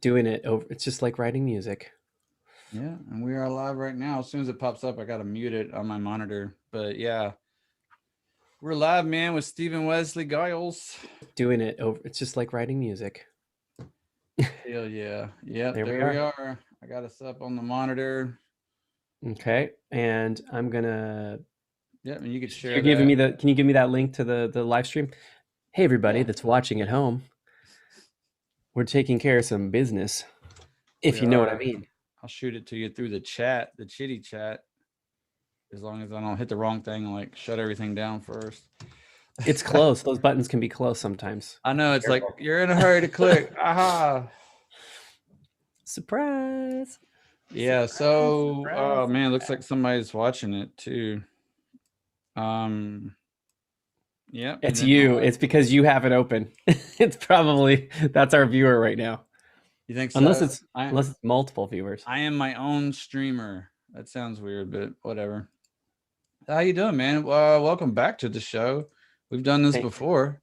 Doing it over. It's just like writing music. Yeah, and we are live right now. As soon as it pops up, I gotta mute it on my monitor. But yeah, we're live, man, with Steven Wesley Guiles. Doing it over. It's just like writing music. Hell yeah. Yep, There we there we are. are. I got us up on the monitor. Okay, and I'm gonna. Yep, and you could You're share giving that. me the. Can you give me that link to the live stream? Hey everybody Yeah, that's watching at home. We're taking care of some business, if we you know what I are. mean. I'll shoot it to you through the chat, the chitty chat, as long as I don't hit the wrong thing and like shut everything down first. It's close. Those buttons can be close sometimes. I know it's like Careful. you're in a hurry to click. Aha. Surprise! Yeah, Surprise! so Surprise! oh man, looks like somebody's watching it too. Um Yep, and It's then you. It's because you have it open. It's probably that's our viewer right now. you think Unless so? it's unless it's multiple viewers. I am my own streamer. That sounds weird, but whatever. How you doing, man? Welcome back to the show. We've done this Thank, before,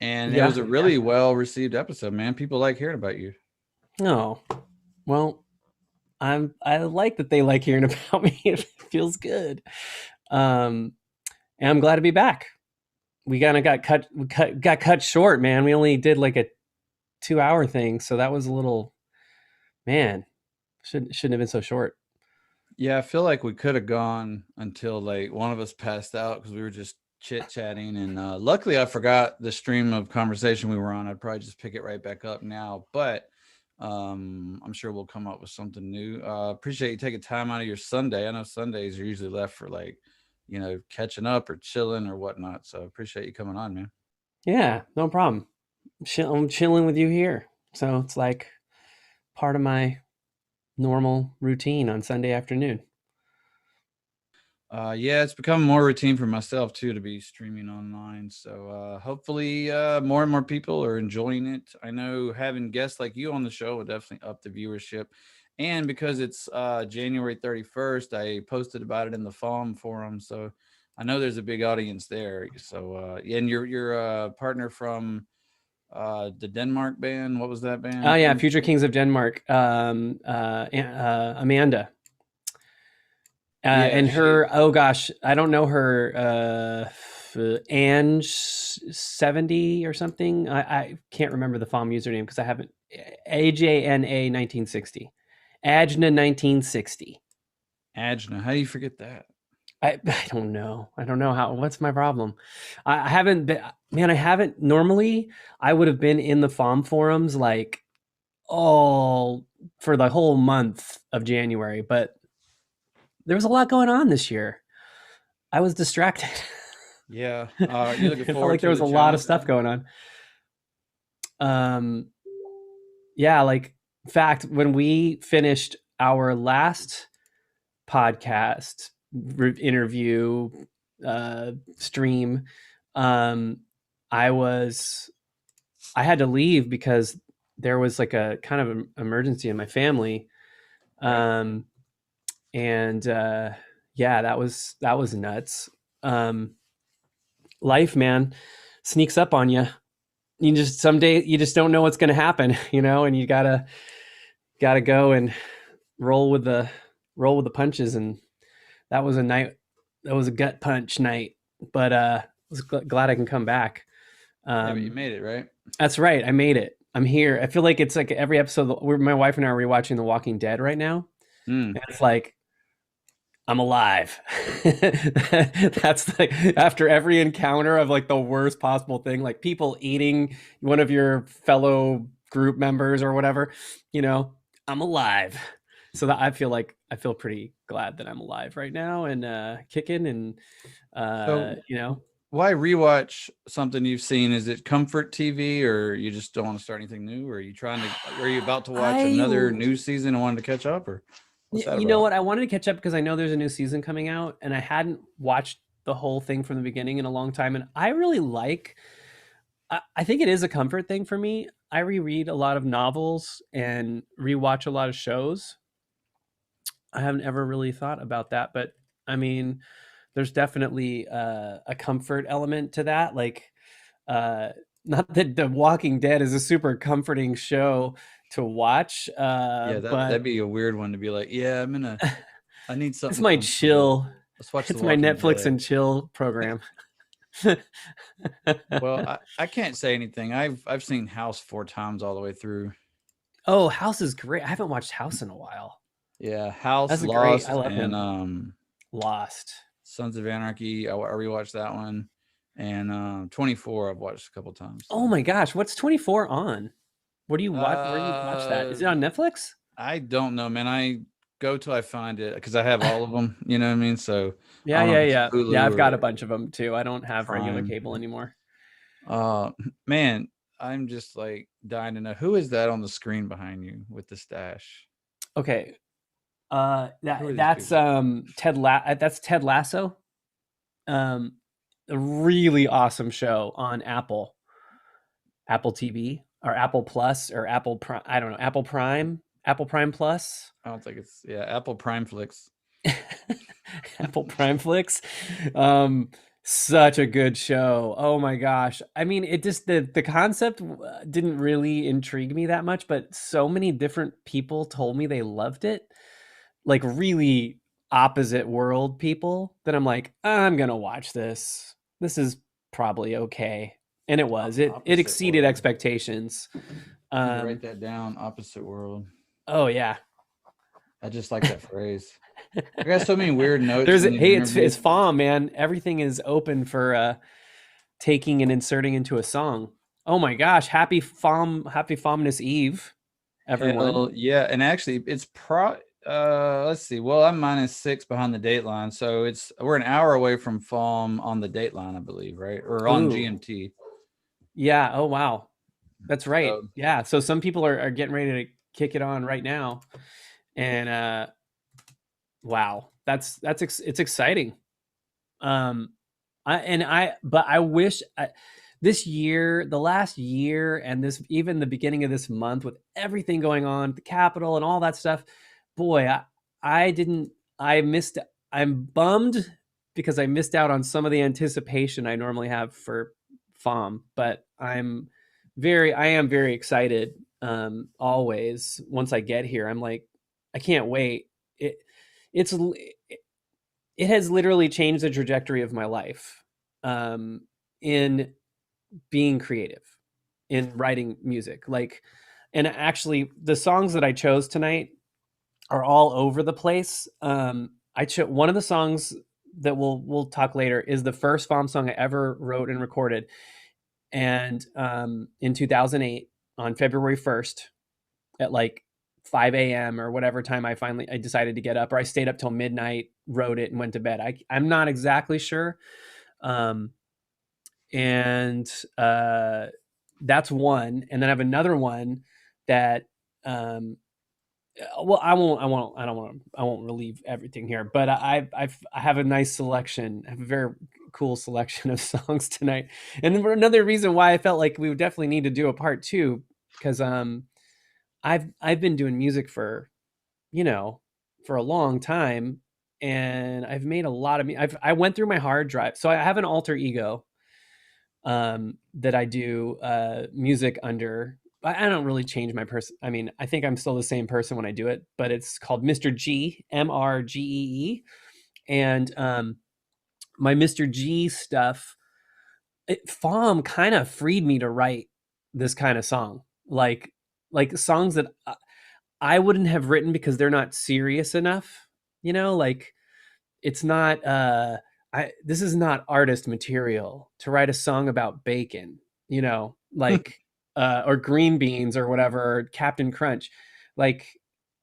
and it yeah. was a really well received episode, man. People like hearing about you. No. Well, I like that they like hearing about me. It feels good. And I'm glad to be back. We kind of got cut short, man. We only did like a 2 hour thing, so that was a little man. Shouldn't have been so short. Yeah, I feel like we could have gone until like one of us passed out because we were just chit chatting, and luckily I forgot the stream of conversation we were on. I'd probably just pick it right back up now, but I'm sure we'll come up with something new. Appreciate you taking time out of your Sunday. I know Sundays are usually left for like, catching up or chilling or whatnot. So appreciate you coming on, man. Yeah, no problem. I'm chilling with you here, so it's like part of my normal routine on Sunday afternoon. Yeah, it's become more routine for myself too to be streaming online. So hopefully more and more people are enjoying it. I know having guests like you on the show will definitely up the viewership. And because it's January 31st, I posted about it in the FOM forum. So I know there's a big audience there. So and you're a partner from the Denmark band. What was that Oh band? yeah, Future Kings of Denmark. Amanda. Yeah, And she. her, oh gosh, I don't know her, Ange 70 or something. I can't remember the FOM username because I haven't. AJNA 1960. Ajna 1960. Ajna. How do you forget that? I don't know. I don't know how. What's my problem? I haven't been. Man, I haven't. Normally, I would have been in the FOM forums like all for the whole month of January, but there was a lot going on this year. I was distracted. Yeah. You looking It felt forward like there to was the a lot of challenge stuff then? going on. Um, yeah, like in fact, when we finished our last podcast interview stream, um, I was I had to leave because there was like a kind of an emergency in my family, Right. um, and yeah, that was nuts. Um, Life, man, sneaks up on you. You just someday you just don't know what's going to happen, and you gotta go and roll with the roll with the punches. And that was a night. That was a gut punch night, but I was glad I can come back. Yeah, but you Um, made it, right? that's right. I made it. I'm here. I feel like it's like every episode. My wife and I are rewatching The Walking Dead right now, Mm. and it's like I'm alive. That's like after every encounter of like the worst possible thing, like people eating one of your fellow group members or whatever, you know, I'm alive. So that I feel pretty glad that I'm alive right now and kicking and So you know. why rewatch something you've seen? Is it comfort TV, or you just don't want to start anything new? Or are you trying to? Are you about to watch I another new season and wanted to catch up, or what's that You know about? what? I wanted to catch up because I know there's a new season coming out, and I hadn't watched the whole thing from the beginning in a long time. And I really like. I think it is a comfort thing for me. I reread a lot of novels and rewatch a lot of shows. I haven't ever really thought about that, but I mean, there's definitely a comfort element to that. Like, uh, not that The Walking Dead is a super comforting show to watch. Yeah, But that'd be a weird one to be like, yeah, I need it's something my comfortable. chill. Let's watch The It's my Walking Netflix Dead. and chill program. Well, I can't say anything. I've seen House 4 times all the way through. Oh, House is great. I haven't watched House in a while. Yeah, House, That's a great. I Lost, love and him. Lost. Sons of Anarchy. I rewatched that one, and 24 I've watched a couple times. Oh So. my gosh, what's 24 on? What do you watch? Where do you watch that? Uh, Is it on Netflix? I don't know, man. I go till I find it because I have all of them. You know what I mean? So I Yeah, don't know yeah, if it's yeah. Yeah, Hulu I've got a or bunch of them too. I don't have regular Prime. cable anymore. Uh, man, I'm just like dying to know who is that on the screen behind you with the stash. Okay. Who are these That's people? That's Ted Lasso. Um a really awesome show on Apple TV or Apple Plus or Apple Prime, I don't know, Apple Prime Plus. I don't think it's Apple Prime Flicks. Apple Prime Flicks. Such a good show. Oh my gosh. I mean, it just the concept didn't really intrigue me that much, but so many different people told me they loved it. Like really opposite world people that I'm like, I'm going to watch this. This is probably okay. And it was. It Opposite exceeded world. expectations. I need to write Um that down. Opposite world. oh yeah. I just like that phrase. I got so many weird notes There's in these hey, it's interviews. FOM, man. Everything is open for taking and inserting into a song. Oh my gosh, happy Fomness Eve, everyone. Hell yeah. And actually it's let's see. Well, I'm -6 behind the dateline. So we're an hour away from Fall on the dateline, I believe, right? Or on Ooh. GMT. Yeah, oh wow. That's right. So Yeah, so some people are getting ready to kick it on right now. And wow. It's exciting. Um but I wish this year, the last year, and this even the beginning of this month, with everything going on, the Capitol and all that stuff, boy, I didn't. I missed. I'm bummed because I missed out on some of the anticipation I normally have for FOM. But I am very excited. Always, once I get here, I'm like, I can't wait. It's it has literally changed the trajectory of my life. In being creative, in writing music, like, and actually the songs that I chose tonight are all over the place. I chose one of the songs that we'll talk later is the first FOM song I ever wrote and recorded, and in 2008 on February 1st at like 5 a.m. or whatever time I decided to get up, or I stayed up till midnight, wrote it, and went to bed. I'm not exactly sure. Um, and that's one. And then I have another one that well, I won't relieve everything here, but I have a nice selection. I have a very cool selection of songs tonight. And another reason why I felt like we would definitely need to do a part two, because I've been doing music for, you know, for a long time, and I've made a lot of I went through my hard drive. So I have an alter ego that I do music under. I don't really change my person. I mean, I think I'm still the same person when I do it, but it's called Mr. G, MRGEE. And my Mr. G stuff, FOM kind of freed me to write this kind of song. Like songs that I wouldn't have written because they're not serious enough, like it's not this is not artist material to write a song about bacon, like or green beans or whatever, or Captain Crunch. Like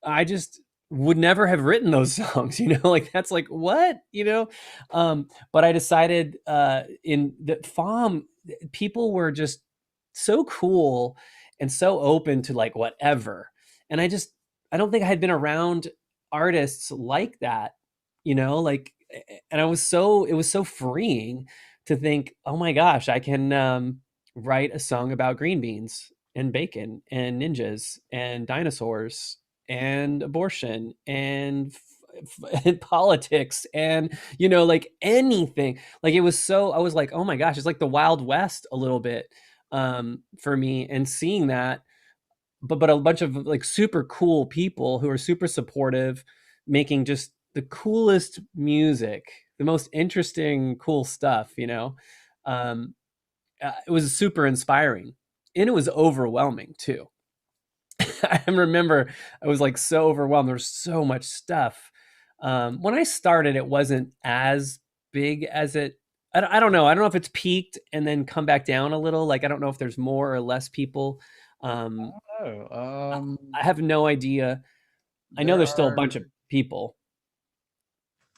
I just would never have written those songs, like that's like what, but I decided in the FOM people were just so cool and so open to like whatever. And I don't think I had been around artists like that, like, and it was so freeing to think, oh my gosh, I can write a song about green beans and bacon and ninjas and dinosaurs and abortion and and politics and like anything. Like it was so, I was like, oh my gosh, it's like the Wild West a little bit for me. And seeing that, but a bunch of like super cool people who are super supportive, making just the coolest music, the most interesting, cool stuff. Um, it was super inspiring, and it was overwhelming too. I remember I was like so overwhelmed. There's so much stuff. When I started, it wasn't as big as it. I don't know. I don't know if it's peaked and then come back down a little. Like I don't know if there's more or less people. Um, Oh, I have no idea. I know there there's still a are bunch of people.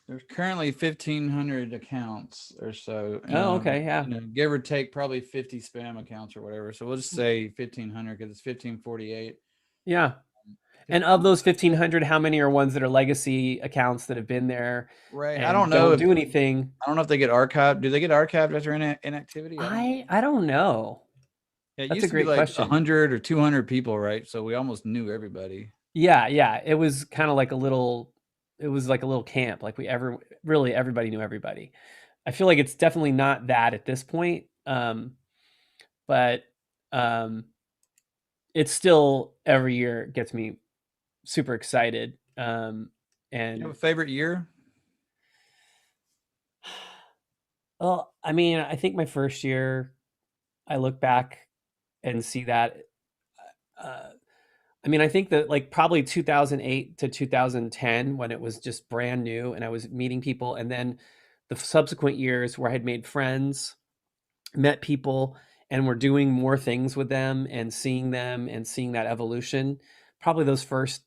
there's currently 1,500 accounts or so. Oh, okay, yeah, Give or take probably 50 spam accounts or whatever. So we'll just say 1,500 because it's 1,548. yeah. And of those 1,500. 1,500, how many are ones that are legacy accounts that have been there Right. I don't and know don't if do anything? they get archived. Do they get archived after inactivity? I don't. I don't know. Yeah, it That's a used to be great like question. 100 or 200 people, right? So we almost knew everybody. Yeah, yeah. It was kind of like a little it was like a little camp. Like we ever really everybody knew everybody. I feel like it's definitely not that at this point. But um it's still every year gets me super excited. Do you And have a favorite year? well, I mean, I think my first year I look back and see that uh I mean, I think that like probably 2008 to 2010 when it was just brand new and I was meeting people, and then the subsequent years where I had made friends, met people, and were doing more things with them and seeing that evolution. Probably those first,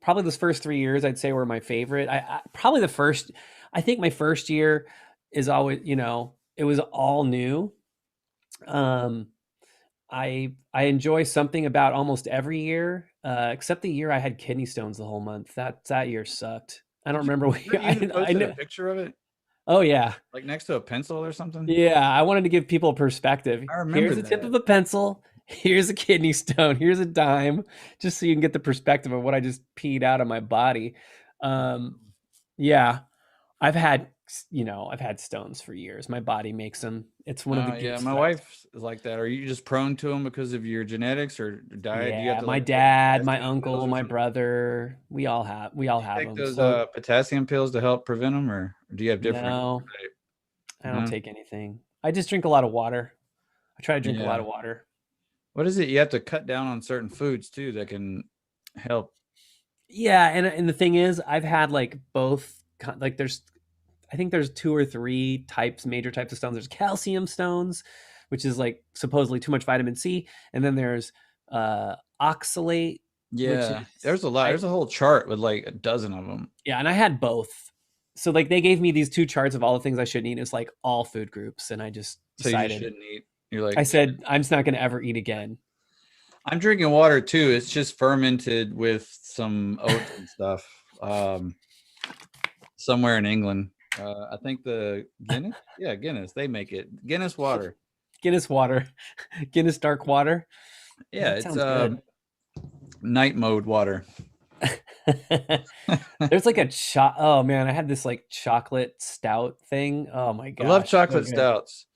probably those first 3 years I'd say were my favorite. I probably the first, I think my first year is always, it was all new. Um, I enjoy something about almost every year, except the year I had kidney stones the whole month. That year sucked. I don't remember what year, You even I posted a know. picture of it, Oh yeah, like next to a pencil or something. yeah. I wanted to give people perspective. I remember Here's the tip that. of a pencil. Here's a kidney stone. Here's a dime, just so you can get the perspective of what I just peed out of my body. Um, yeah, I've had, I've had stones for years. My body makes them. It's one of the Yeah, gifts my that I. wife is like that. Are you just prone to them because of your genetics or diet? Do you have Yeah, to my like take dad, my potassium pills uncle, or my something? brother, we all Do you have take them. those So potassium pills to help prevent them, or do you have different no, type? I don't No? take anything. I just drink a lot of water. I try to drink a lot Yeah. of water. What is it? You have to cut down on certain foods too that can help. Yeah, and the thing is, I've had like both. Like, I think there's two or three major types of stones. There's calcium stones, which is like supposedly too much vitamin C, and then there's oxalate, which Yeah, is there's a lot. I There's a whole chart with like a dozen of them. yeah, and I had both. So like they gave me these two charts of all the things I shouldn't eat. It's like all food groups, and I just So you just decided. shouldn't eat. You're I like, said I'm just not going to ever eat again. I'm drinking water too. It's just fermented with some oats and stuff. Somewhere in England. I think the Guinness. Yeah, Guinness. They make it Guinness water. Guinness water, Guinness dark water. Yeah, That it's sounds good. night mode water. There's like oh man, I had this like chocolate stout thing. Oh my I love gosh, so chocolate good. stouts.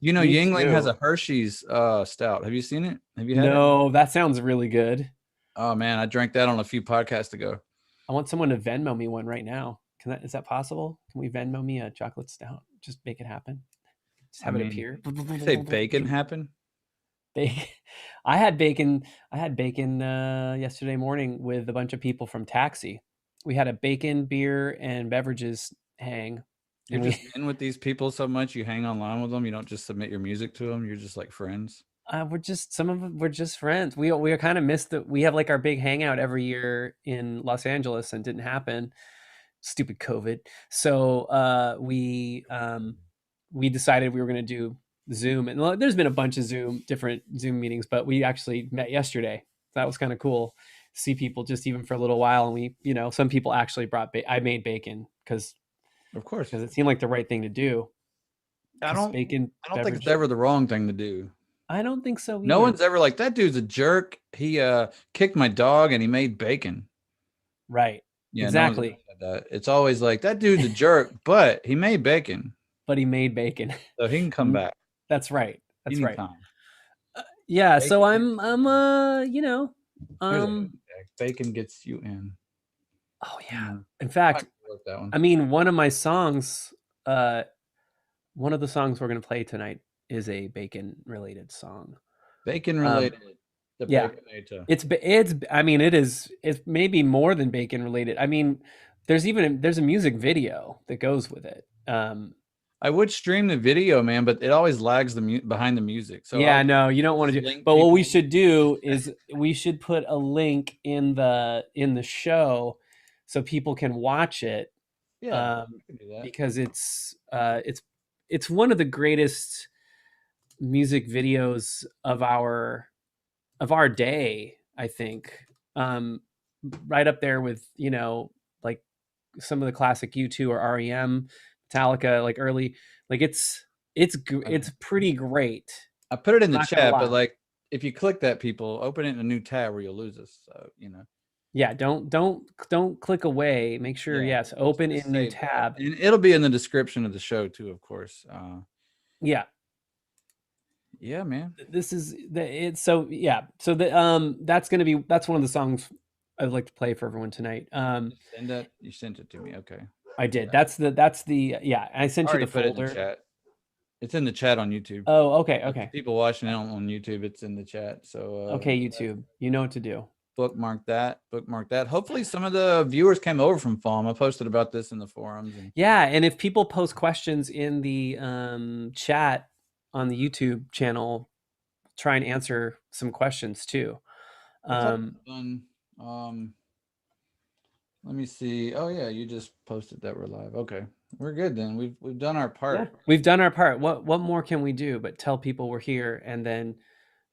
Me Yingling has too. a Hershey's stout. Have you seen it? Have you had it? No, that sounds really good. Oh man, I drank that on a few podcasts ago. I want someone to Venmo me one right now. Is that possible? Can we Venmo me a chocolate stout? Just make it happen. Just I have it mean, appear. you say bacon happen? Bacon. I had bacon. I had bacon yesterday morning with a bunch of people from Taxi. We had a bacon, beer, and beverages hang, You're and we just in with these people so much you hang online with them. You don't just submit your music to them. You're just like friends. we're just some of them. We're just friends. We kind of missed that. We have like our big hangout every year in Los Angeles, and didn't happen. Stupid COVID. So we decided we were going to do Zoom, and there's been a bunch of different Zoom meetings, but we actually met yesterday. That was kind of cool. See people just even for a little while, and some people actually brought. I made bacon Of course. because it seemed like the right thing to do. I Because don't bacon I don't think it's beverage. ever the wrong thing to do. I don't think so No either. one's ever like that dude's a jerk. He kicked my dog and he made bacon. Right. Yeah, no one's ever Exactly. said that. It's always like that dude's a jerk, but he made bacon. But he made bacon. So he can come back That's right. That's right. anytime. Yeah. So Bacon. I'm There's a Um, bacon gets you in. oh yeah. Yeah. In I fact, can work that one. I mean, one of my songs, one of the songs we're gonna play tonight is a bacon related song. Bacon Um, related. The yeah, baconator. it's. I mean, it's maybe more than bacon related. I mean, there's a music video that goes with it. I would stream the video, man, but it always lags behind the music. So Yeah, no, you don't I'll want just to do. link But what we people. should do is we should put a link in the show so people can watch it, Yeah, um, I can do that. because it's one of the greatest music videos of our day, I think. Um, right up there with, like some of the classic U2 or REM, Metallica, like early, like it's Okay. pretty great. I put it in the Not gonna chat, but lie. like if you click that, people open it in a new tab where you'll lose us. So Yeah, don't click away. Make sure, yeah, yes, open just in new save that, tab. and it'll be in the description of the show too, of course. Yeah, Yeah, man. this is the it's so yeah. So that's one of the songs I'd like to play for everyone tonight. Just send that. You sent it to me. Okay. I did. Yeah. That's the yeah. I I sent you already the put it in the folder. chat. It's in the chat on YouTube. Oh, okay, But the okay, people watching it on YouTube, it's in the chat. So okay. YouTube, you know what to do. bookmark that. Bookmark that. Hopefully, some of the viewers came over from Farm. I posted about this in the forums, and Yeah, and if people post questions in the chat on the YouTube channel, try and answer some questions too. let's have Um, fun. Let me see. Oh yeah, you just posted that we're live. Okay, we're good then. We've done our Yeah, part. we've done our part. What more can we do but tell people we're here, and then,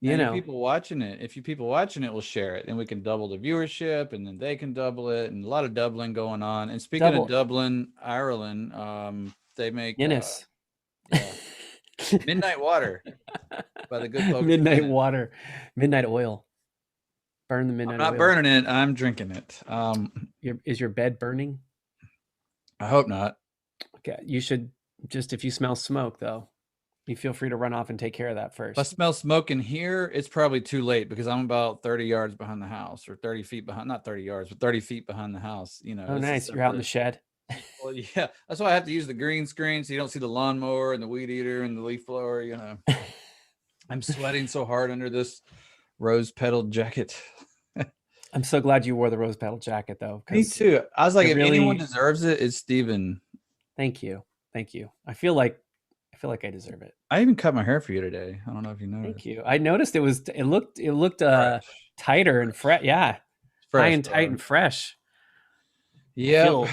you And you know, people watching it, if you people watching it will share it, and we can double the viewership, and then they can double it, and a lot of doubling going on. And speaking of double Dublin, Ireland, they make Guinness. yeah, Midnight Water by the good folks at Midnight Guinness. water, midnight oil. Burn the I'm midnight not oil. burning it. I'm drinking it. Is your bed burning? I hope not. Okay, you should just, if you smell smoke though, you feel free to run off and take care of that If I first. smell smoke in here, it's probably too late because I'm about 30 yards behind the house, or 30 feet behind, not 30 yards, but 30 feet behind the house. Oh, It's a nice. You're out in the separate. shed. Well, yeah, that's why I have to use the green screen so you don't see the lawnmower and the weed eater and the leaf blower. I'm sweating so hard under this rose petaled jacket. I'm so glad you wore the rose petal jacket though, Me because too. I was like, it if anyone really. deserves it, it's Steven. Thank you, thank you. I feel like I deserve it. I even cut my hair for you today. I don't know if you Thank noticed. you. I noticed it looked Fresh. tighter and fresh. Yeah, high Fresh, and tight bro. and fresh. I Yep. feel,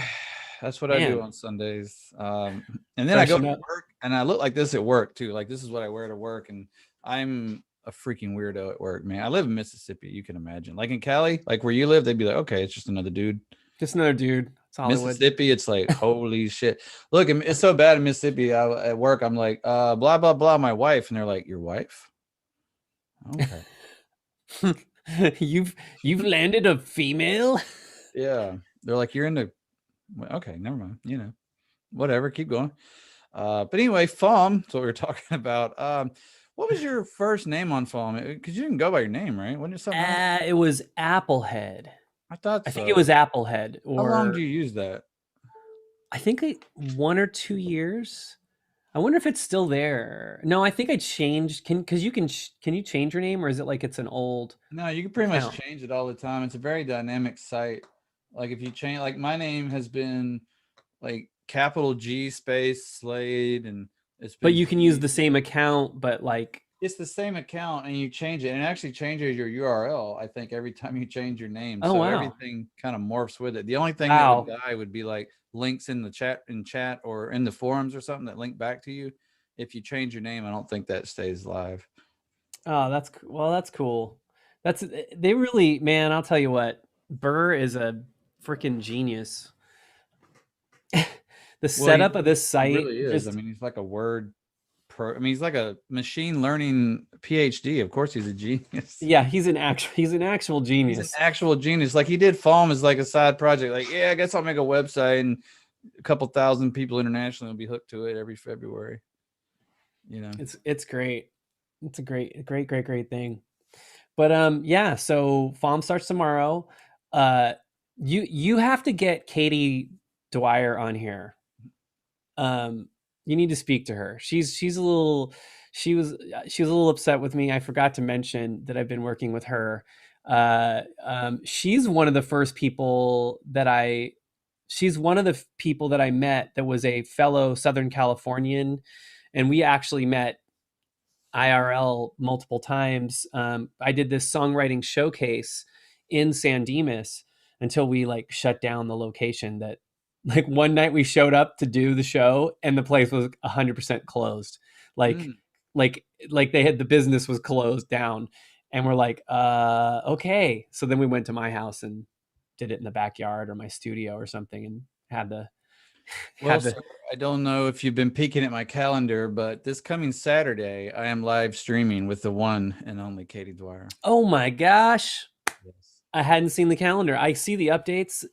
That's what I do man, on Sundays. And then I go freshen to up. work and I look like this at work too. Like this is what I wear to work. And I'm a freaking weirdo at work, man. I live in Mississippi. You can imagine. Like in Cali, like where you live, they'd be like, okay, it's just another dude. Just another dude. It's Hollywood. Mississippi, it's like, holy shit. Look, it's so bad in Mississippi. At work, I'm like, blah, blah, blah, my wife. And they're like, your wife? Okay. You've landed a female. Yeah. They're like, you're into, okay, never mind. Whatever, keep going. But anyway, FOM, that's what we were talking about. What was your first name on FOM? Because you didn't go by your name, right? Wasn't it something else? It was Applehead. I thought I so. think it was Applehead, How long do or you use that? I think 1 or 2 years. I wonder if it's still there. No, I think I changed. Because can you change your name, or is it like it's an old No, you can pretty much account? change it all the time. It's a very dynamic site. Like if you change, like my name has been like capital G space Slade, and it's But been you can use G. the same account, but like, It's the same account, and you change it, and it actually changes your URL. I think every time you change your name, oh so wow, everything kind of morphs with it. The only thing that would wow, die would be like links in the chat or in the forums or something that link back to you. If you change your name, I don't think that stays live. oh that's cool. They really, man. I'll tell you what, Burr is a freaking genius. The Well, setup of this he site really is. I just. mean, he's like a word pro. I mean, he's like a machine learning PhD. Of course, he's a genius. Yeah, he's an actual He's an genius. actual genius. Like he did FOM as like a side project. Like, yeah, I guess I'll make a website, and a couple thousand people internationally will be hooked to it every February. It's great. It's a great thing. But yeah, so FOM starts tomorrow. Uh you have to get Katie Dwyer on here. Um you need to speak to her. She's a little she was a little upset with me. I forgot to mention that I've been working with her. She's one of the first people that she's one of the people that I met that was a fellow Southern Californian, and we actually met IRL multiple times. I did this songwriting showcase in San Dimas until we like shut down the location. That like one night we showed up to do the show and the place was 100% closed. Like Mm. like they had the business was closed down, and we're like, okay. So then we went to my house and did it in the backyard or my studio or something, and had the Well, had the sir, I don't know if you've been peeking at my calendar, but this coming Saturday, I am live streaming with the one and only Katie Dwyer. oh my gosh. Yes. I hadn't seen the calendar. I see the updates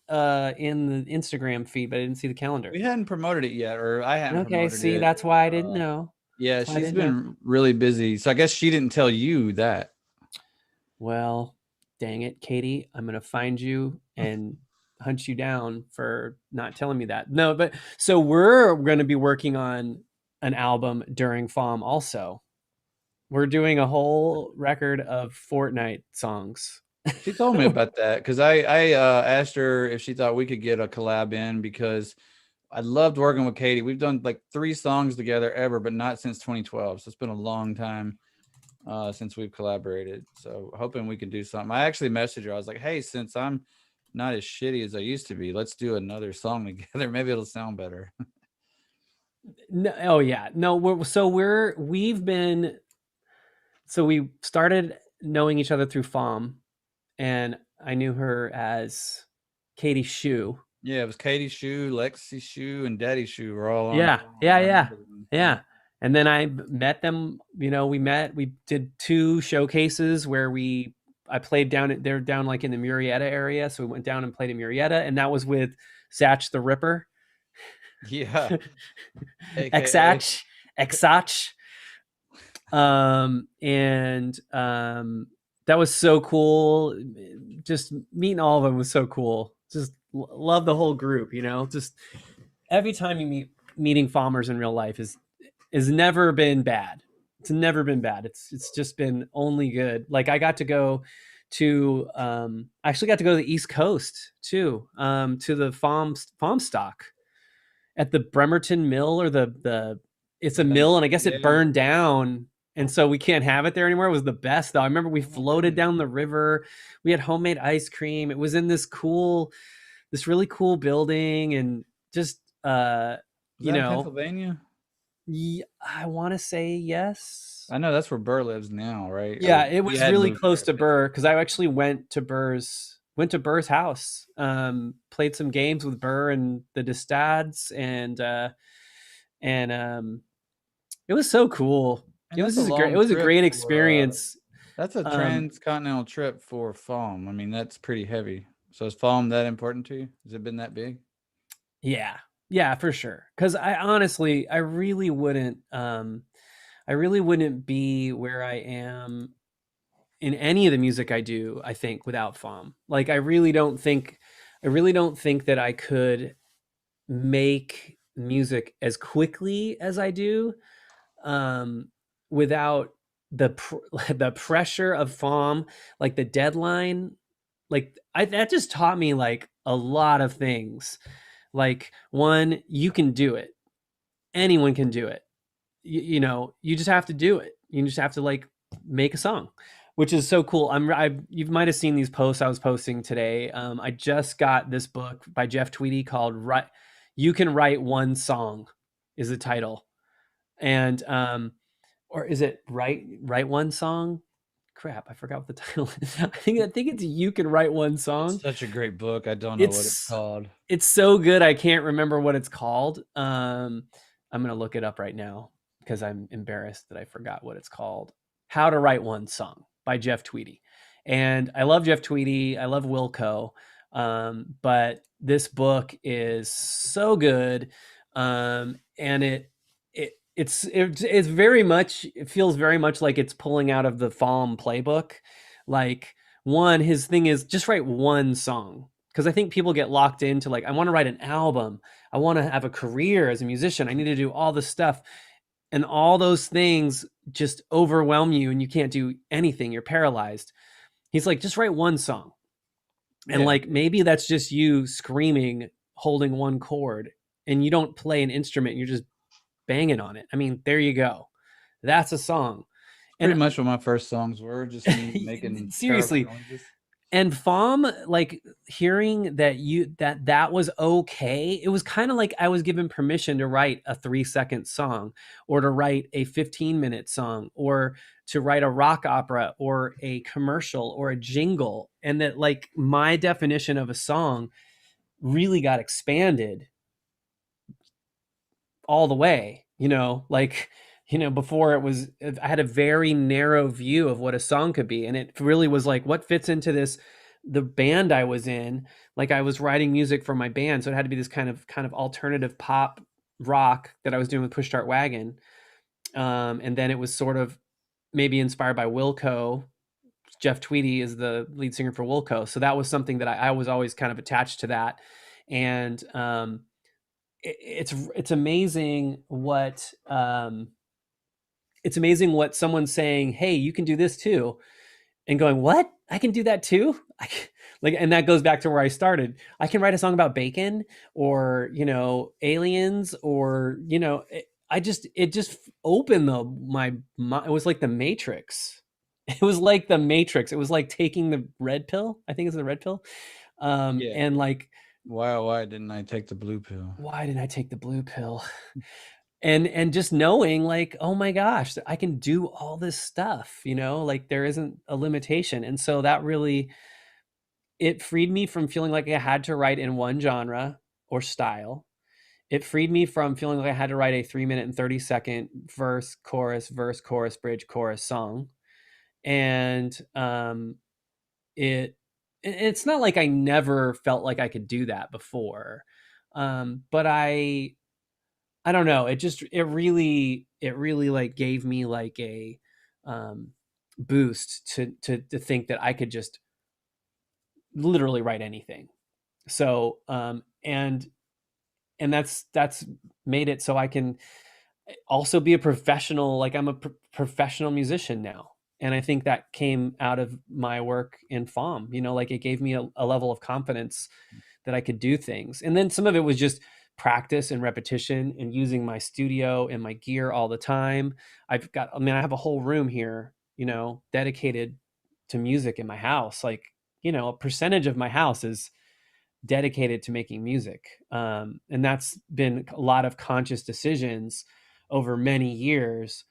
in the Instagram feed, but I didn't see the calendar. We hadn't promoted it yet, or I hadn't Okay, promoted see, it. that's why I didn't know. Yeah, That's why I she's didn't know. been really busy. So I guess she didn't tell you that. Well, dang it, Katie. I'm gonna find you and hunt you down for not telling me that. No, but so we're gonna be working on an album during FOM also. We're doing a whole record of Fortnite songs. She told me about that because I asked her if she thought we could get a collab in because I loved working with Katie. We've done like 3 songs together ever, but not since 2012. So it's been a long time since we've collaborated. So hoping we can do something. I actually messaged her. I was like, hey, since I'm not as shitty as I used to be, let's do another song together. Maybe it'll sound better. No, oh yeah. No, we've been so we started knowing each other through FOM, and I knew her as Katie Shu. Yeah, it was Katie Shu, Lexi Shu, and Daddy Shu were all on. Yeah, yeah, I yeah, remember them. Yeah. yeah. And then I met them. We did two showcases where I played they're down like in the Murrieta area, so we went down and played in Murrieta, and that was with Satch the Ripper, Yeah. AKA. Xatch, Xatch. And that was so cool. Just meeting all of them was so cool. Just love the whole group. Just every time you meeting Falmers in real life is never been bad. It's never been bad. It's just been only good. Like I got to go to I actually got to go to the East Coast too, to the farm stock at the Bremerton Mill, or the it's a mill, and I guess it Yeah. burned down, and so we can't have it there anymore. It was the best though. I remember we Oh my floated goodness. down the river. We had homemade ice cream. It was in this really cool building, and just Was that in Pennsylvania? I want to say yes. I know that's where Burr lives now, right? Yeah, Or it we was had really moved there close to to Burr Pennsylvania. because I actually went to Burr's house, played some games with Burr and the Distads, and it was so cool. And that's a It long was a trip great for experience. that's a Um, transcontinental trip for Falm. I mean, that's pretty heavy. So is Falm that important to you? Has it been that big? yeah, yeah, for sure. Because I honestly, I really wouldn't be where I am in any of the music I do, I think, without FOM. Like I really don't think that I could make music as quickly as I do, um, without the pressure of FOM, like the deadline. Like that just taught me like a lot of things. Like one, you can do it. Anyone can do it. You just have to do it. You just have to like make a song, which is so cool. You might have seen these posts I was posting today. I just got this book by Jeff Tweedy called "You Can Write One Song," is the title, and or is it write one song? Crap, I forgot what the title is. I think it's "You Can Write One It's Song." such a great book. I don't know what it's It's called. it's so good. I can't remember what it's called. I'm gonna look it up right now because I'm embarrassed that I forgot what it's called. How to Write One Song by Jeff Tweedy. And I love Jeff Tweedy. I love Wilco. But this book is so good. And it's very much, it feels very much like it's pulling out of the FALM playbook. Like, his thing is just write one song. Because I think people get locked into like, I want to write an album. I want to have a career as a musician. I need to do all this stuff. And all those things just overwhelm you and you can't do anything. You're paralyzed. He's like, just write one song. And Yeah. like, maybe that's just you screaming, holding one chord, and you don't play an instrument. You're just banging on it. I mean, there you go. That's a song. Pretty And much what my first songs were, just me making terrible seriously, noises. and FOM, like hearing that was okay. It was kind of like I was given permission to write a 3-second song, or to write a 15-minute song, or to write a rock opera or a commercial or a jingle. And that like my definition of a song really got expanded all the way, like, before it was, I had a very narrow view of what a song could be. And it really was like, what fits into the band I was in. Like, I was writing music for my band. So it had to be this kind of alternative pop rock that I was doing with Push Start Wagon. And then it was sort of maybe inspired by Wilco. Jeff Tweedy is the lead singer for Wilco. So that was something that I was always kind of attached to that. And, it's amazing what someone's saying, hey, you can do this too, and going, what, I can do that too. Like, and that goes back to where I started. I can write a song about bacon, or aliens, or it just opened my it was like the Matrix. It was like the Matrix. It was like taking the red pill. I think it's the red pill. Yeah. And like, Why didn't I take the blue pill? why did I take the blue pill? And just knowing like, oh my gosh, I can do all this stuff, like there isn't a limitation. And so that really, it freed me from feeling like I had to write in one genre or style. It freed me from feeling like I had to write a 3 minute and 30-second verse, chorus, bridge, chorus song. And it it's not like I never felt like I could do that before. But I don't know. It really like gave me like a boost to think that I could just literally write anything. So and that's made it so I can also be a professional. Like, I'm a professional musician now. And I think that came out of my work in FOM. Like, it gave me a level of confidence that I could do things. And then some of it was just practice and repetition and using my studio and my gear all the time. I have a whole room here, dedicated to music in my house. Like, a percentage of my house is dedicated to making music. And that's been a lot of conscious decisions over many years.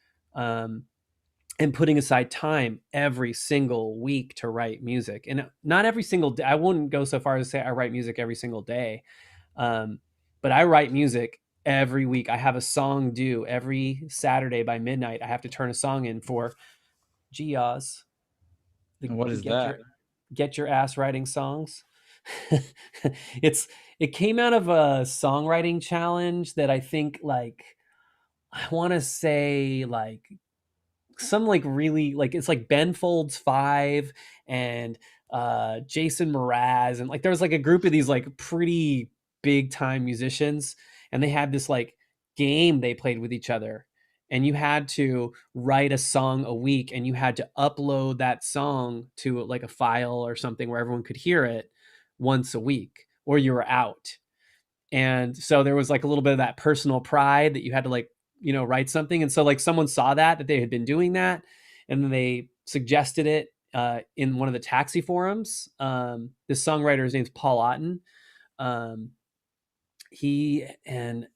And putting aside time every single week to write music. And not every single day. I wouldn't go so far as to say I write music every single day. But I write music every week. I have a song due every Saturday by midnight. I have to turn a song in for GIAS. And what The is that? Get Your Ass Writing Songs. it's it came out of a songwriting challenge that I think, like, I want to say like some like really, like, it's like Ben Folds 5 and Jason Mraz, and like there was like a group of these like pretty big time musicians, and they had this like game they played with each other, and you had to write a song a week, and you had to upload that song to like a file or something where everyone could hear it once a week, or you were out. And so there was like a little bit of that personal pride that you had to, like, write something. And so like someone saw that they had been doing that, and then they suggested it in one of the taxi forums. This songwriter's name's Paul Otten. um, he and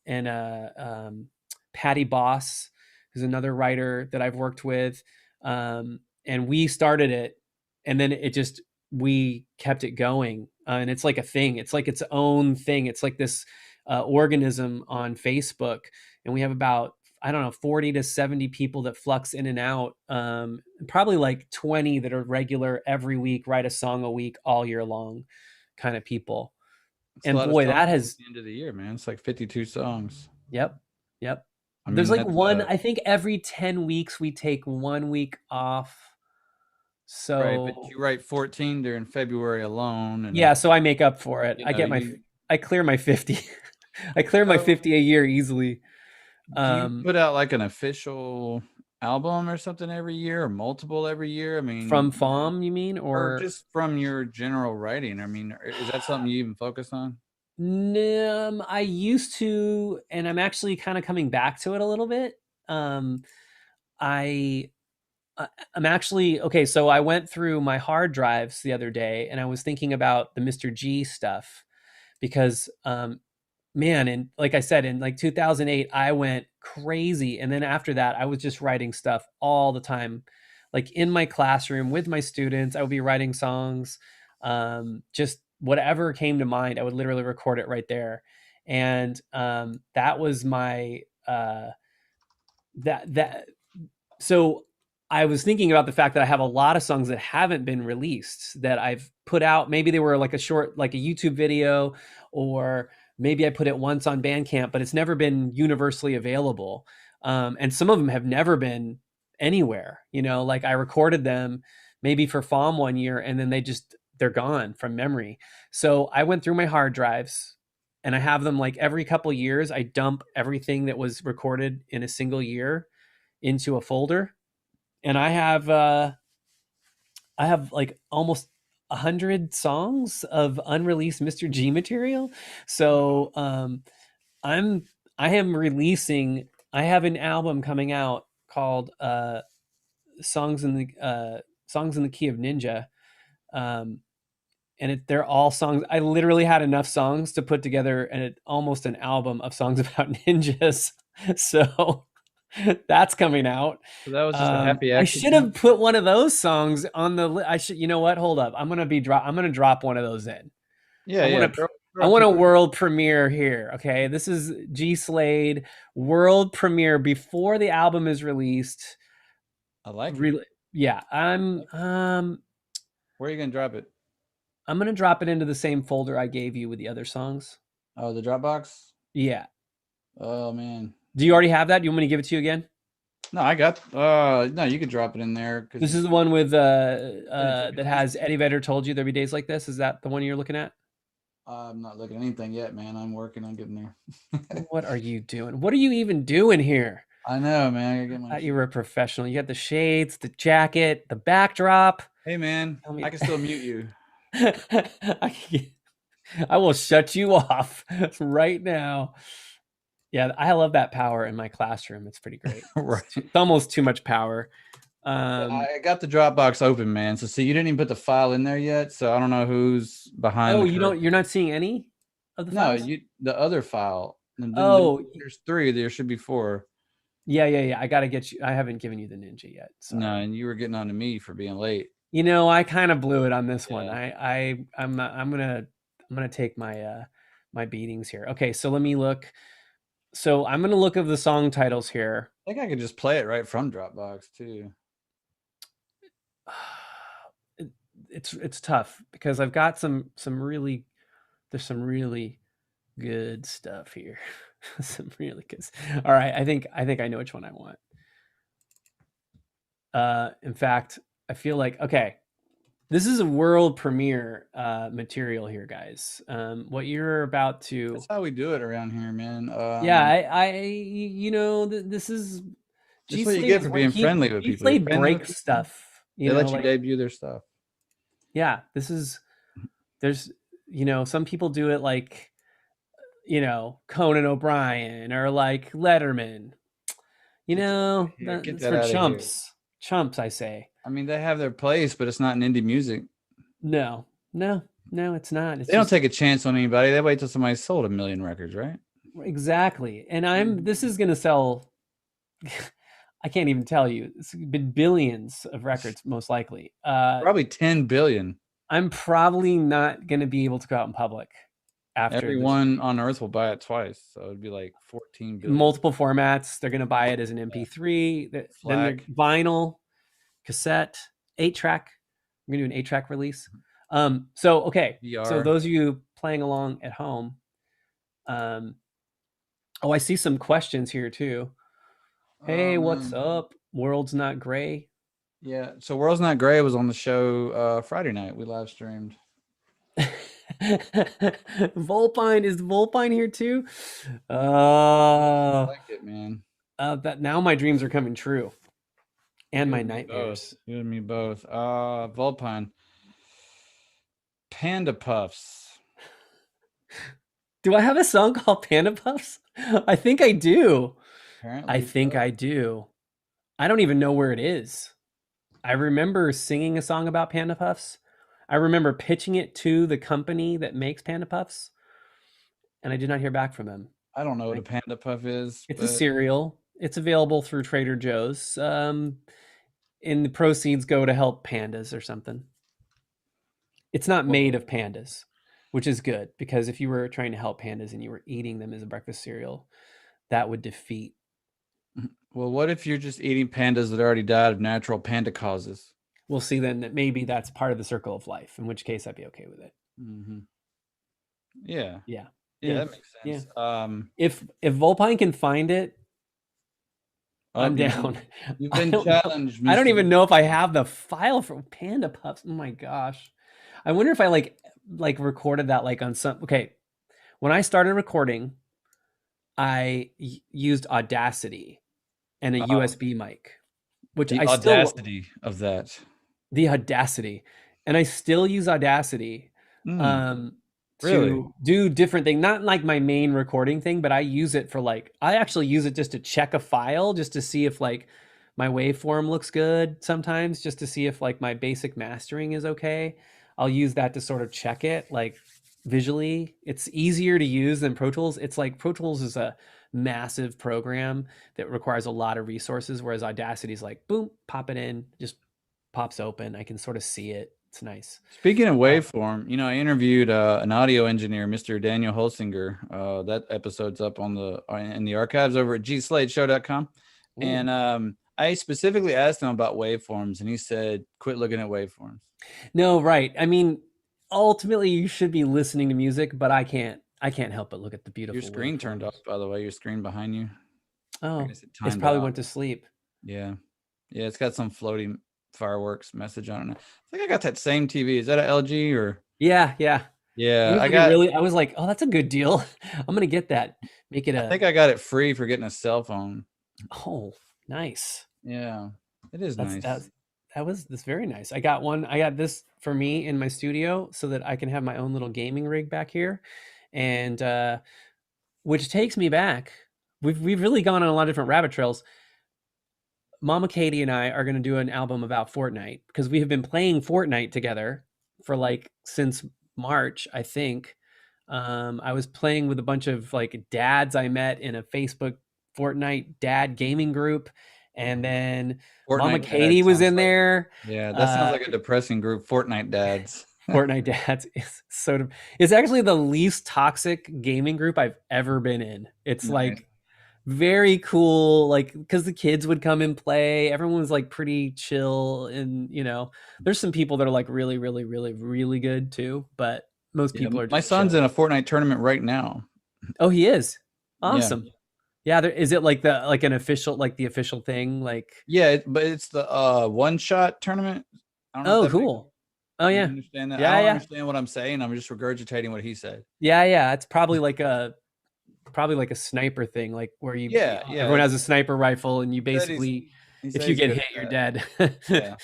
Patty Boss, who's another writer that I've worked with, and we started it, and then it just, we kept it going, and it's like a thing. It's like its own thing. It's like this organism on Facebook, and we have about, I don't know, 40 to 70 people that flux in and out, probably like 20 that are regular every week, write a song a week all year long kind of people. It's a And lot of boy, that songs at has, the end of the year, man. It's like 52 songs. yep, yep. I There's mean, like that's one, I think every 10 weeks we take 1 week off Right, but So you write 14 during February alone, yeah, and so I make up for it. you I know get my you. I clear my 50. I clear my So, 50 a year easily. do you Um, put out like an official album or something every year, or multiple every year? I from mean, FOM, you mean, or or just from your general writing? I mean, is that something you even focus on? I used to, and I'm actually kind of coming back to it a little bit. Um, I I'm actually okay. So I went through my hard drives the other day, and I was thinking about the Mr. G stuff because, man, and like I said, in like 2008, I went crazy, and then after that, I was just writing stuff all the time, like in my classroom with my students. I would be writing songs, just whatever came to mind. I would literally record it right there, and that was my that so I was thinking about the fact that I have a lot of songs that haven't been released that I've put out. Maybe they were like a short, like a YouTube video, or maybe I put it once on Bandcamp, but it's never been universally available. And some of them have never been anywhere. Like I recorded them maybe for FOM one year, and then they're gone from memory. So I went through my hard drives, and I have them like every couple years. I dump everything that was recorded in a single year into a folder, and I have like almost 100 songs of unreleased Mr. G material. Wow. So I'm I am releasing. I have an album coming out called Songs in the Key of Ninja. Um, and they're all songs. I literally had enough songs to put together almost an album of songs about ninjas. So that's coming out. So that was just a happy I should accident. have put one of those songs on the. I should. You know what? Hold up. I'm gonna drop one of those in. Yeah, I want yeah. to. I Throw want two. a world premiere here. Okay, this is G Slade world premiere before the album is released. I like it. Really, yeah. Where are you gonna drop it? I'm gonna drop it into the same folder I gave you with the other songs. Oh, the Dropbox. Yeah. Oh man. Do you already have that? Do you want me to give it to you again? No, I got. No, you could drop it in there This because is the one with it took me that has Eddie Vedder told you there'd be days like this. Is that the one you're looking at? I'm not looking at anything yet, man. I'm working on getting there. What are you doing? What are you even doing here? I know, man. I gotta get I my. thought you were a professional. You got the shades, the jacket, the backdrop. Hey, man. Tell me, I can still mute you. I, I will shut you off right now. Yeah, I love that power in my classroom. It's pretty great. Right. It's almost too much power. Yeah, Um, I got the Dropbox open, man. So see, you didn't even put the file in there yet. So I don't know who's behind oh, the curtain. you're not seeing any of the No, files? you the other file. And then Oh, there's three. There should be four. yeah. I gotta get you. I haven't given you the ninja yet. No, Sorry. and you were getting on to me for being late. I kind of blew it on this one. Yeah. I'm not, I'm gonna take my my beatings here. Okay, so let me look. So I'm gonna look of the song titles here. I think I could just play it right from Dropbox too. It's tough because I've got some really there's some really good stuff here. Some really good. All right, I think I know which one I want. In fact, I feel like okay, this is a world premiere material here, guys. What you're about That's to, how we do it around here, man. yeah, this is This is G what you Slade get is for like being friendly with G people. You're Slade friendly with breaks people. stuff. They let you Like debut their stuff. yeah, this is there's some people do it like Conan O'Brien or like Letterman. Get that out of here. Get That's that for out of here. chumps. Chumps, I say. I mean, they have their place, but it's not in indie music. No, no, no, it's not. It's They don't just take a chance on anybody. They wait till somebody sold 1 million records, right? exactly. And this is gonna sell. I can't even tell you. It's been billions of records, most likely. Probably 10 billion. I'm probably not going to be able to go out in public after this. Everyone on earth will buy it twice. So it'd be like 14 billion. Multiple formats. They're going to buy it as an MP3, then they're FLAC. vinyl, cassette, 8-track. I'm going to do an 8-track release. So okay. So VR. those of you playing along at home, I see some questions here too. Oh Hey, what's man. up? World's not gray. Yeah. So World's Not Gray was on the show Friday night. We live streamed. Volpine, is Volpine here too? I like it, man. That now my dreams are coming true and You my and me both. nightmares. You and me both. Volpine. Panda Puffs. Do I have a song called Panda Puffs? I think I do. I Apparently think so. I do. I don't even know where it is. I remember singing a song about Panda Puffs. I remember pitching it to the company that makes Panda Puffs, and I did not hear back from them. I don't know what a Like, Panda Puff is, it's a but cereal. It's available through Trader Joe's. And the proceeds go to help pandas or something. It's not made well, of pandas, which is good because if you were trying to help pandas and you were eating them as a breakfast cereal, that would defeat. well, what if you're just eating pandas that already died of natural panda causes? We'll see then that maybe that's part of the circle of life, in which case I'd be okay with it. Mm-hmm. Yeah. Yeah. Yeah, Yeah. that makes Yeah. sense. If Volpine can find it, I'm You've down. been you've I been don't know. challenged, I don't Mister. even know if I have the file for Panda Puffs. Oh my gosh. I wonder if I like recorded that like on some okay. When I started recording, I used Audacity and a Uh, USB mic, which the I still audacity of that. the Audacity, and I still use Audacity Mm, um, really? to do different things. Not like my main recording thing, but I use it for like I actually use it just to check a file, just to see if like my waveform looks good. Sometimes just to see if like my basic mastering is okay. I'll use that to sort of check it like visually. It's easier to use than Pro Tools. It's like Pro Tools is a massive program that requires a lot of resources, whereas Audacity is like boom, pop it in, just pops open. I can sort of see it. It's nice. Speaking of Uh, waveform, I interviewed an audio engineer, Mr. Daniel Holsinger. That episode's up on in the archives over at gsladeshow.com. Ooh. And I specifically asked him about waveforms, and he said, "Quit looking at waveforms." No, right. I mean, ultimately, you should be listening to music, but I can't. I can't help but look at the Your beautiful screen turned off, waveforms. by the way. Your screen behind you. I Oh, guess it it's timed probably out. went to sleep. Yeah, yeah. It's got some floating fireworks message on it. I think I got that same TV. Is that an LG or? Yeah, yeah. It Yeah, was like a really. I was like, oh, that's a good deal. I'm gonna get that. Make it I a. think I got it free for getting a cell phone. Oh, nice. Yeah, it is That's nice. that's very nice. I got one. I got this for me in my studio so that I can have my own little gaming rig back here, and which takes me back. We've really gone on a lot of different rabbit trails. Mama Katie and I are going to do an album about Fortnite because we have been playing Fortnite together for like since March, I think. I was playing with a bunch of like dads I met in a Facebook Fortnite dad gaming group, and then Mama Fortnite Katie Dad was sounds in like, there. yeah, that sounds Uh, like a depressing group. Fortnite Dads. Fortnite dads is it's actually the least toxic gaming group I've ever been in. It's Nice. like very cool, like because the kids would come and play. Everyone's like pretty chill, and there's some people that are like really, really, really, really good too, but most Yeah, people are my just son's chill. in a Fortnite tournament right now. Oh, he is Yeah, awesome. Yeah, is it like an official, like the official thing? Like, yeah, but it's the one shot tournament. I don't know if oh, that makes cool. Oh you yeah, understand that. I yeah, don't yeah, understand what I'm saying. I'm just regurgitating what he said. yeah, yeah. It's probably like a sniper thing, like where Yeah, yeah. everyone has a sniper rifle, and you Said he's basically, he if said you he's get good hit, at you're that. dead. Yeah.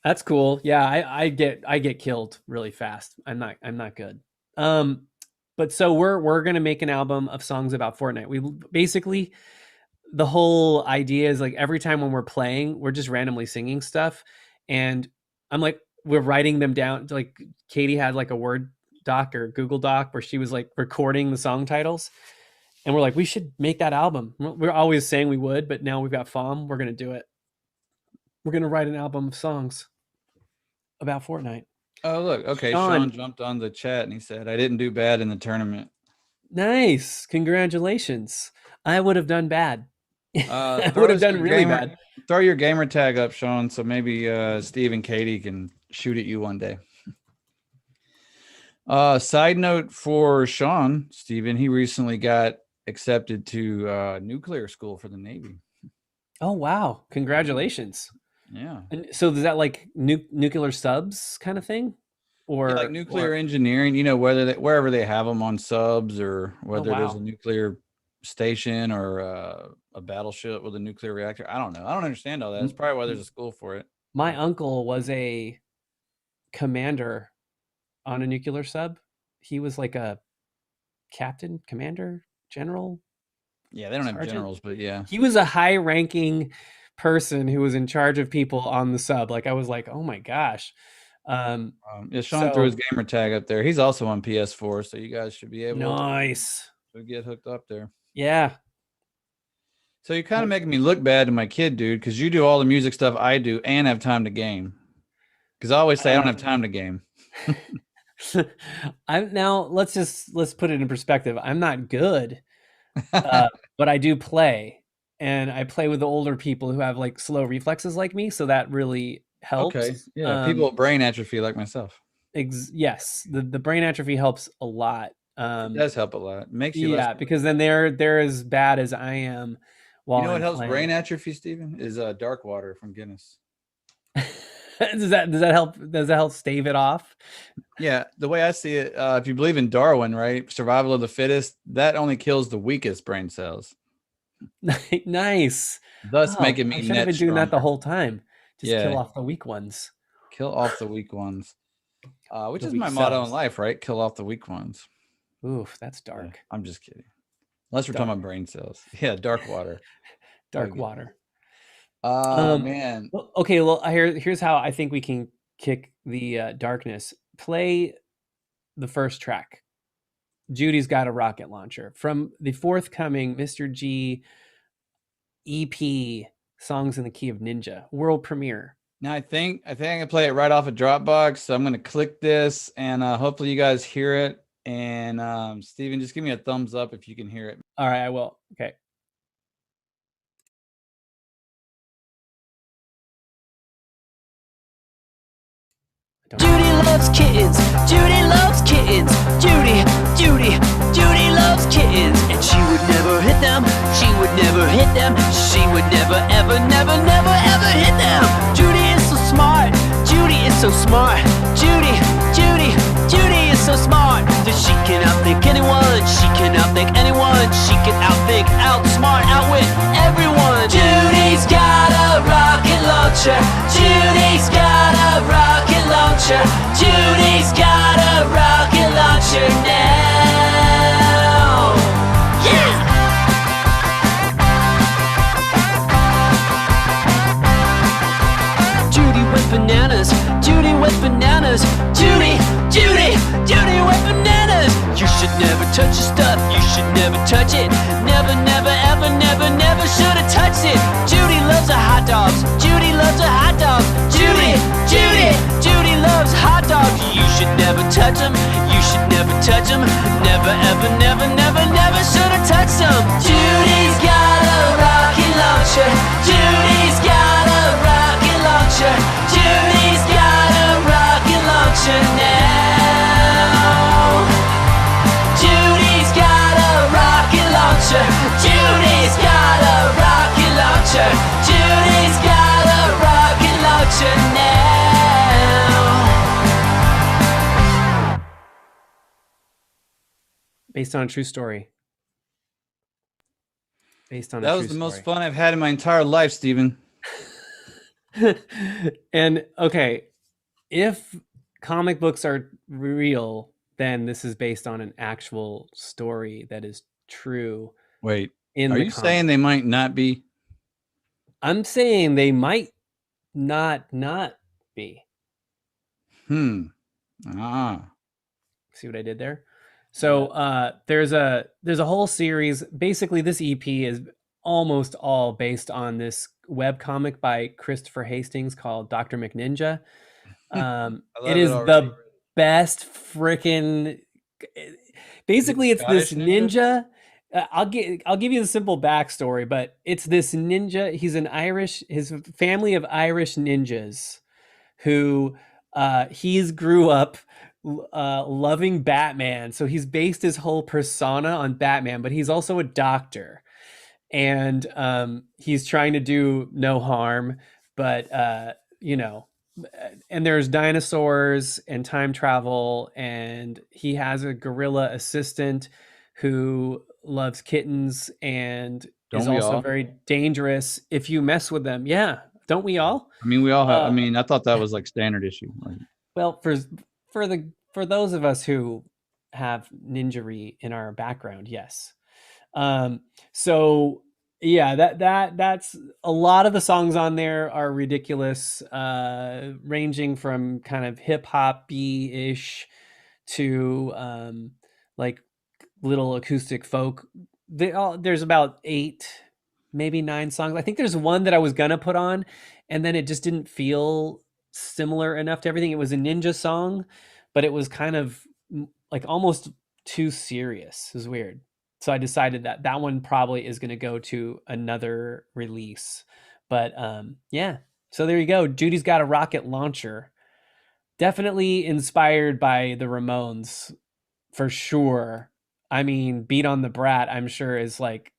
That's cool. Yeah, I get killed really fast. I'm not good. Um, but so we're gonna make an album of songs about Fortnite. We basically the whole idea is like every time when we're playing, we're just randomly singing stuff, and I'm like we're writing them down. Like Katie had like a Word doc or Google Doc where she was like recording the song titles, and we're like we should make that album. We're always saying we would, but now we've got FOM. We're gonna do it. We're gonna write an album of songs about Fortnite. Oh, look. Okay, Sean, Sean jumped on the chat and he said, "I didn't do bad in the tournament." nice. Congratulations. I would have done bad. I would Throw have us done your really gamer, bad. throw your gamer tag up, Sean, so maybe Steve and Katie can shoot at you one day. Side note for Sean, Steven, he recently got accepted to nuclear school for the Navy. Oh wow! Congratulations. Yeah. And so is that like nuclear subs kind of thing, Yeah, like or nuclear engineering, whether wherever they have them on subs or oh whether there's a wow. nuclear station or a battleship with a nuclear reactor. I don't know. I don't understand all that. That's M- probably why there's m- a school for it. My uncle was a commander on a nuclear sub. He was like a captain, commander, general, Yeah, they don't have sergeant. generals, but yeah. He was a high-ranking person who was in charge of people on the sub. Like I was like, oh my gosh. Um, Yeah, Sean threw his so gamer tag up there. He's also on PS4, so you guys should be able nice. to get hooked up there. Yeah. So you're kind of making me look bad to my kid, dude, because you do all the music stuff I do and have time to game. Because I always say I don't have Um, time to game. I'm now let's put it in perspective. I'm not good, but I do play, and I play with the older people who have like slow reflexes like me, so that really Okay. helps. Yeah. People with brain atrophy like myself. Yes, the brain atrophy helps a lot. It does help a lot. It makes you less. Yeah, because then they're as bad as I am You while know what I'm helps brain playing. atrophy, Steven? Is dark water from Guinness. Does that help? Does that help stave it off? Yeah, the way I see it, if you believe in Darwin, right, survival of the fittest, that only kills the weakest brain cells, Nice. thus Oh, making I me should have net been doing that the stronger. whole time. Just kill Yeah, off the weak ones, kill off the weak ones, which the is weak my motto in cells. life, right? Kill off the weak ones. Oof, that's Yeah, dark. I'm just kidding. Unless we're talking Dark, about brain cells. Yeah, dark water. Oh, dark goodness. water. Um, Man. well, okay, well, here's how I think we can kick the darkness. Play the first track. Judy's got a rocket launcher from the forthcoming Mr. G EP, Songs in the Key of Ninja, world premiere. Now I think I can play it right off of Dropbox. So I'm gonna click this and hopefully you guys hear it. And Steven, just give me a thumbs up if you can hear it. All right, I will. Okay. Judy loves kittens. Judy loves kittens. Judy, Judy, Judy loves kittens. And she would never hit them. She would never hit them. She would never, ever, never, never, ever hit them. Judy is so smart. Judy is so smart. Judy, Judy, Judy is so smart that she can outthink anyone. She can outthink anyone. She can outthink, outsmart, outwit everyone. Judy's got a rocket launcher. Judy's got a rocket launcher. Judy's got a rocket launcher now. Yeah! Judy with bananas. Judy with bananas. Judy, Judy, Judy with bananas. You should never touch your stuff. You should never touch it. Never, never, ever, never, never should have touched it. Judy loves her hot dogs. Judy loves her hot dogs. Judy, Judy, Judy loves hot dogs. You should never touch them. You should never touch them. Never, ever, never, never, never should have touched them. Judy's got a rocket launcher. Judy's got a rocket launcher. Judy's got a rocket launcher now. Judy's got a rocket launcher. Judy's got a rocket launcher. Judy's got a rocket launcher now. Based on a true story. Based on That a was true the most story. fun I've had in my entire life, Steven. And okay, if comic books are real, then this is based on an actual story that is true Wait, in are the you comic. saying they might not be? I'm saying they might not be. Ah. See what I did there? So there's a whole series. Basically, this EP is almost all based on this web comic by Christopher Hastings called Dr. McNinja. I It love it is already. the best freaking. Basically, it's this Scottish ninja? ninja. I'll give you the simple backstory, but it's this ninja. He's an Irish. His family of Irish ninjas, who he's grew up loving Batman. So he's based his whole persona on Batman, but he's also a doctor. and he's trying to do no harm, but you know, and there's dinosaurs and time travel, and he has a gorilla assistant who loves kittens and is Don't we also all? very dangerous if you mess with them. Yeah, don't we all? I mean, we all have. I Uh, mean, I thought that was like standard issue. Like, well, for those of us who have ninjery in our background, yes. Um, so yeah, that's a lot of the songs on there are ridiculous, ranging from kind of hip hop ish to like little acoustic folk. There's about 8, maybe 9 songs. I think there's one that I was gonna put on, and then it just didn't feel similar enough to everything. It was a ninja song, but it was kind of like almost too serious. It was weird. So I decided that that one probably is gonna go to another release. But yeah. So there you go. Judy's got a rocket launcher. Definitely inspired by the Ramones for sure. I mean, Beat on the Brat, I'm sure is like,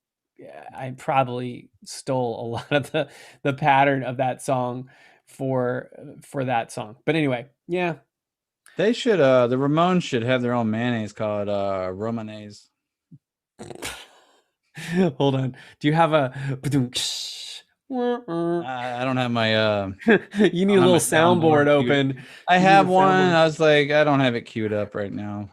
I probably stole a lot of the pattern of that song for that song. But anyway, yeah. they should. The Ramones should have their own mayonnaise called Romanese. Hold on. Do you have a I don't have my. You need a I don't have little my soundboard queued. open. I You need have a one. soundboard. I was like, I don't have it queued up right now.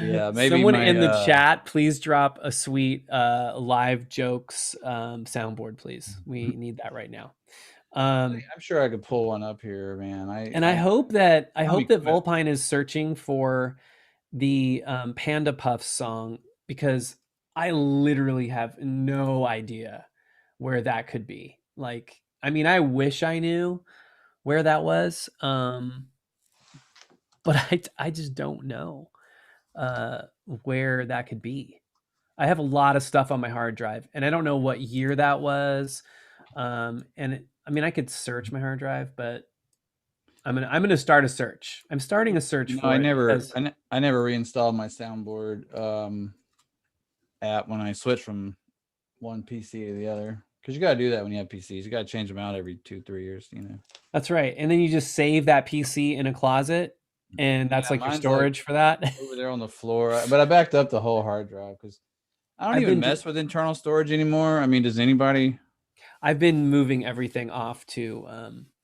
Yeah, maybe Someone my. in the chat, please drop a sweet live jokes soundboard, please. We need that right now. I'm sure I could pull one up here, man. I hope that I'll be quick. Volpine is searching for the Panda Puffs song, because I literally have no idea where that could be. Like, I mean, I wish I knew where that was, but I just don't know where that could be. I have a lot of stuff on my hard drive, and I don't know what year that was. I mean, I could search my hard drive, but I'm gonna start a search. I'm starting a search for I it never, because I never reinstalled my soundboard app when I switched from one PC to the other. Because you got to do that when you have PCs. You got to change them out every 2-3 years. You know. that's right. And then you just save that PC in a closet, and that's Yeah, like your mine's storage for that. over there on the floor. But I backed up the whole hard drive because I don't I've even been mess with internal storage anymore. I mean, does anybody? I've been moving everything off to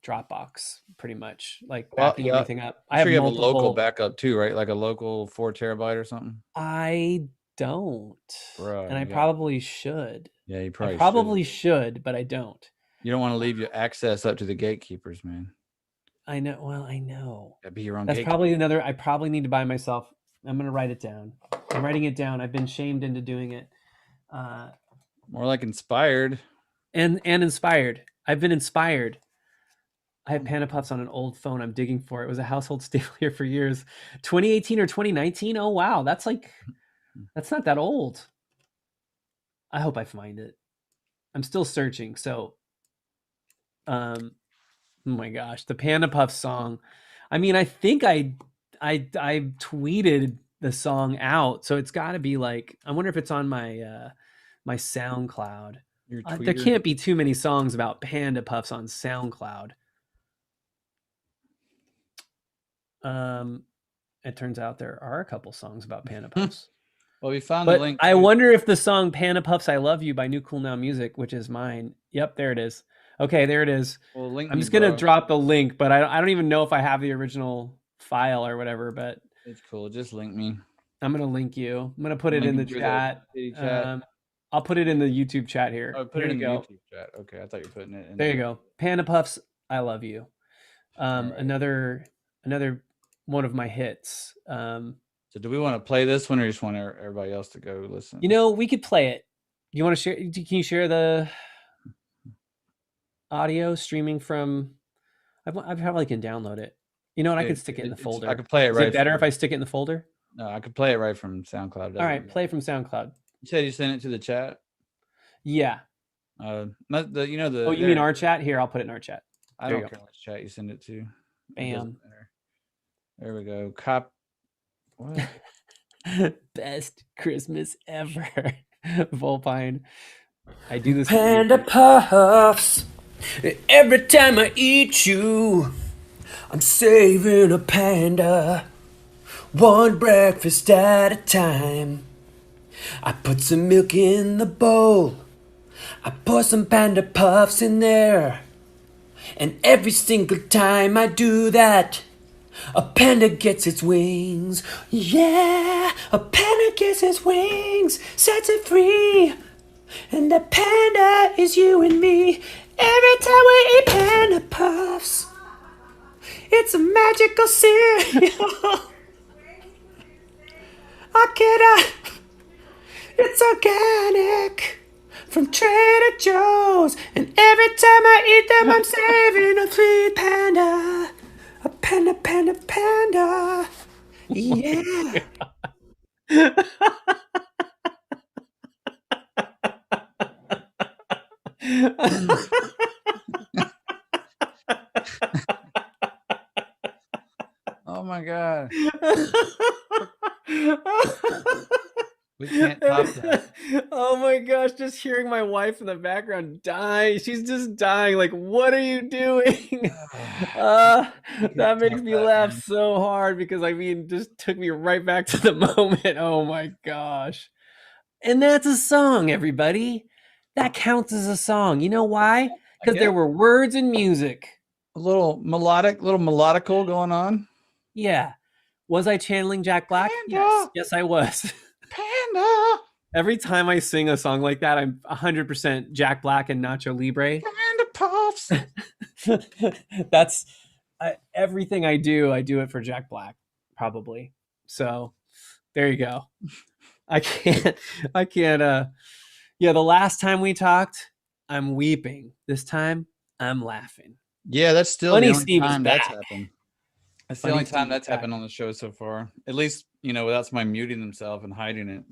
Dropbox, pretty much, like Well, backing yeah. everything up. I I'm have sure you have a local multiple. backup too, right? Like a local 4 terabyte or something. I don't, Bro, and I you got- probably should. Yeah, you I probably probably should. should, but I don't. You don't want to leave your access up to the gatekeepers, man. I know. Well, I know. Gotta be your own That's gatekeeper. probably another. I probably need to buy myself. I'm gonna write it down. I'm writing it down. I've been shamed into doing it. More like inspired. And inspired. I've been inspired. I have Panda Puffs on an old phone I'm digging for. It was a household staple here for years. 2018 or 2019? Oh wow, that's not that old. I hope I find it. I'm still searching. So oh my gosh, the Panda Puffs song. I mean, I think I tweeted the song out, so it's got to be like, I wonder if it's on my my SoundCloud. Your There tweeter. can't be too many songs about Panda Puffs on SoundCloud. It turns out there are a couple songs about Panda Puffs. Well, we found the But link. I wonder if the song Panda Puffs I Love You by New Cool Now Music, which is mine. Yep, there it is. Okay, there it is. Well, link I'm me, just going to bro. drop the link, but I don't even know if I have the original file or whatever, but It's cool. Just link me. I'm going to link you. I'm going to put it Link in me the through chat. chat. I'll put it in the YouTube chat here. Oh, put Here it in you the go. YouTube chat. Okay, I thought you were putting it in. There you go. Panda Puffs, I Love You. Right. Another one of my hits. So do we want to play this one or just want everybody else to go listen? You know, we could play it. You want to share? Can you share the audio streaming from? I probably can download it. You know what? I can stick it in the folder. I could play it Is right. it better if I stick it in the folder? No, I could play it right from SoundCloud. All right, play from SoundCloud. You said you sent it to the chat. Yeah. Not the. You know the. Oh, you mean our chat? Here, I'll put it in our chat. I don't care which chat you send it to. Bam. There we go. What? Best Christmas ever. Vulpine. I do this. Panda puffs. Every time I eat you, I'm saving a panda. One breakfast at a time. I put some milk in the bowl. I pour some panda puffs in there. And every single time I do that, a panda gets its wings. Yeah, a panda gets its wings, sets it free. And the panda is you and me. Every time we eat panda puffs, it's a magical cereal. It's organic from Trader Joe's. And every time I eat them, I'm saving a sweet panda. A panda, panda, panda. Yeah. Oh my god. We can't top that. Oh my gosh, just hearing my wife in the background dying. She's just dying. Like, what are you doing? That makes me laugh so hard because I mean, just took me right back to the moment. Oh my gosh. And that's a song, everybody. That counts as a song. You know why? Because there were words and music. A little melodical going on. Yeah. Was I channeling Jack Black? Panda. Yes, I was. Panda. Every time I sing a song like that, I'm 100% Jack Black and Nacho Libre. Panda puffs. That's everything I do it for Jack Black, probably. So there you go. I can't. Yeah, the last time we talked, I'm weeping. This time, I'm laughing. Yeah, that's still Funny the only Steve is time that's back. happened. That's Funny the only Steve time is that's back. happened on the show so far. At least, without somebody muting themselves and hiding it,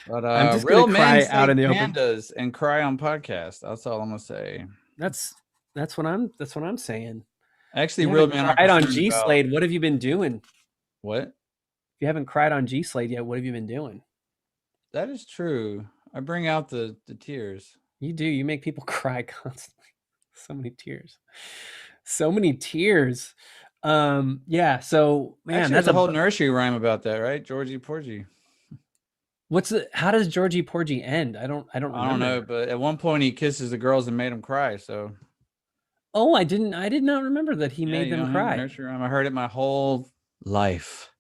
But I'm just real gonna men cry say out in the open. pandas and cry on podcasts. That's all I'm gonna say. That's what I'm saying. Actually, You real haven't men are cried on concerned G about- Slade. What have you been doing? What? If you haven't cried on G Slade yet, what have you been doing? That is true. I bring out the tears. You do. You make people cry constantly. So many tears. So many tears. Yeah. So man, Actually, that's there's a whole nursery rhyme about that, right? Georgie Porgy. How does Georgie Porgy end? I don't remember. I don't know, but at one point he kisses the girls and made them cry. So Oh, I did not remember that he made them cry. Nursery rhyme. I heard it my whole life.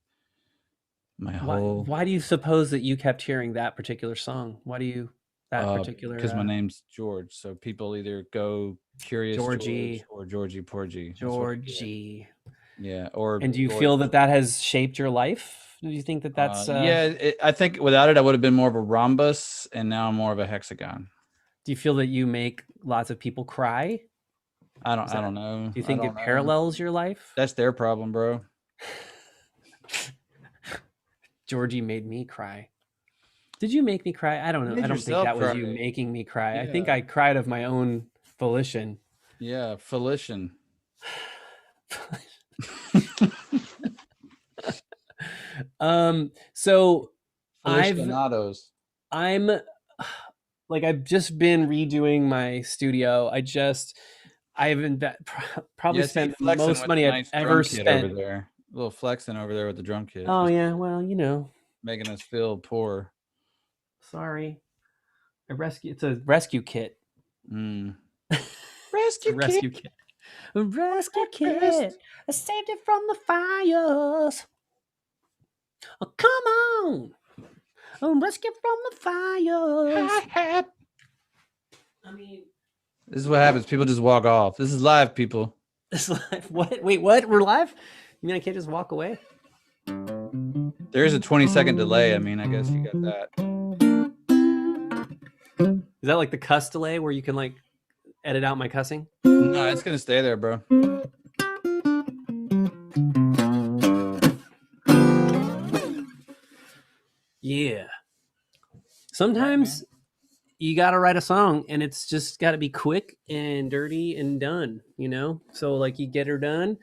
Why do you suppose that you kept hearing that particular song? Why do you particular? Because my name's George, so people either go Curious Georgie George or Georgie Porgy. Georgie. Yeah. And do you feel that has shaped your life? Do you think that that's? I think without it, I would have been more of a rhombus, and now I'm more of a hexagon. Do you feel that you make lots of people cry? I don't know. Do you think it parallels your life? That's their problem, bro. Georgie made me cry. Did you make me cry? I don't know. I don't think that was you making me cry. Yeah. I think I cried of my own volition. Yeah, volition. So I've just been redoing my studio. I've probably spent the most money I've ever spent. Over there. A little flexing over there with the drum kit. Oh yeah, well, making us feel poor. Sorry. It's a rescue kit. Rescue kit. A rescue kit. I saved it from the fires. Oh, come on. A rescue from the fires. I mean, this is what happens. People just walk off. This is live, people. This is live. What? Wait, what? We're live? You mean I can't just walk away? There is a 20-second delay. I mean, I guess you got that. Is that like the cuss delay where you can like edit out my cussing? No, it's gonna stay there, bro. Yeah. Sometimes you gotta write a song and it's just gotta be quick and dirty and done, So like you get her done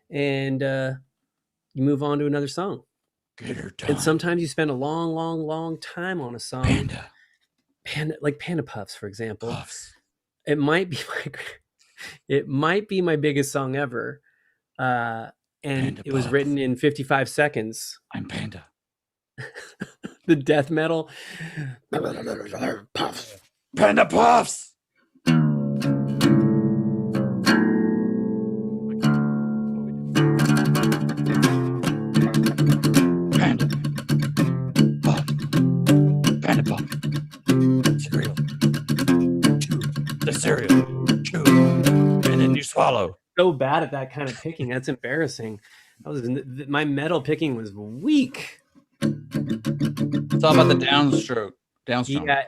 and you move on to another song. Get her done. And sometimes you spend a long time on a song. Like Panda Puffs, for example. Puffs. It might be my biggest song ever. And Panda it was Puffs. written in 55 seconds. I'm Panda. The death metal. Puffs. Panda Puffs. Panda Puff. Panda Puff. Cereal. Chew the cereal. Chew. And then you swallow. So bad at that kind of picking. That's embarrassing. My metal picking was weak. It's all about the downstroke. Downstroke. Yeah.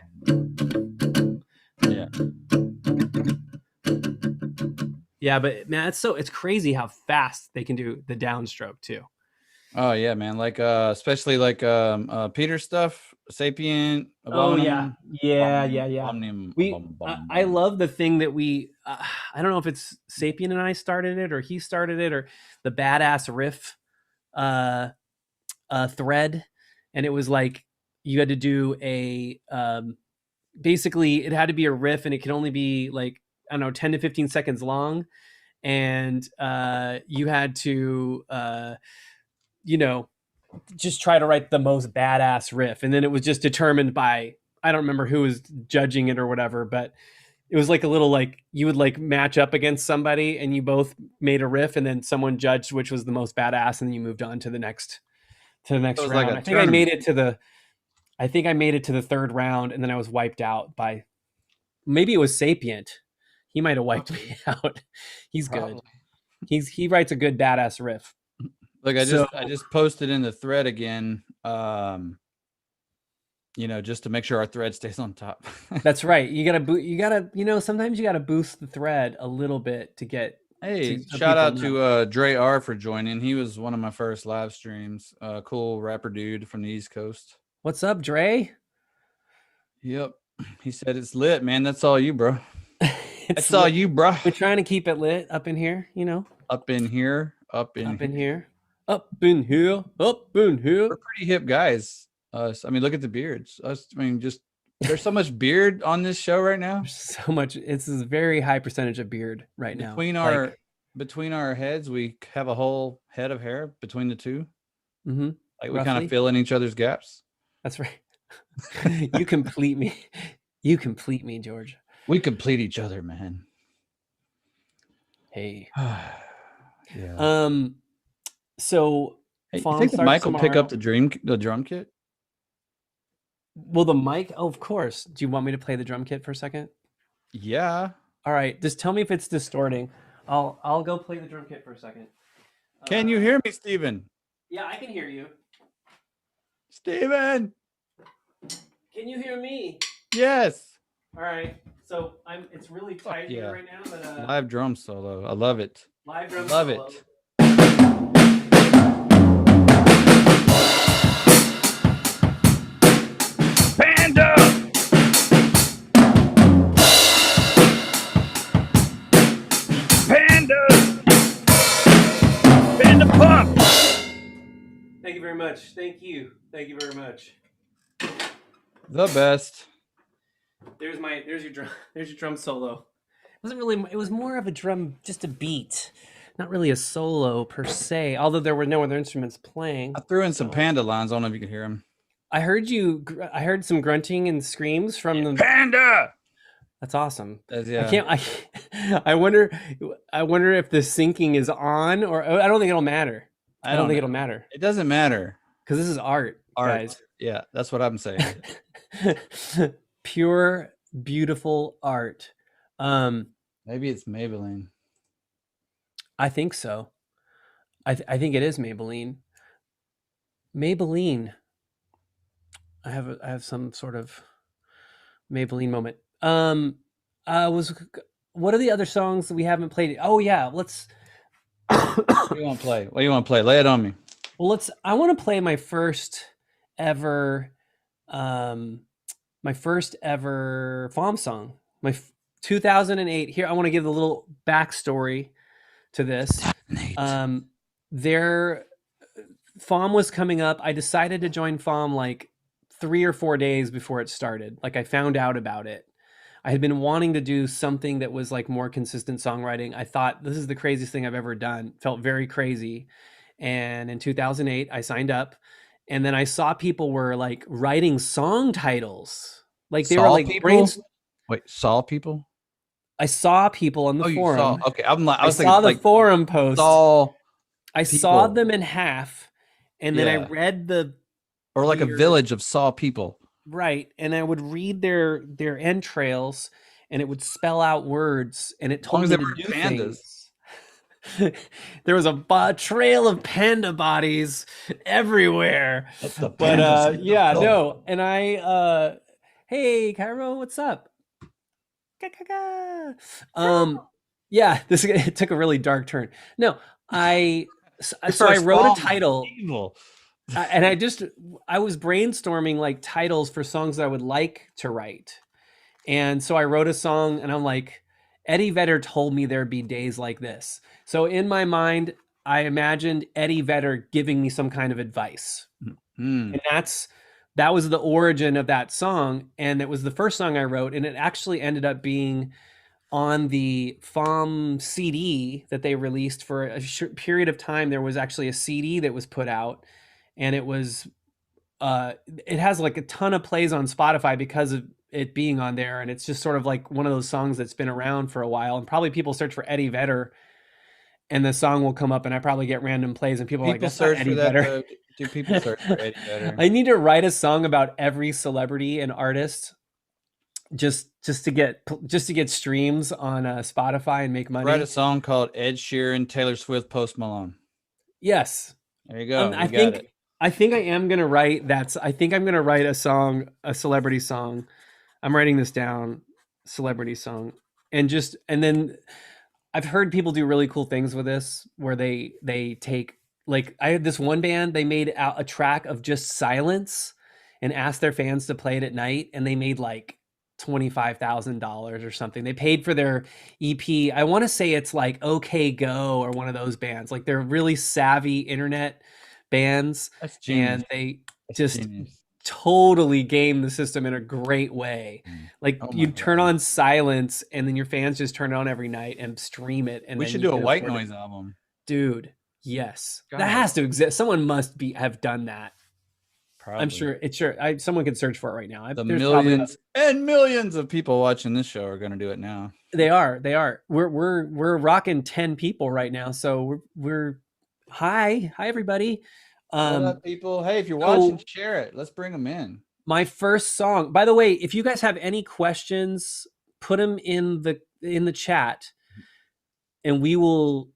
Yeah, but man, it's crazy how fast they can do the downstroke too. Oh yeah, man. Like especially like Peter stuff, Sapient. Oh Abominum, yeah. Omnium, I love the thing that we. I don't know if it's Sapien and I started it, or he started it, or the badass riff thread, and it was like you had to do a. Basically, it had to be a riff, and it could only be like, I don't know, 10 to 15 seconds long, and you had to just try to write the most badass riff, and then it was just determined by, I don't remember who was judging it or whatever, but it was like a little, like, you would like match up against somebody and you both made a riff, and then someone judged which was the most badass, and then you moved on to the next round. Like I think I made it to the third round, and then I was wiped out by, maybe it was Sapient. He might have wiped me out. He's good. He writes a good badass riff. Look, I just posted in the thread again, just to make sure our thread stays on top. That's right. Sometimes you gotta boost the thread a little bit to get. Hey, shout out to Dre R for joining. He was one of my first live streams. Cool rapper dude from the East Coast. What's up, Dre? Yep. He said it's lit, man. That's all you, bro. That's all lit. you, bro. We're trying to keep it lit up in here, Up in here. We're pretty hip guys. Look at the beards. There's so much beard on this show right now. So much. It's a very high percentage of beard right now. Between our heads, we have a whole head of hair between the two. Mm-hmm. Like we kind of fill in each other's gaps. That's right. You complete me. You complete me, George. We complete each other, man. Hey. Yeah. So hey, you think the mic will pick up the drum kit? Well, the mic, of course. Do you want me to play the drum kit for a second? Yeah. All right. Just tell me if it's distorting. I'll go play the drum kit for a second. Can you hear me, Steven? Yeah, I can hear you. Steven! Can you hear me? Yes. All right. So it's really tight here right now, but live drum solo. I love it. Live drum love solo. It. Panda! Panda! Panda Puff! Thank you very much. Thank you very much. The best. There's your drum solo. It was more of a drum, just a beat, not really a solo per se, although there were no other instruments playing. I threw in some Panda lines. I don't know if you can hear them. I heard some grunting and screams from the Panda. That's awesome. Yeah. I wonder if the syncing is on, or I don't think it'll matter. I don't think it'll matter. It doesn't matter. Because this is art, guys. Yeah, that's what I'm saying. Pure, beautiful art. Maybe it's Maybelline. I think so. I think it is Maybelline. Maybelline. I have some sort of Maybelline moment. What are the other songs that we haven't played? Oh yeah, let's. What do you want to play? What do you want to play? Lay it on me. Well, I want to play my first ever FOM song. 2008. Here, I want to give a little backstory to this. FOM was coming up. I decided to join FOM like 3 or 4 days before it started. Like I found out about it. I had been wanting to do something that was like more consistent songwriting. I thought this is the craziest thing I've ever done. Felt very crazy. And in 2008, I signed up, and then I saw people were like writing song titles. Like they were Saw like people? Wait, saw people? I saw people on the Oh, you forum. saw. Okay, I I was saw thinking the like forum post. I saw people. them in half, and then I Yeah. read the or like a weird- village of saw people. right, and I would read their entrails, and it would spell out words, and it As long told as me they to weren't do pandas. things. There was a trail of panda bodies everywhere. But yeah, no, and I hey Cairo, what's up? Yeah, this it took a really dark turn. No, so I wrote a title. Evil. And I was brainstorming like titles for songs that I would like to write. And so I wrote a song, and I'm like, Eddie Vedder told me there'd be days like this. So in my mind, I imagined Eddie Vedder giving me some kind of advice. And that was the origin of that song. And it was the first song I wrote. And it actually ended up being on the FOM CD that they released for a period of time. There was actually a CD that was put out, and it was it has like a ton of plays on Spotify because of it being on there, and it's just sort of like one of those songs that's been around for a while, and probably people search for Eddie Vedder and the song will come up, and I probably get random plays, and people are like, that's not Eddie Vedder. Do people search for Eddie Vedder? I need to write a song about every celebrity and artist just to get streams on Spotify and make money. Write a song called Ed Sheeran, Taylor Swift, Post Malone. Yes. There you go. I think I am gonna write I think I'm gonna write a song, a celebrity song. I'm writing this down, celebrity song, and then I've heard people do really cool things with this, where they take, like, I had this one band, they made out a track of just silence and asked their fans to play it at night, and they made like $25,000 or something. They paid for their EP. I want to say it's like OK Go or one of those bands. Like, they're really savvy internet bands. That's genius. And they totally game the system in a great way. Like, you turn on silence, and then your fans just turn it on every night and stream it. And we should do a white noise album, dude. Yes, that has to exist. Someone must have done that. Probably. I'm sure someone could search for it right now. The millions and millions of people watching this show are going to do it now. They are. We're rocking 10 people right now. So we're hi everybody. What up, people? Hey, if you're watching, share it. Let's bring them in. My first song, by the way, if you guys have any questions, put them in the chat, and we will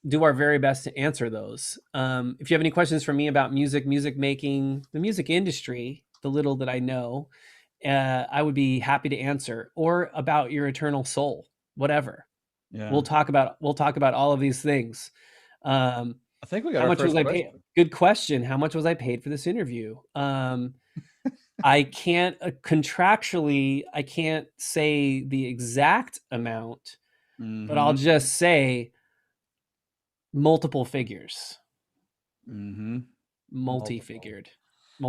do our very best to answer those. If you have any questions for me about music making, the music industry, the little that I know, I would be happy to answer, or about your eternal soul, whatever. Yeah. We'll talk about all of these things. I think we got how much was I paid? Good question. How much was I paid for this interview? I can't contractually, I can't say the exact amount, but I'll just say multiple figures. Multi-figured.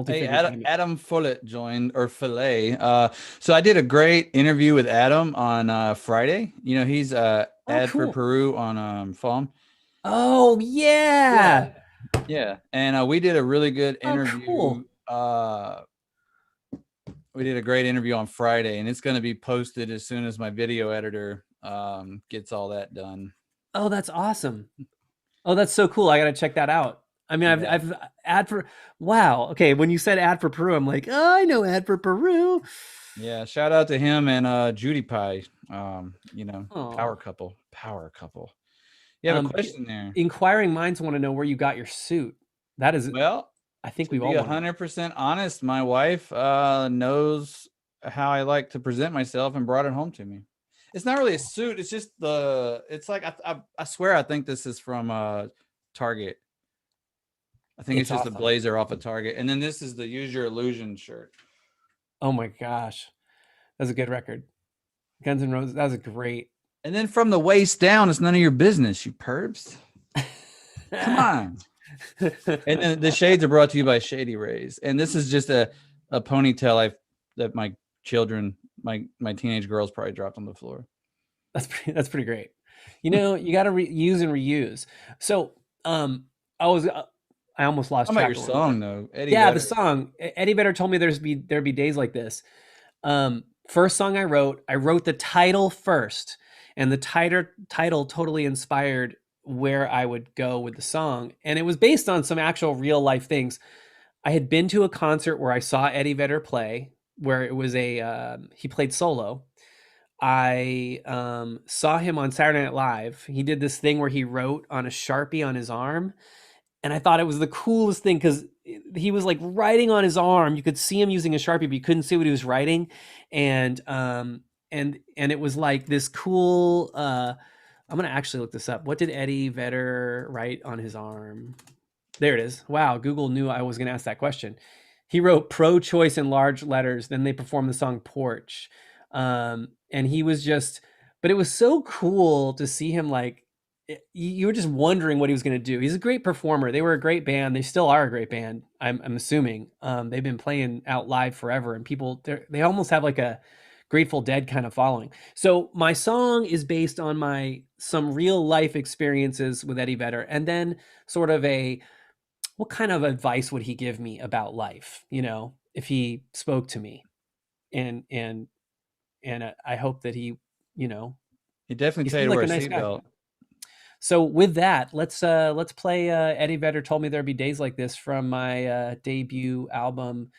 Hey, Adam Follett joined, or Fillet. So I did a great interview with Adam on Friday. You know, he's ad for Peru on FOM. Oh yeah. And we did a really good interview. We did a great interview on Friday, and it's going to be posted as soon as my video editor gets all that done. Oh, that's awesome. Oh, that's so cool. I got to check that out. I mean, I've ad for, wow. Okay. When you said ad for Peru, I'm like, oh, I know ad for Peru. Yeah. Shout out to him and Judy Pie. Power couple. You have a question there. Inquiring minds want to know where you got your suit. That is, well, I think we've all 100% honest. My wife knows how I like to present myself and brought it home to me. It's not really a suit. It's just it's like, I swear, I think this is from Target. I think it's just awesome. A blazer off of Target. And then this is the Use Your Illusion shirt. Oh my gosh. That's a good record. Guns N' Roses. That was a great. And then from the waist down, it's none of your business, you pervs. Come on. And then the shades are brought to you by Shady Rays. And this is just a ponytail that my children, my teenage girls probably dropped on the floor. That's pretty great. You know, you got to use and reuse. So, I almost lost How about track. your song though, Eddie? Yeah, Vedder. the song. Eddie Vedder told me there'd be days like this. First song I wrote the title first, and the title totally inspired where I would go with the song, and it was based on some actual real life things. I had been to a concert where I saw Eddie Vedder play, where it was he played solo. I saw him on Saturday Night Live. He did this thing where he wrote on a Sharpie on his arm, and I thought it was the coolest thing because he was like writing on his arm. You could see him using a Sharpie, but you couldn't see what he was writing, and it was like this cool. I'm gonna actually look this up. What did Eddie Vedder write on his arm? There it is. Wow, Google knew I was gonna ask that question. He wrote pro-choice in large letters. Then they performed the song Porch. And he was just, but it was so cool to see him. Like, you were just wondering what he was going to do. He's a great performer. They were a great band. They still are a great band. I'm assuming, they've been playing out live forever, and people, they almost have like a Grateful Dead kind of following. So my song is based on some real life experiences with Eddie Vedder. And then sort of what kind of advice would he give me about life? You know, if he spoke to me, and I hope that he definitely tell you to wear a seatbelt. So with that, let's play Eddie Vedder Told Me There'd Be Days Like This from my debut album,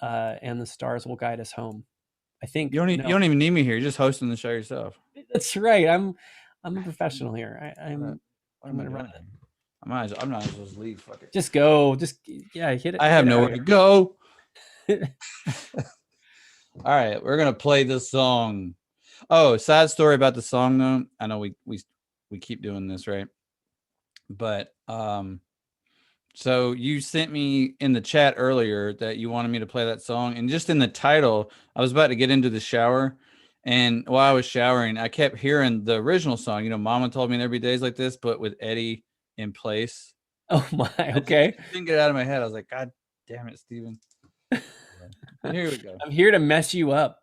And the Stars Will Guide Us Home. I think you don't even need me here. You're just hosting the show yourself. That's right. I'm a professional here. I'm gonna run it. I'm not supposed to leave. Fuck it. Just go. Just hit it. I have nowhere to go. All right, we're gonna play this song. Oh, sad story about the song though. I know we keep doing this, right? But so you sent me in the chat earlier that you wanted me to play that song, and just in the title, I was about to get into the shower, and while I was showering, I kept hearing the original song. You know, Mama Told Me There'd Be Days Like This, but with Eddie in place. Oh my, okay. I didn't get it out of my head. I was like, God damn it, Steven. Here we go. I'm here to mess you up.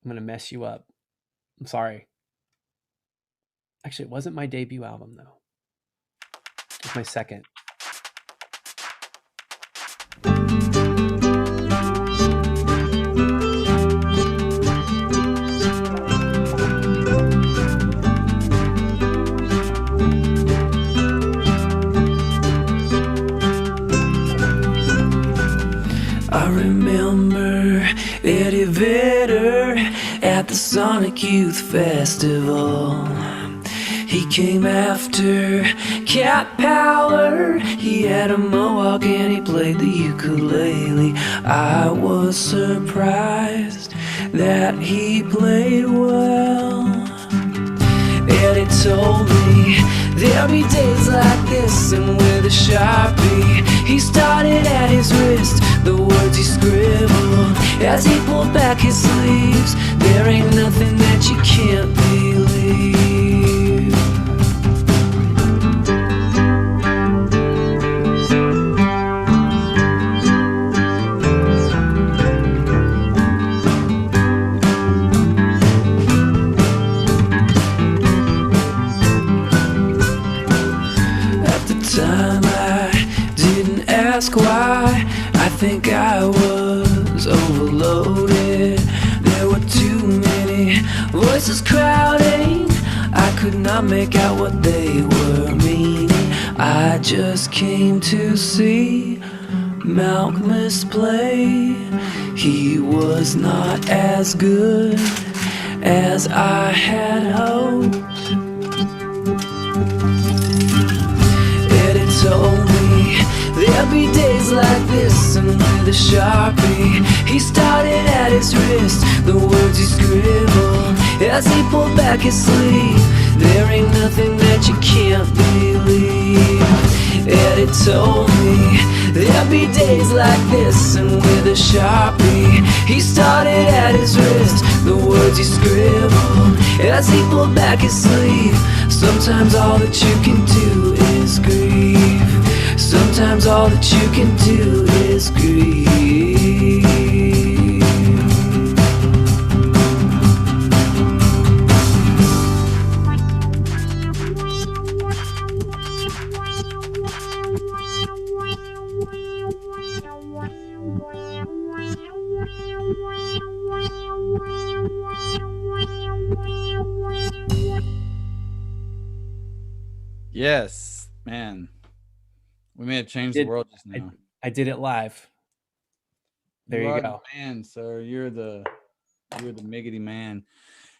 I'm gonna mess you up. I'm sorry. Actually, it wasn't my debut album though. It's my second. I remember Eddie Vedder at the Sonic Youth Festival. He came after Cat Power. He had a mohawk and he played the ukulele. I was surprised that he played well. Eddie told me there'll be days like this, and with a Sharpie he started at his wrist. The words he scribbled as he pulled back his sleeves. There ain't nothing that you can't believe. Why? I think I was overloaded. There were too many voices crowding. I could not make out what they were meaning. I just came to see Malcolmus play. He was not as good as I had hoped. Eddie told me there'll be days like this, and with a Sharpie he started at his wrist. The words he scribbled as he pulled back his sleeve. There ain't nothing that you can't believe. Eddie told me there'll be days like this, and with a Sharpie he started at his wrist. The words he scribbled as he pulled back his sleeve. Sometimes all that you can do is grieve. Sometimes all that you can do is grieve. Yes, man. We may have changed the world just now. I did it live. There you are go. The man, sir. You're the miggity man.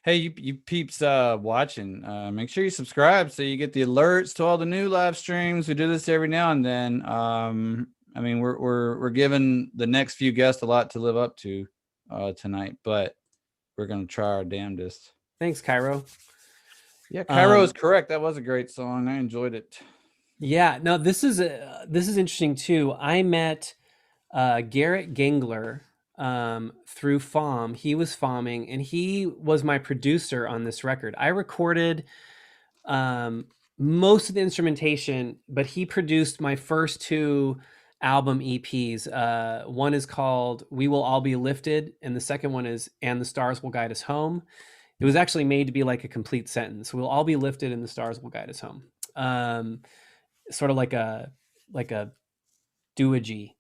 Hey, you peeps watching. Make sure you subscribe so you get the alerts to all the new live streams. We do this every now and then. I mean, we're giving the next few guests a lot to live up to tonight, but we're gonna try our damnedest. Thanks, Cairo. Yeah, Cairo is correct. That was a great song. I enjoyed it. Yeah, no, this is interesting too. I met Garrett Gengler through FOM. He was FOMing, and he was my producer on this record. I recorded most of the instrumentation, but he produced my first two album EPs. One is called "We Will All Be Lifted," and the second one is "And the Stars Will Guide Us Home." It was actually made to be like a complete sentence. We'll all be lifted and the stars will guide us home. Sort of like a duology.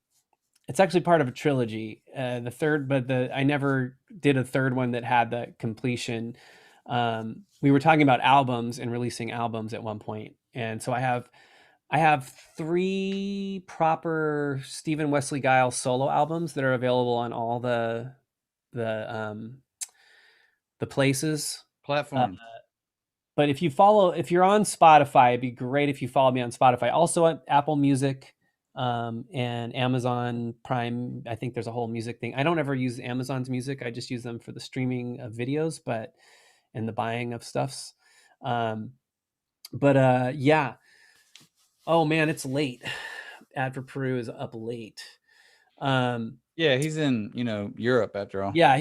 It's actually part of a trilogy. The third, but I never did a third one that had the completion. We were talking about albums and releasing albums at one point. And so I have 3 proper Steven Wesley Guiles solo albums that are available on all the places, platforms. But if you're on Spotify, it'd be great if you follow me on Spotify. Also at Apple Music and Amazon Prime. I think there's a whole music thing. I don't ever use Amazon's music. I just use them for the streaming of videos, and the buying of stuffs. Yeah. Oh man, it's late. Ad for Peru is up late. Yeah, he's in, Europe after all. Yeah,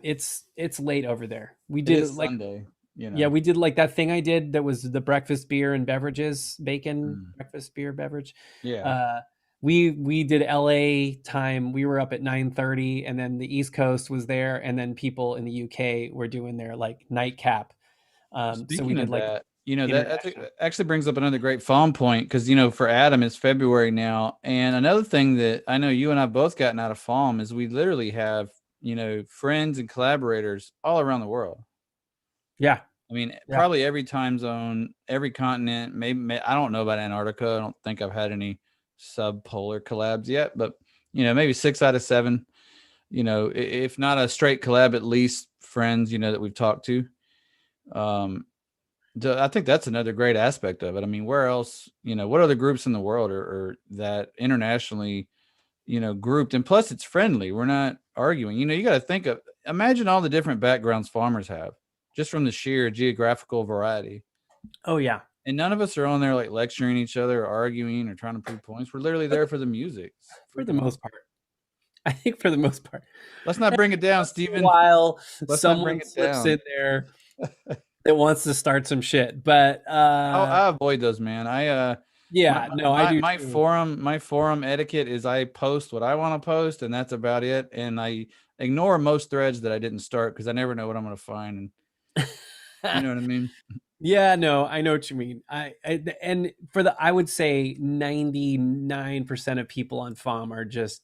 it's late over there. We did like Sunday, Yeah, we did like that thing I did that was the breakfast beer and beverages, bacon, breakfast beer beverage. Yeah. We did LA time. We were up at 9:30 and then the East Coast was there and then people in the UK were doing their like nightcap. So we did like that. That actually brings up another great FOM point because, for Adam, it's February now. And another thing that I know you and I both gotten out of FOM is we literally have, friends and collaborators all around the world. Yeah. I mean, probably every time zone, every continent, maybe I don't know about Antarctica. I don't think I've had any subpolar collabs yet, but, maybe 6 out of 7, if not a straight collab, at least friends, that we've talked to. I think that's another great aspect of it. I mean, where else, what other groups in the world are that internationally, grouped? And plus it's friendly. We're not arguing. You got to imagine all the different backgrounds farmers have just from the sheer geographical variety. Oh, yeah. And none of us are on there like lecturing each other or arguing or trying to prove points. We're literally there for the music. For the most part. I think for the most part. Let's not bring it down, Steven. While someone slips in there that wants to start some shit, but I avoid those, man. I do. My forum etiquette is I post what I want to post, and that's about it. And I ignore most threads that I didn't start because I never know what I'm going to find. And you know what I mean? Yeah, no, I know what you mean. I would say 99% of people on FOM are just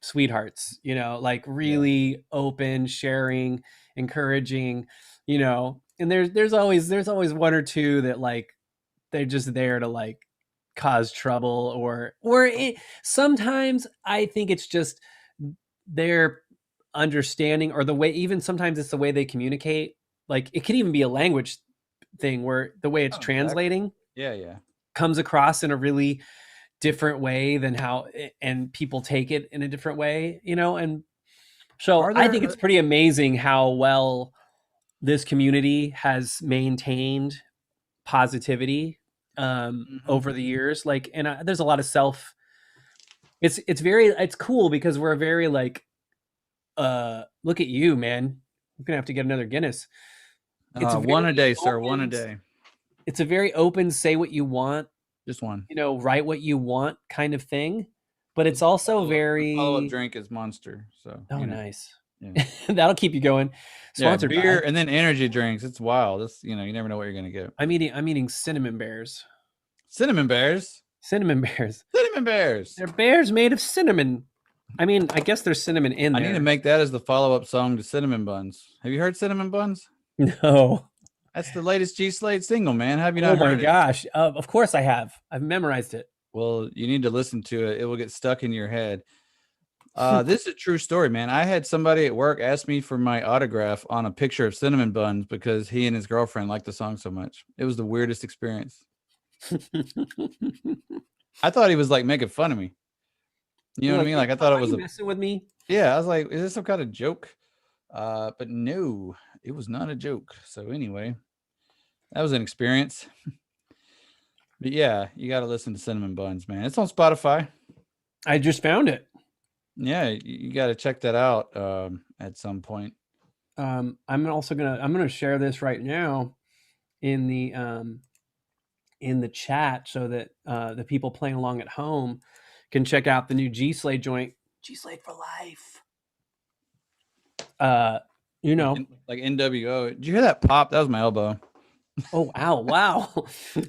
sweethearts, like really open, sharing, encouraging, and there's always 1 or 2 that like they're just there to like cause trouble or sometimes I think it's just their understanding or the way, even sometimes it's the way they communicate. Like it could even be a language thing where the way it's translating comes across in a really different way than how, and people take it in a different way, and so I think it's pretty amazing how well this community has maintained positivity over the years. Like, and there's a lot of it's cool because we're very like, look at you, man. We're gonna have to get another Guinness. It's one a day, sir. One a day. It's a very open, say what you want Just one. you know, write what you want kind of thing. But it's also very follow-up drink is Monster. So nice. Yeah. That'll keep you going. Sponsored beer by. and then energy drinks. It's wild. It's you never know what you're gonna get. I'm eating cinnamon bears. Cinnamon bears. Cinnamon bears. Cinnamon bears. They're bears made of cinnamon. I mean, I guess there's cinnamon in there. I need to make that as the follow-up song to Cinnamon Buns. Have you heard Cinnamon Buns? No. That's the latest G Slade single, man. Have you not heard it? Oh my gosh. Of course I have. I've memorized it. Well, you need to listen to it. It will get stuck in your head. This is a true story, man. I had somebody at work ask me for my autograph on a picture of Cinnamon Buns because he and his girlfriend liked the song so much. It was the weirdest experience. I thought he was like making fun of me. You know what I mean? Like I thought it was messing with me. Yeah, I was like, is this some kind of joke? But no, it was not a joke. So anyway, that was an experience. But yeah, you got to listen to Cinnamon Buns, man. It's on Spotify. I just found it. Yeah, you got to check that out at some point. I'm gonna share this right now in the chat so that the people playing along at home can check out the new G Slade joint. G Slade for life. Like NWO. Did you hear that pop? That was my elbow. Oh, ow, wow.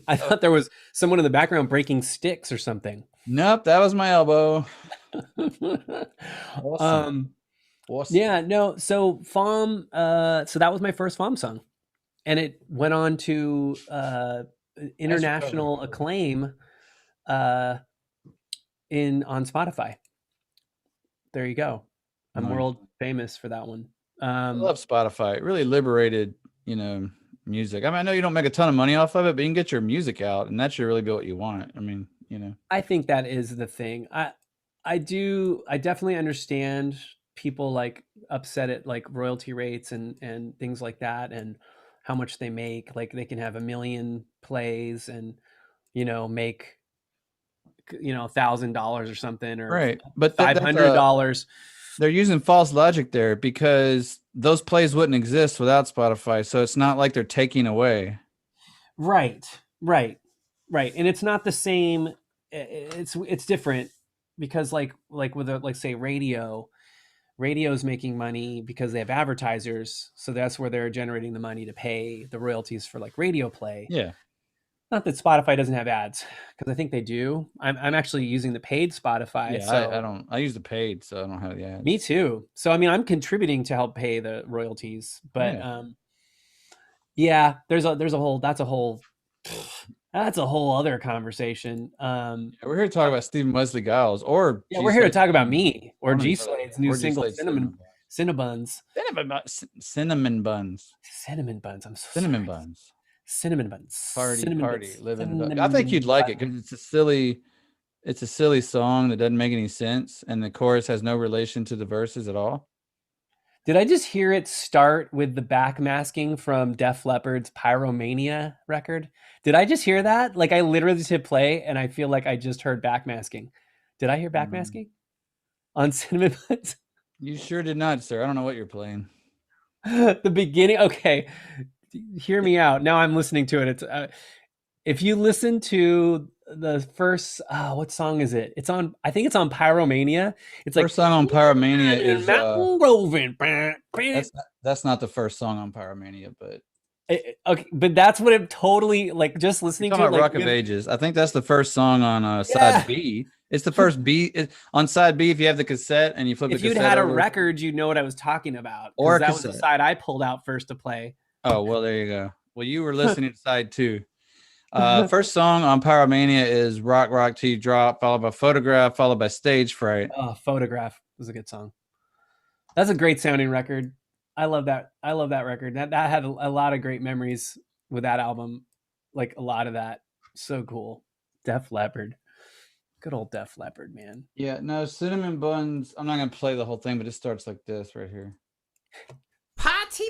I thought there was someone in the background breaking sticks or something. Nope, that was my elbow. Awesome. Yeah, no. So FOM, so that was my first FOM song, and it went on to international acclaim on Spotify. There you go. I'm world famous for that one. I love Spotify. It really liberated, music. I mean, I know you don't make a ton of money off of it, but you can get your music out, and that should really be what you want. I mean, I think that is the thing. I definitely understand people like upset at like royalty rates and things like that and how much they make. Like they can have 1 million plays and make $1,000 or something, or right, but $500. They're using false logic there because those plays wouldn't exist without Spotify. So it's not like they're taking away. Right. And it's not the same. It's different because like with say radio's making money because they have advertisers. So that's where they're generating the money to pay the royalties for like radio play. Yeah. Not that Spotify doesn't have ads, because I think they do. I'm actually using the paid Spotify. Yeah, so I don't. I use the paid, so I don't have the ads. Me too. So I mean, I'm contributing to help pay the royalties, but there's a whole that's a whole other conversation. We're here to talk about Steven Wesley Giles, or we're here to talk about me or G Slade's new single, Cinnamon Buns. Cinnamon Buns. I'm so Cinnamon sorry. Buns. Cinnamon Buns. Party, living. I think you'd like it because it's a silly song that doesn't make any sense, and the chorus has no relation to the verses at all. Did I just hear it start with the backmasking from Def Leppard's Pyromania record? Did I just hear that? Like I literally just hit play and I feel like I just heard backmasking. Did I hear backmasking on Cinnamon Buns? You sure did not, sir. I don't know what you're playing. The beginning. Okay. Hear me out. Now I'm listening to it. It's if you listen to the first what song is it? It's on, I think it's on Pyromania. It's first song on Pyromania is that's not the first song on Pyromania, but okay, but that's what it totally like. Just listening to it, like, Rock of Ages. I think that's the first song on side B. It's the first B on side B. If you have the cassette and you flip the cassette, if you'd had a record, you'd know what I was talking about. Or that was the side I pulled out first to play. Oh, well, there you go. Well, you were listening to side 2. First song on Pyromania is Rock Rock Till You Drop, followed by Photograph, followed by Stage Fright. Oh, Photograph was a good song. That's a great sounding record. I love that record. That had a lot of great memories with that album. Like a lot of that. So cool. Def Leppard. Good old Def Leppard, man. Yeah, no, Cinnamon Buns. I'm not going to play the whole thing, but it starts like this right here. Party,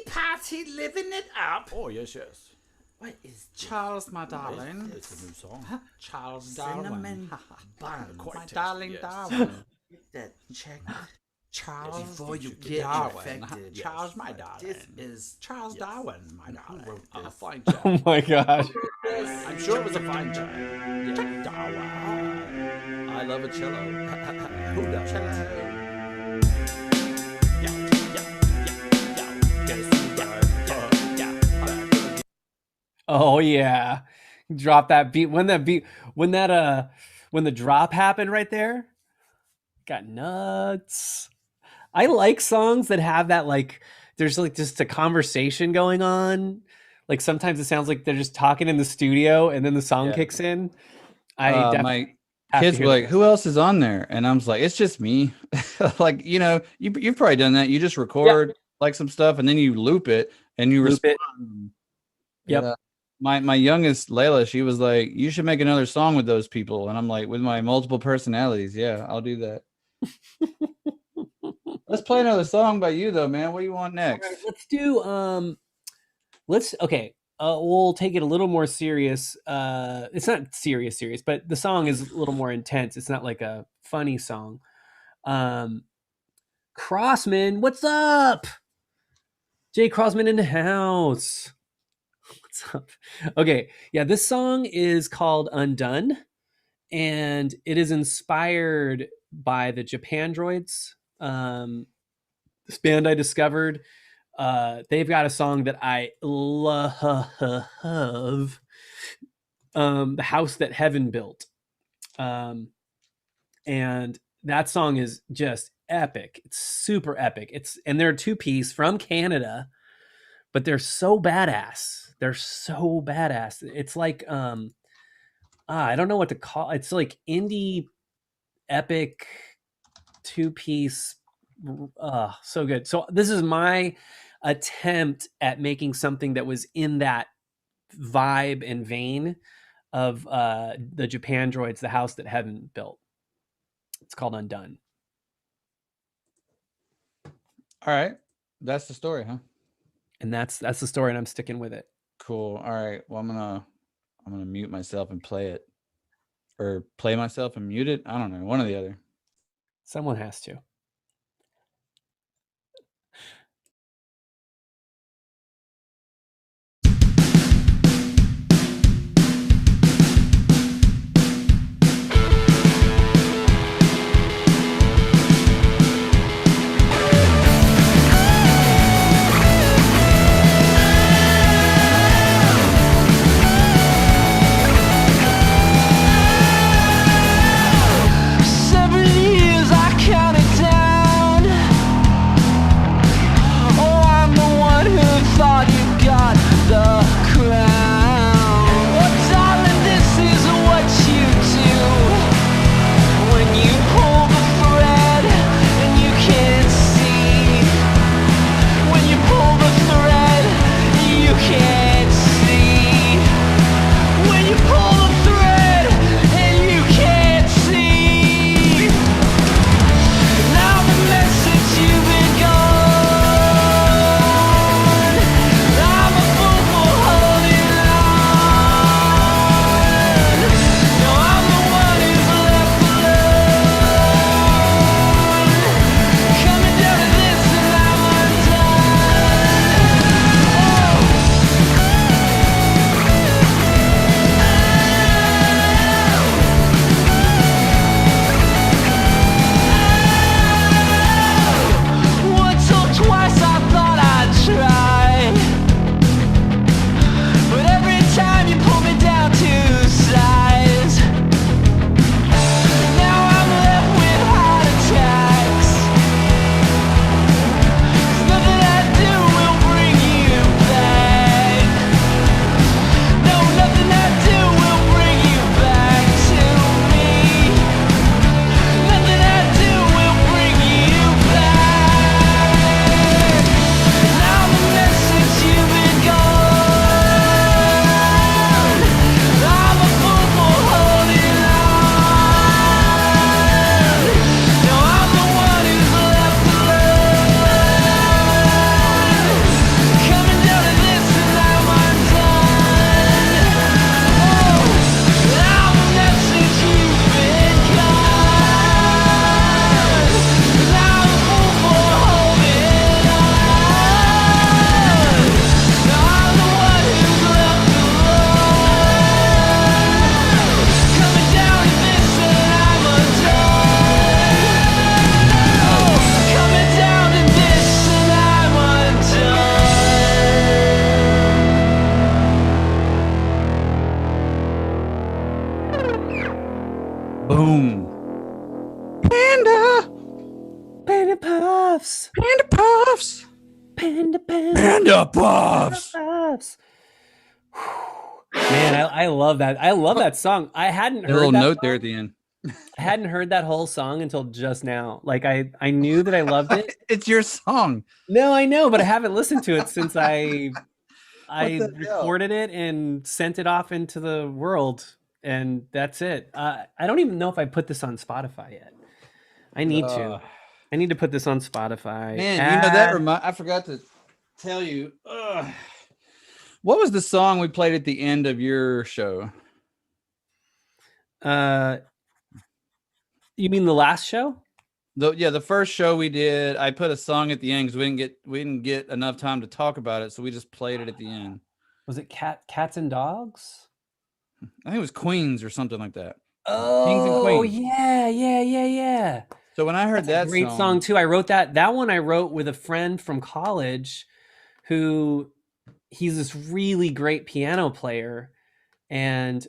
living it up. Oh, yes. What is Charles, my darling? It's a new song. Charles Darwin. Cinnamon Bun, Quite my tasty, darling yes. Darwin. Get that Charles Before you D- get Darwin. infected. Charles, my darling. This is Charles Darwin, my darling. wrote A this? fine Oh child. my gosh. I'm sure it was a fine child. Yeah. Darwin. I love a cello. Who does? Oh yeah. Drop that beat. When the drop happened right there, got nuts. I like songs that have that, like, there's like just a conversation going on. Like sometimes it sounds like they're just talking in the studio and then the song Yeah. kicks in. I definitely My have to kids hear were like, that. "Who else is on there?" And I was like, "It's just me." Like, you've probably done that. You just record like some stuff and then you loop it and you Loop it. respond. Yep. Yeah. My youngest Layla, she was like, "You should make another song with those people." And I'm like, "With my multiple personalities, yeah, I'll do that." Let's play another song by you though, man. What do you want next? Alright, let's do we'll take it a little more serious. It's not serious, but the song is a little more intense. It's not like a funny song. Crossman, what's up? Jay Crossman in the house. What's up? Okay, yeah, this song is called Undone, and it is inspired by the Japan Droids. This band I discovered. They've got a song that I love, The House That Heaven Built. And that song is just epic. It's super epic. And they're a two-piece from Canada, but they're so badass. It's like I don't know what to call it. It's like indie epic two-piece. So good. So this is my attempt at making something that was in that vibe and vein of the Japan Droids, The House That Heaven Built. It's called Undone. All right. That's the story, huh? And that's the story, and I'm sticking with it. Cool. All right. Well, I'm gonna mute myself and play it. Or play myself and mute it. I don't know. One or the other. Someone has to. Several years I counted down. Panda, Panda Puffs. Panda Puffs, Panda Panda Puffs. Puffs. Man, I love that. I love that song. I hadn't A little heard that note song. there at the end. I hadn't heard that whole song until just now. Like I knew that I loved it. It's your song. No, I know, but I haven't listened to it since I What the hell? recorded it and sent it off into the world, and that's it. I don't even know if I put this on Spotify yet. I need to. I need to put this on Spotify. Man, you know that I forgot to tell you. What was the song we played at the end of your show? You mean the last show? The first show we did, I put a song at the end because we didn't get enough time to talk about it, so we just played it at the end. Was it Cats and Dogs? I think it was Queens or something like that. Oh, Kings and Queens. Yeah. So when I heard That's a great song too. I wrote that. That one I wrote with a friend from college, who he's this really great piano player, and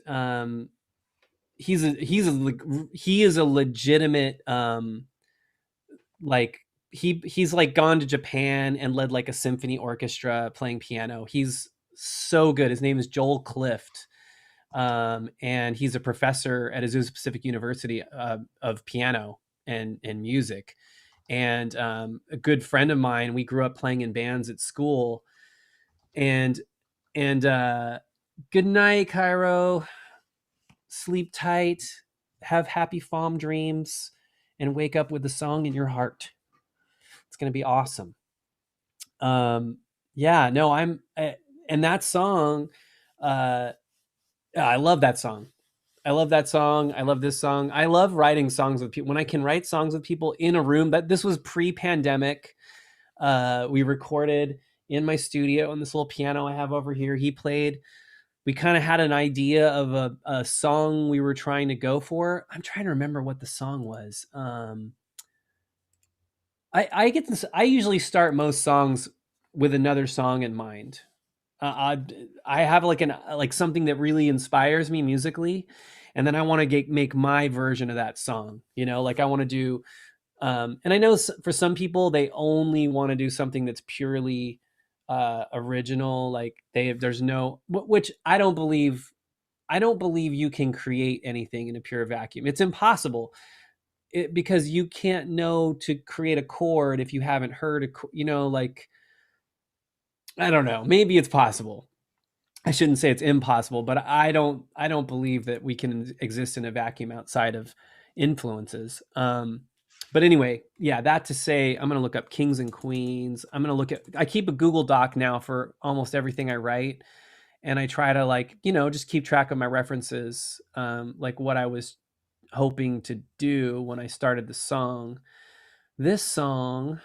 he is a legitimate like he's like gone to Japan and led like a symphony orchestra playing piano. He's so good. His name is Joel Clift. And he's a professor at Azusa Pacific University of piano and music. And a good friend of mine, we grew up playing in bands at school. And good night, Cairo. Sleep tight, have happy FOM dreams, and wake up with a song in your heart. It's going to be awesome. And that song, I love that song. I love that song. I love this song. I love writing songs with people. When I can write songs with people in a room, this was pre-pandemic. We recorded in my studio on this little piano I have over here. He played. We kind of had an idea of a song we were trying to go for. I'm trying to remember what the song was. I get this. I usually start most songs with another song in mind. I have like something that really inspires me musically, and then I want to make my version of that song. Like I want to do. And I know for some people they only want to do something that's purely original. Like there's no, which I don't believe you can create anything in a pure vacuum. It's impossible. Because you can't know to create a chord if you haven't heard like, I don't know, maybe it's possible. I shouldn't say it's impossible, but I don't believe that we can exist in a vacuum outside of influences. But anyway, yeah, that to say, I'm going to look up Kings and Queens. I keep a Google Doc now for almost everything I write. And I try to just keep track of my references, like what I was hoping to do when I started the song. This song,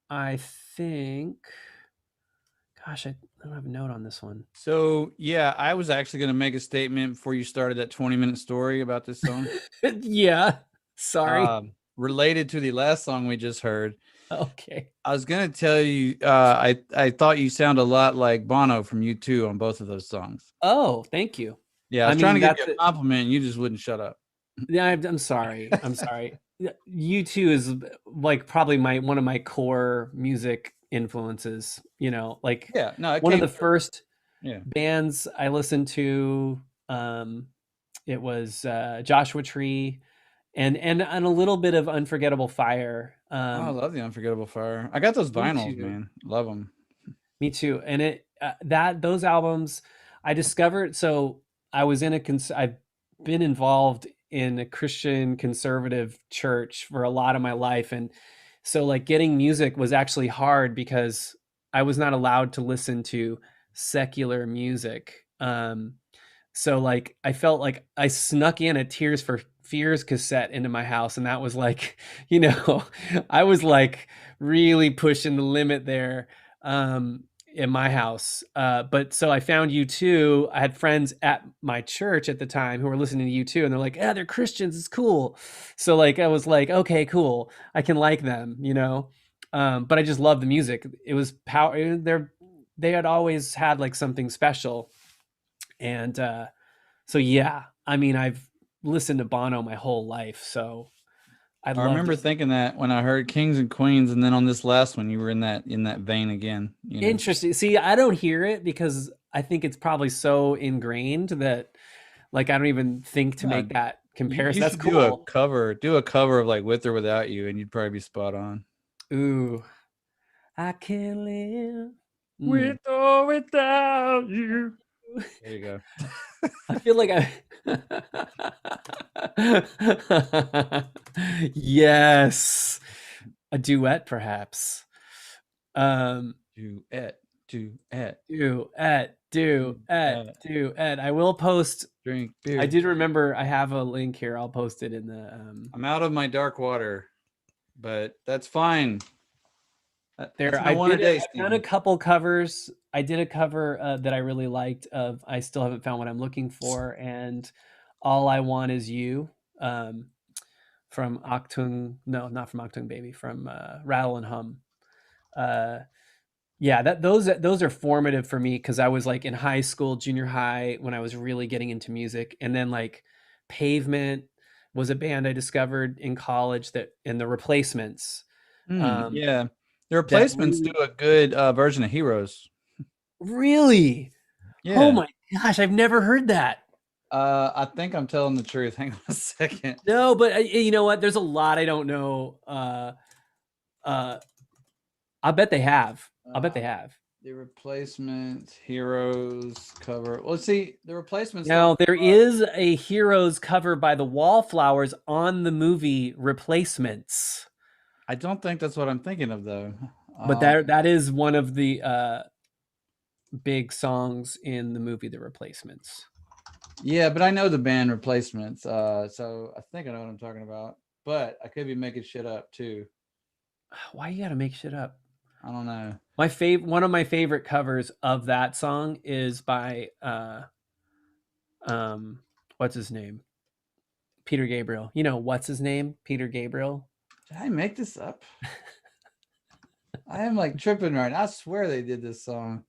I think, gosh, I don't have a note on this one. So yeah, I was actually going to make a statement before you started that 20-minute story about this song. Yeah. Sorry. Related to the last song we just heard. Okay. I was going to tell you, I thought you sound a lot like Bono from U2 on both of those songs. Oh, thank you. Yeah, I was trying to give you a compliment and you just wouldn't shut up. Yeah, I'm sorry. I'm sorry. U2 is like probably one of my core music influences, like one of the first bands I listened to. It was Joshua Tree and a little bit of Unforgettable Fire. I love the Unforgettable Fire. I got those vinyls, man. Love them. Me too. And those albums I discovered. So I've been involved in a Christian conservative church for a lot of my life. And so like getting music was actually hard because I was not allowed to listen to secular music. So like I felt like I snuck in a Tears for Fears cassette into my house, and that was like, I was like really pushing the limit there in my house. But so I found U2. I had friends at my church at the time who were listening to U2, and they're like, "Yeah, they're Christians. It's cool." So like I was like, "Okay, cool. I can like them," But I just love the music. It was power. They had always had like something special, and so yeah. I mean, I've listened to Bono my whole life, so I'd I love remember to. thinking that when I heard Kings and Queens, and then on this last one, you were in that vein again. You know, Interesting. See, I don't hear it because I think it's probably so ingrained that like I don't even think to no, make that comparison. you That's should do a cool. cover of like With or Without You, and you'd probably be spot on. Ooh, I can't live. Mm. With or without you. There you go. I feel like yes, a duet perhaps. Um, Duet, duet, duet. duet. I will post. Drink I beer. did remember I have a link here. I'll post it in the I'm out of my dark water, but that's fine. That's there. my one a day, I've done a Steven. couple covers. I did a cover that I really liked of I still haven't found what I'm looking for, and All I Want Is You, from Octung, no, not from Octung Baby, from Rattle and Hum. Uh, yeah, that those are formative for me because I was like in high school, junior high when I was really getting into music, and then like Pavement was a band I discovered in college that, and the Replacements, Yeah, the that replacements do really, a good version of Heroes. really, oh Yeah. my gosh, I've never heard that. I think I'm telling the truth. Hang on a second. No, but you know what? There's a lot I don't know. Uh, I bet they have. I bet they have. The replacement Heroes cover. Well, see, the replacements don't. Now, there is a Heroes cover by the Wallflowers on the movie Replacements, I don't think that's what I'm thinking of, though. but that is one of the big songs in the movie The Replacements. Yeah, but I know the band Replacements, so I think I know what I'm talking about. But I could be making shit up too. Why you gotta make shit up? I don't know. One of my favorite covers of that song is by what's his name? Peter Gabriel. You know what's his name? Peter Gabriel. Did I make this up? I am like tripping right now. I swear they did this song.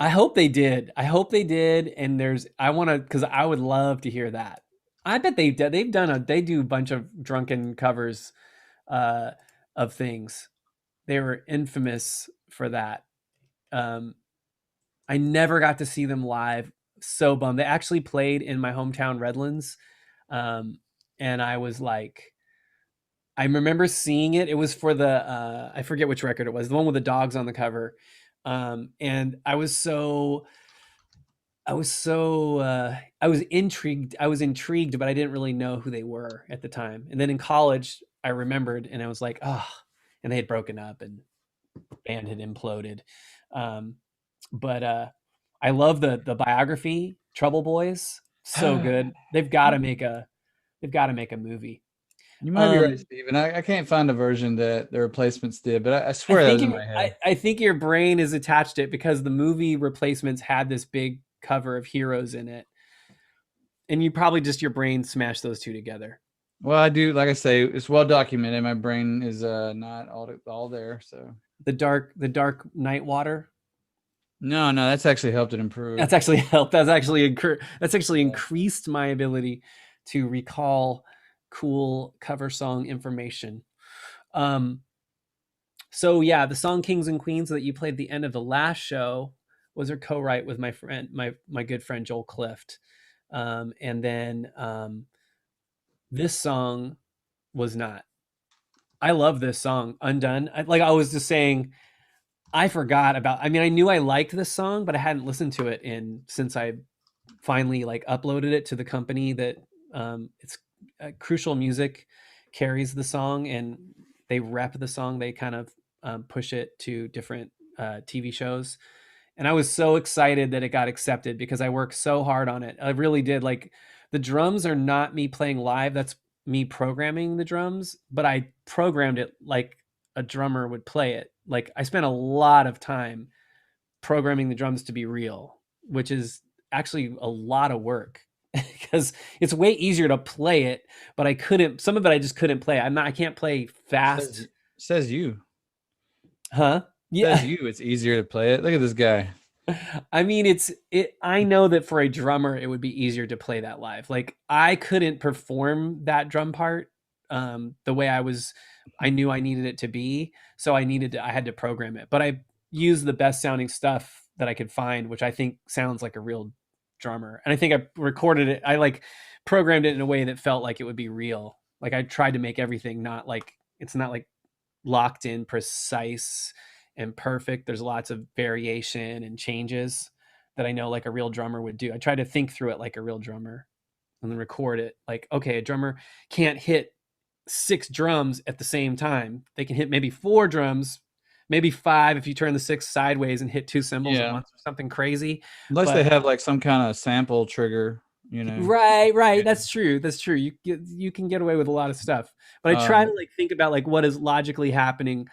I hope they did. I hope they did. And I want to, because I would love to hear that. I bet they do a bunch of drunken covers of things. They were infamous for that. I never got to see them live. So bummed. They actually played in my hometown, Redlands, and I was like, I remember seeing it. It was for the I forget which record it was, the one with the dogs on the cover, and I was intrigued. I was intrigued, but I didn't really know who they were at the time. And then in college, I remembered, and I was like, oh, and they had broken up, and band had imploded. But I love the biography, Trouble Boys, so good. They've got to make a movie. You might be right, Steven. I can't find a version that the Replacements did, but I swear I that was think in my head. I think your brain is attached to it because the movie Replacements had this big cover of Heroes in it, and you probably just your brain smashed those two together. Well, I do. Like I say, it's well documented. My brain is not all there. So The dark night water. no, that's actually helped it improve. That's actually helped. That's actually increased my ability to recall cool cover song information. So yeah, the song Kings and Queens that you played at the end of the last show was a co-write with my friend, my good friend Joel Clift. And then this song was not. I love this song, Undone. I was just saying, I forgot about. I mean, I knew I liked this song, but I hadn't listened to it since I finally like uploaded it to the company that it's Crucial Music carries the song and they rep the song. They kind of push it to different TV shows. And I was so excited that it got accepted because I worked so hard on it. I really did. Like the drums are not me playing live. That's me programming the drums, but I programmed it like a drummer would play it. Like I spent a lot of time programming the drums to be real, which is actually a lot of work because it's way easier to play it, but some of it I just couldn't play. I can't play fast. Says you. Huh? Yeah. Says you. It's easier to play it. Look at this guy. I mean, I know that for a drummer, it would be easier to play that live. Like I couldn't perform that drum part the way I knew I needed it to be. So I had to program it, but I used the best sounding stuff that I could find, which I think sounds like a real drummer. And I think I recorded it. I like programmed it in a way that felt like it would be real. Like I tried to make everything it's not like locked in, precise and perfect. There's lots of variation and changes that I know like a real drummer would do. I try to think through it like a real drummer and then record it. Like, okay, a drummer can't hit 6 drums at the same time. They can hit maybe 4 drums, maybe 5 if you turn the 6 sideways and hit 2 cymbals at once or something crazy. Unless they have like some kind of sample trigger, you know. Right. Yeah. That's true. You can get away with a lot of stuff. But I try to like think about like what is logically happening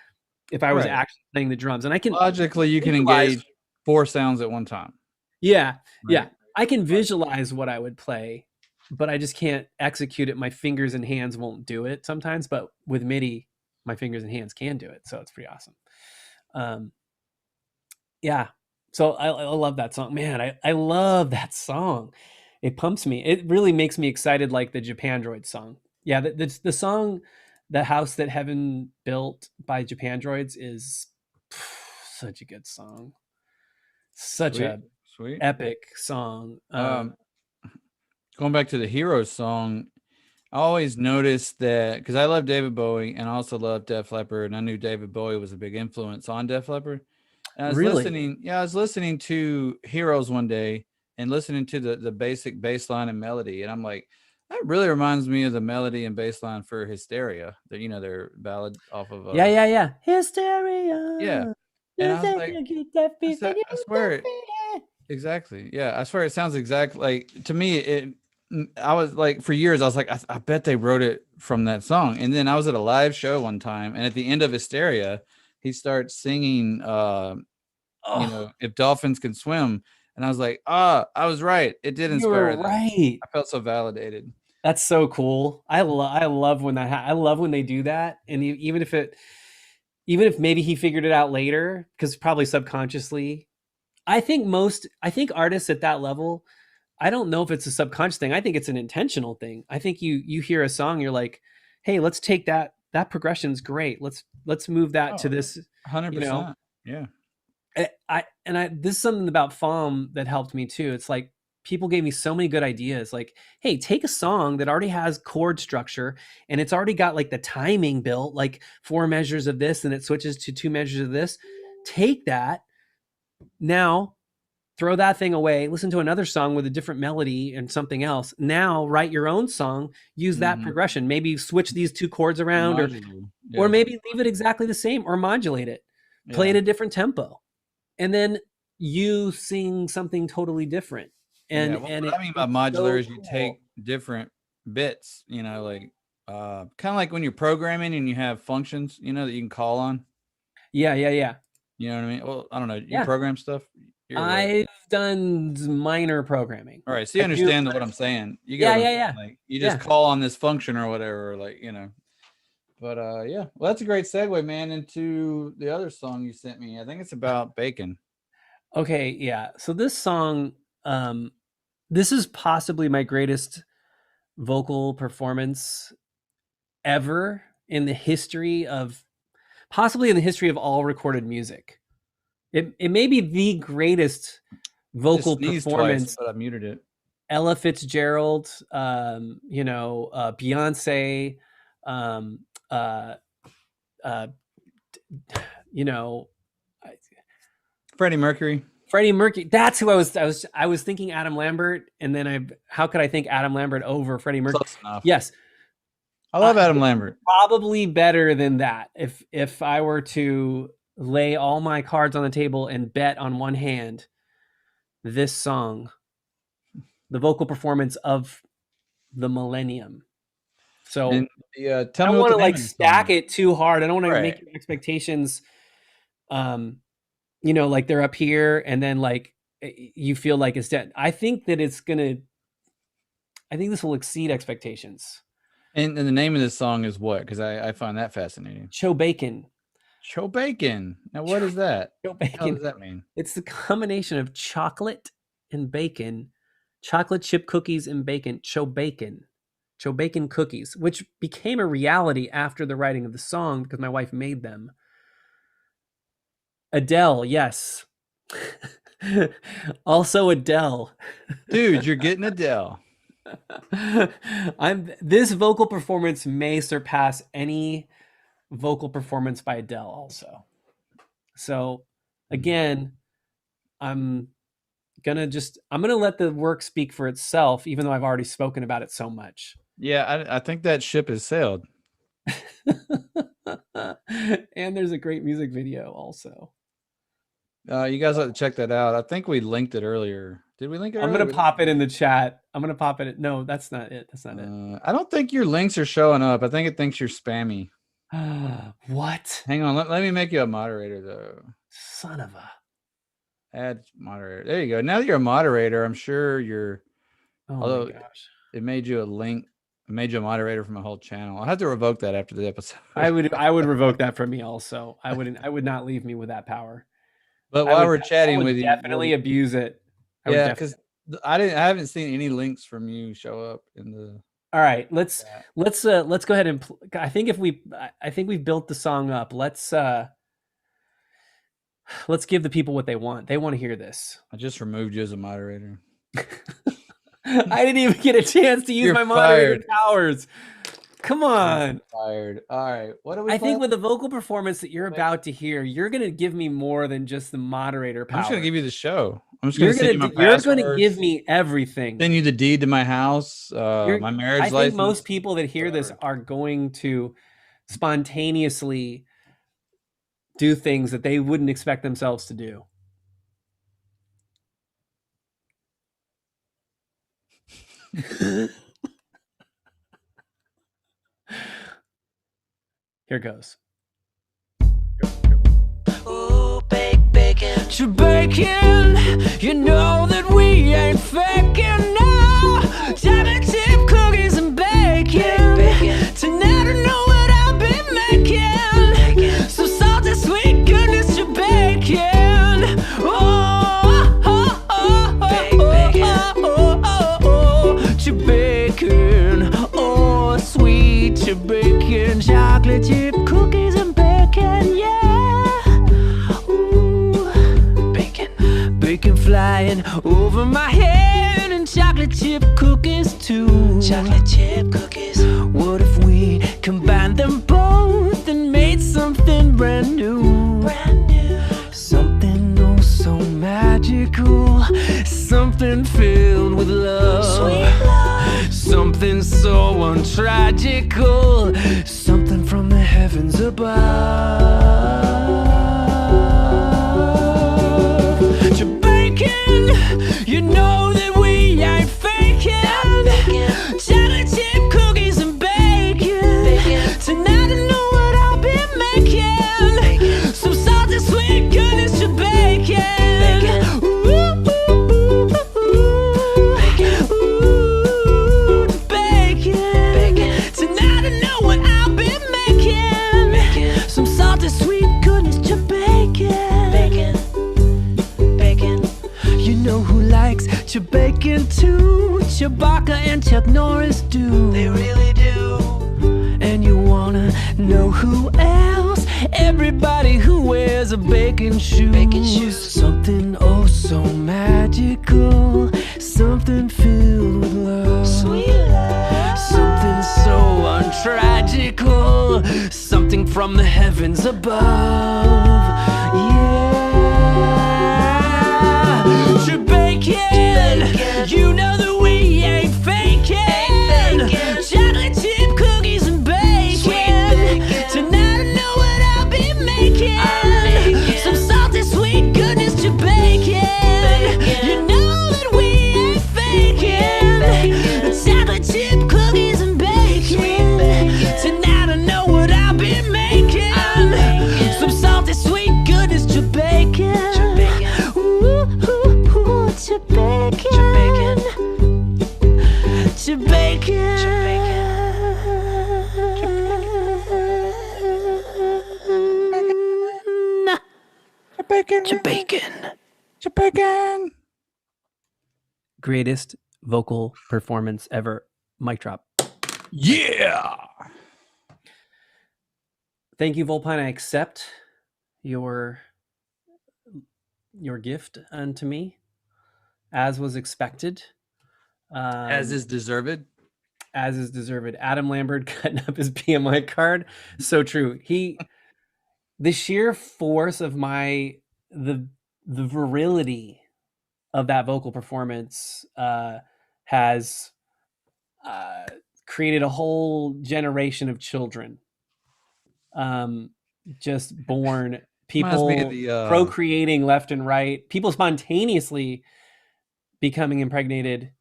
if I was actually playing the drums. And I can logically you can engage 4 sounds at one time. Yeah. Right. Yeah. I can visualize what I would play, but I just can't execute it. My fingers and hands won't do it sometimes, but with MIDI, my fingers and hands can do it. So it's pretty awesome. Yeah. So I love that song, man. I love that song. It pumps me. It really makes me excited. Like the Japandroid song. Yeah. The song, The House That Heaven Built by Japandroids is such a good song. Such a sweet epic song. Going back to the Heroes song, I always noticed that because I love David Bowie and I also love Def Leppard, and I knew David Bowie was a big influence on Def Leppard. And I was listening to Heroes one day and listening to the basic bass line and melody, and I'm like, that really reminds me of the melody and bass line for Hysteria. Their ballad off of yeah. Hysteria. Yeah. And I was like, I swear it. Exactly. Yeah. I swear it sounds exactly like, to me, I was like, for years, I was like, I bet they wrote it from that song. And then I was at a live show one time, and at the end of Hysteria, he starts singing, If Dolphins Can Swim. And I was like, I was right. It did inspire that. Right. I felt so validated. That's so cool. I love when I love when they do that. And even if maybe he figured it out later, because probably subconsciously, I think artists at that level, I don't know if it's a subconscious thing. I think it's an intentional thing. I think you hear a song, you're like, hey, let's take that progression's great. Let's move that to this 100%. Yeah. This is something about FOM that helped me too. It's like people gave me so many good ideas. Like, hey, take a song that already has chord structure and it's already got like the timing built, like 4 measures of this, and it switches to 2 measures of this. Take that. Now throw that thing away, listen to another song with a different melody and something else. Now write your own song, use that progression, maybe switch these 2 chords around or maybe leave it exactly the same or modulate it, play it a different tempo. And then you sing something totally different. And what I mean by modular is you take different bits, like kind of like when you're programming and you have functions, that you can call on. Yeah. You know what I mean? Well, I don't know. You program stuff? I've done minor programming. All right. So you understand what I'm saying. You Like you just call on this function or whatever, But well, that's a great segue, man, into the other song you sent me. I think it's about bacon. Okay. Yeah. So this song, this is possibly my greatest vocal performance ever in the history of all recorded music. It may be the greatest vocal performance. Twice, but I muted it. Ella Fitzgerald, Beyonce, Freddie Mercury. That's who I was thinking Adam Lambert, and then how could I think Adam Lambert over Freddie Mercury? Close enough. Yes. I love Adam Lambert. Probably better than that. If I were to lay all my cards on the table and bet on one hand, this song, the vocal performance of the millennium. So and, I don't want to like stack it too hard. I don't want to make your expectations, like they're up here and then like you feel like it's dead. I think this will exceed expectations. And the name of this song is what? Because I find that fascinating. Cho Bacon. Cho Bacon. Now, what is that? Cho Bacon. What does that mean? It's the combination of chocolate and bacon, chocolate chip cookies and bacon. Cho Bacon. Bacon cookies, which became a reality after the writing of the song because my wife made them. Adele, yes. Also Adele. Dude, you're getting Adele. This vocal performance may surpass any vocal performance by Adele also. So again, I'm gonna let the work speak for itself, even though I've already spoken about it so much. Yeah, I think that ship has sailed. And there's a great music video also. You guys have to check that out. I think we linked it earlier. Did we link it? I'm gonna pop it in the chat. I'm gonna pop it. No, that's not it. That's not it. I don't think your links are showing up. I think it thinks you're spammy. What? Hang on. Let me make you a moderator though. Son of a. Add moderator. There you go. Now that you're a moderator, I'm sure you're. Oh my gosh. It made you a link. It made you a moderator from a whole channel. I'll have to revoke that after the episode. I would revoke that from me also. I would not leave me with that power. But while we're chatting with you, definitely abuse it. Yeah, because I haven't seen any links from you show up in the. All right, let's go ahead and I think we've built the song up. Let's give the people what they want. They want to hear this. I just removed you as a moderator. I didn't even get a chance to use my moderator powers. Come on. Fired. All right. What do we? I think with the vocal performance that you're about to hear, you're going to give me more than just the moderator power. I'm just going to give you the show. I'm just you're going to give me everything. Send you the deed to my house, my marriage license. I think most people that hear this are going to spontaneously do things that they wouldn't expect themselves to do. Here goes. Ooh, bacon. To bacon, you know that we ain't faking now. Chocolate chip cookies and bacon. Tonight I know what I'll be making. So salty, sweet goodness to bacon. To bacon. Oh, sweet to bacon. Chocolate chip cookies and bacon, yeah. Ooh, bacon. Bacon flying over my head, and chocolate chip cookies too. Chocolate chip cookies. What if we combined them both and made something brand new? Brand new. Something oh so magical. Something filled with love. Sweet love. Something so untragical. Something from the heavens above. To bacon, you know that we ain't faking. Chocolate chip cookies and bacon. Tonight I know what I'll be making. Some salty sweet goodness to bacon. Sweet goodness to bacon. Bacon. Bacon. You know who likes to bacon too? Chewbacca and Chuck Norris do. They really do. And you wanna know who else? Everybody who wears a bacon shoe. Bacon shoes. Something oh so magical. Something filled with love. Sweet love. Something so untragical. Something from the heavens above. Yeah. To bacon. You know that we ain't faking. Chocolate chip cookies and bacon. Tonight I know what I'll be making. Some salty sweet goodness to bacon. You know that we ain't faking. Chocolate chip cookies and bacon. Tonight I know what I'll be making. Some salty sweet goodness to bacon. Ooh, ooh, ooh, to bacon. To bacon. To bacon. To bacon. Greatest vocal performance ever. Mic drop. Yeah. Thank you, Volpine. I accept your gift unto me, as was expected. As is deserved. As is deserved. Adam Lambert cutting up his BMI card. So true. The sheer force of the virility of that vocal performance has created a whole generation of children, just born, Reminds me of people the procreating left and right, people spontaneously becoming impregnated,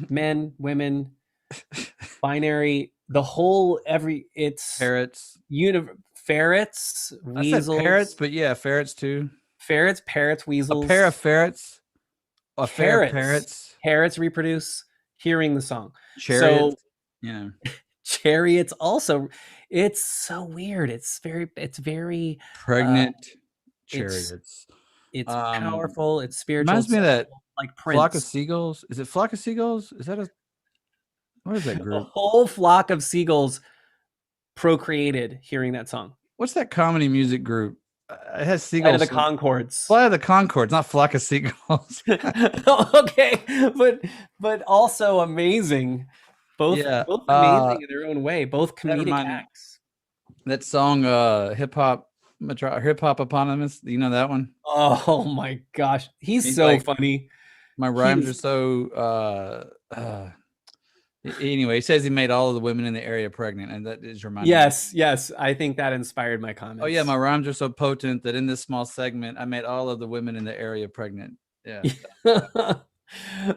men, women, binary, the whole it's parrots. Ferrets, I said weasels, parrots, but yeah, ferrets too. parrots, A weasels, pair of ferrets. A pair of parrots. parrots. Parrots reproduce hearing the song. Chariots. So Yeah. chariots also. It's so weird. It's very Pregnant it's chariots. it's powerful. It's spiritual. Reminds me of that like flock of Prince. seagulls. Is it flock of seagulls? Is that what is that A group? whole flock of seagulls procreated hearing that song. What's that comedy music group? It has Flight seagulls. of the Concords. Flight of the Concords, not flock of seagulls. Okay, but also amazing. Both amazing in their own way. Both comedic acts. That song, hip hop eponymous. You know that one? Oh my gosh, he's so like, funny. My rhymes are so. Anyway, he says he made all of the women in the area pregnant, and that is reminding me. Yes. I think that inspired my comments. Oh yeah, my rhymes are so potent that in this small segment, I made all of the women in the area pregnant. Yeah.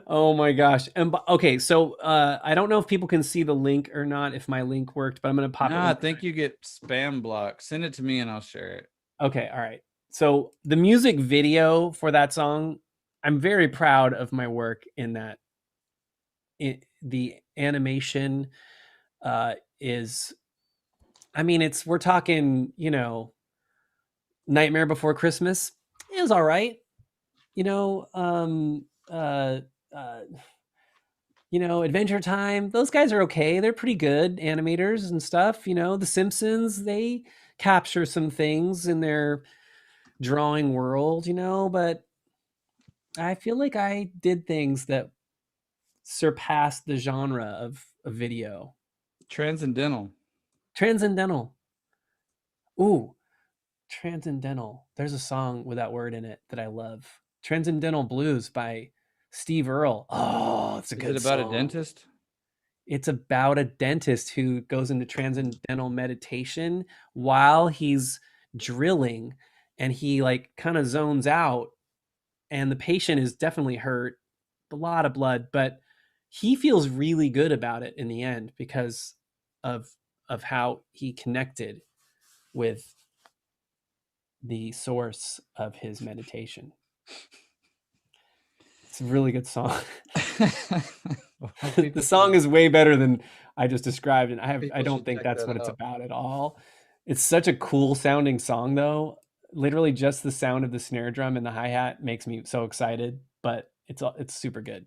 Oh my gosh. And okay, so I don't know if people can see the link or not, if my link worked, but I'm gonna pop it. I think you get spam blocked. Send it to me and I'll share it. Okay, all right. So the music video for that song, I'm very proud of my work in that. The animation is, I mean, we're talking, Nightmare Before Christmas. It was all right. Adventure Time, those guys are okay. They're pretty good animators and stuff. The Simpsons, they capture some things in their drawing world, but I feel like I did things that surpassed the genre of video. Transcendental. Ooh, transcendental. There's a song with that word in it that I love. Transcendental Blues by Steve Earle. Oh, it's a good song. Is it about a dentist? It's about a dentist who goes into transcendental meditation while he's drilling, and he kind of zones out, and the patient is definitely hurt, a lot of blood, but he feels really good about it in the end because of how he connected with the source of his meditation. It's a really good song. The song is way better than I just described, and I don't think that's what it's about at all. It's such a cool sounding song though. Literally just the sound of the snare drum and the hi-hat makes me so excited, but it's super good.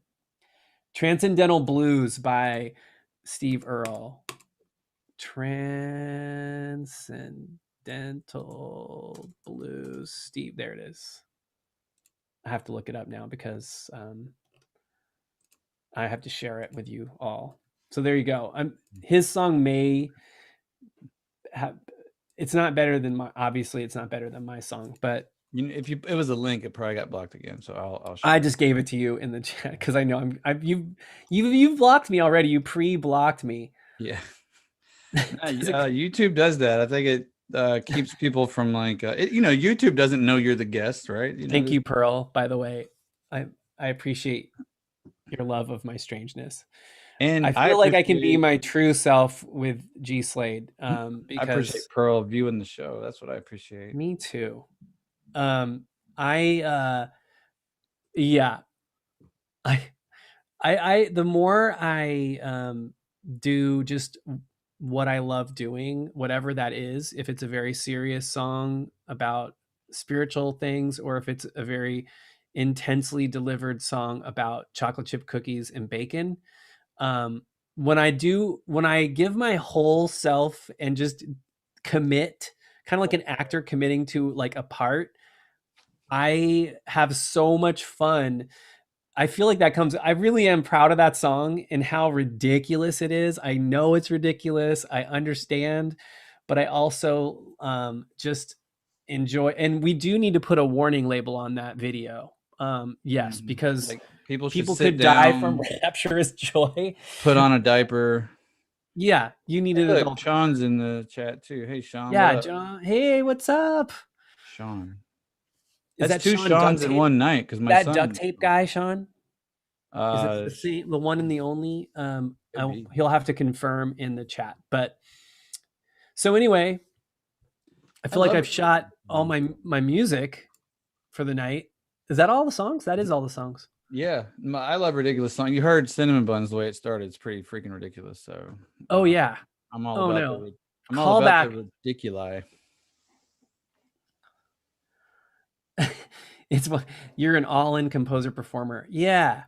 Transcendental Blues by Steve Earle. Transcendental Blues. Steve, there it is. I have to look it up now because I have to share it with you all. So there you go. His song may have, it's not better than obviously it's not better than my song, but if it was a link, it probably got blocked again. So I'll I just gave it to you in the chat because I know you've blocked me already. You pre-blocked me. Yeah. YouTube does that. I think it keeps people from YouTube doesn't know you're the guest, right? Thank you, Pearl. By the way, I appreciate your love of my strangeness, and I feel like I can be my true self with G Slade. Because I appreciate Pearl viewing the show. That's what I appreciate. Me too. The more I do just what I love doing, whatever that is, if it's a very serious song about spiritual things, or if it's a very intensely delivered song about chocolate chip cookies and bacon, when I give my whole self and just commit, kind of like an actor committing to like a part, I have so much fun. I feel like that comes, I really am proud of that song and how ridiculous it is. I know it's ridiculous. I understand, but I also just enjoy, and we do need to put a warning label on that video. Yes, because Like people should people sit could die down, from rapturous joy. put on a diaper. Yeah, you need an Look, adult. Sean's in the chat too. Hey, Sean. Yeah, what up? John. Hey, what's up? Sean. Is That's that two Sean Sean's duct in tape? one night because my That son. duct tape guy, Sean? Is it the Sh- same, the one and the only? Could be. He'll have to confirm in the chat. But so anyway, I feel like love I've it. shot all my music for the night. Is that all the songs? That is all the songs. Yeah, I love ridiculous song. You heard Cinnamon Buns the way it started. It's pretty freaking ridiculous. So. Oh yeah. I'm all Oh, about no. the. I'm all about Callback. the ridiculi. It's you're an all-in composer performer. Yeah.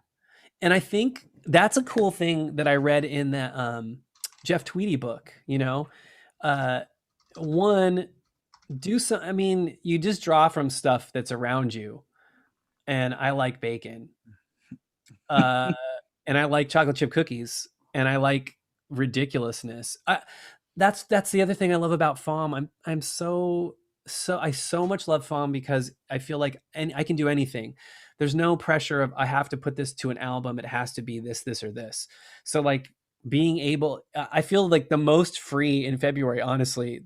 And I think that's a cool thing that I read in the Jeff Tweedy book, you know. One, do some, I mean, you just draw from stuff that's around you. And I like bacon. And I like chocolate chip cookies, and I like ridiculousness. That's the other thing I love about FOM. I so much love FOM because I feel like, and I can do anything. There's no pressure of I have to put this to an album. It has to be this, or this. So like being able, I feel like the most free in February, honestly,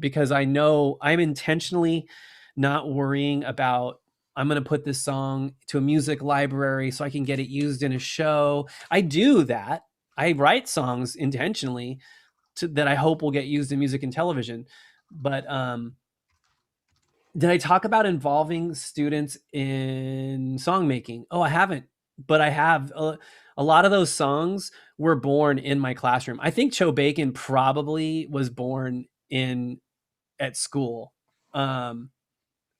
because I know I'm intentionally not worrying about, I'm going to put this song to a music library so I can get it used in a show. I do that. I write songs intentionally that I hope will get used in music and television. But did I talk about involving students in song making? Oh, I haven't, but I have. A lot of those songs were born in my classroom. I think Cho Bacon probably was born at school.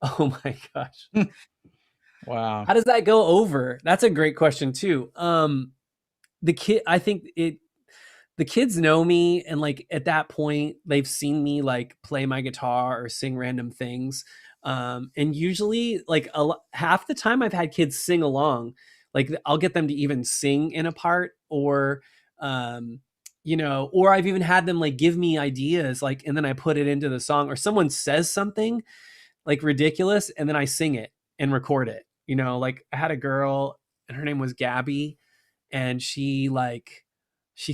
Oh my gosh. Wow. How does that go over? That's a great question too. I think the kids know me, and like at that point they've seen me like play my guitar or sing random things. And usually like half the time I've had kids sing along. Like I'll get them to even sing in a part, or you know, or I've even had them like give me ideas, like, and then I put it into the song, or someone says something like ridiculous and then I sing it and record it. You know, like I had a girl and her name was Gabby, and she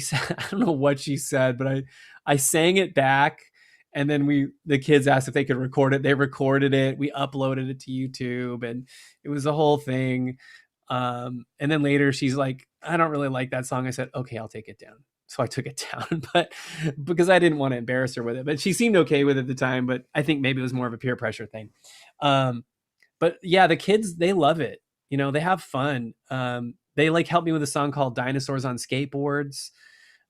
said, I don't know what she said, but I sang it back, and then the kids asked if they could record it. They recorded it. We uploaded it to YouTube, and it was a whole thing. And then later she's like, I don't really like that song. I said, okay, I'll take it down. So I took it down, but because I didn't want to embarrass her with it, but she seemed okay with it at the time. But I think maybe it was more of a peer pressure thing. But yeah, the kids, they love it. You know, they have fun. They like helped me with a song called Dinosaurs on Skateboards,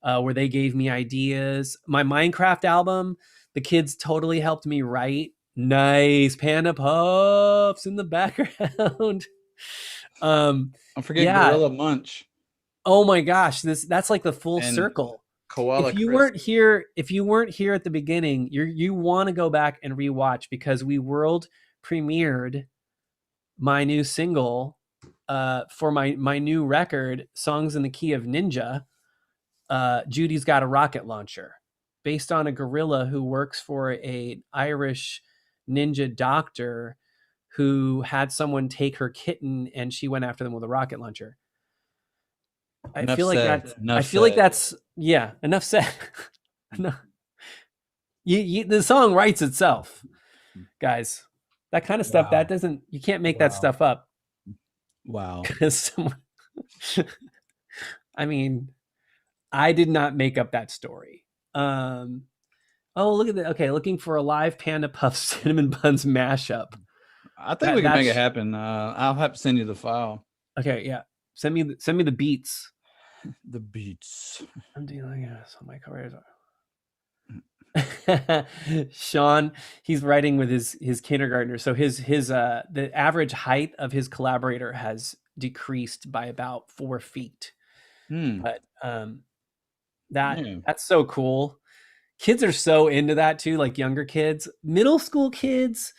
where they gave me ideas. My Minecraft album, the kids totally helped me write. Nice Panda Puffs in the background. Don't forget Gorilla Munch. Oh my gosh, that's like the full circle. Koala if you weren't here at the beginning, you want to go back and rewatch, because we world premiered my new single for my new record, Songs in the Key of Ninja. Judy's Got a Rocket Launcher, based on a gorilla who works for an Irish ninja doctor who had someone take her kitten, and she went after them with a rocket launcher. I feel like that's yeah, enough said. No. The song writes itself, guys. That kind of stuff, that doesn't, you can't make that stuff up. Wow. I mean, I did not make up that story. Oh, look at that. Okay, looking for a live Panda Puff Cinnamon Buns mashup. I think we can make it happen. I'll have to send you the file. Okay, yeah. Send me the beats. The beats. I'm dealing this on my career. Sean, he's writing with his kindergartner, so his the average height of his collaborator has decreased by about 4 feet. But Yeah. That's so cool. Kids are so into that too, like younger kids, middle school kids.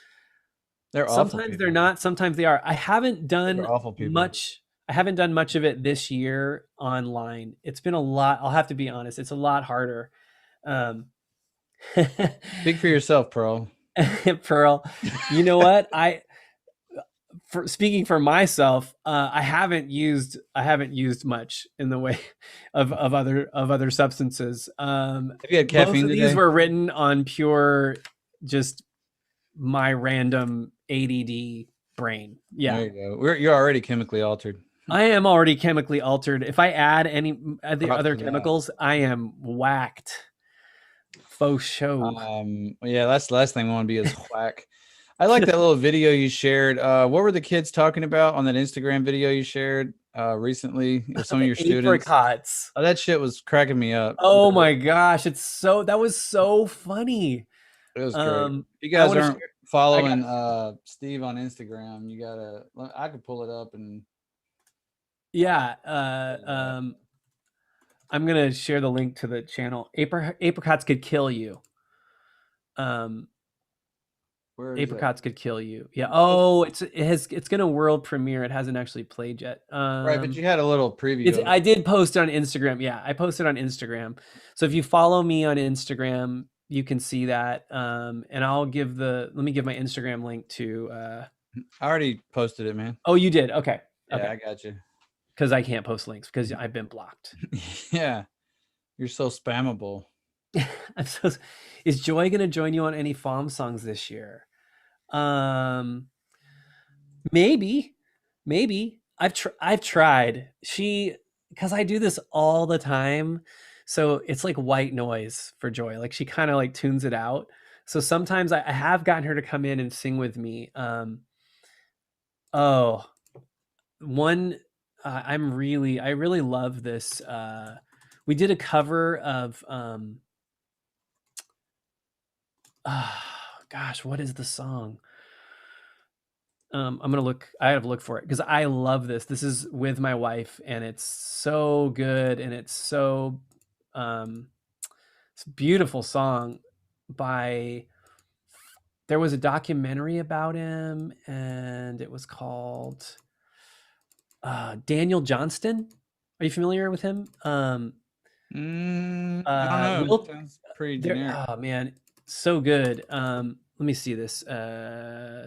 They're awful Sometimes they're people. not, sometimes they are. I haven't done They're awful people. much. I haven't done much of it this year online. It's been a lot. I'll have to be honest. It's a lot harder. Um, Speak for yourself, Pearl. Pearl, you know what? For speaking for myself, I haven't used much in the way of other substances. Have you had Both caffeine of today? these were written on pure, just my random ADD brain. Yeah, There you go. You're already chemically altered. I am already chemically altered. If I add any the Props other to that. chemicals, I am whacked. Faux show. Yeah, that's the last thing I want to be is whack. I like that little video you shared. What were the kids talking about on that Instagram video you shared recently? Some of your students. Apricots. Oh, that shit was cracking me up. Oh my gosh, that was so funny. It was great. If you guys aren't share, following Steve on Instagram, you gotta. I could pull it up and. Yeah. I'm gonna share the link to the channel. Apricots could kill you. Apricots could kill you. Yeah. Oh, it's gonna world premiere. It hasn't actually played yet. Right, but you had a little preview. I did post it on Instagram. Yeah, I posted on Instagram. So if you follow me on Instagram, you can see that. And I'll let me give my Instagram link to. I already posted it, man. Oh, you did? Okay. Yeah, okay. I got you. Because I can't post links because I've been blocked. Yeah, you're so spammable. Is Joy gonna join you on any FOM songs this year? Maybe. I've tried. Because I do this all the time, so it's like white noise for Joy. Like she kind of like tunes it out. So sometimes I have gotten her to come in and sing with me. I really love this. We did a cover of gosh, what is the song? I have to look for it because I love this. This is with my wife and it's so good and it's so it's a beautiful song there was a documentary about him and it was called Daniel Johnston. Are you familiar with him? I don't know. Sounds pretty generic. Oh man, so good. Let me see this.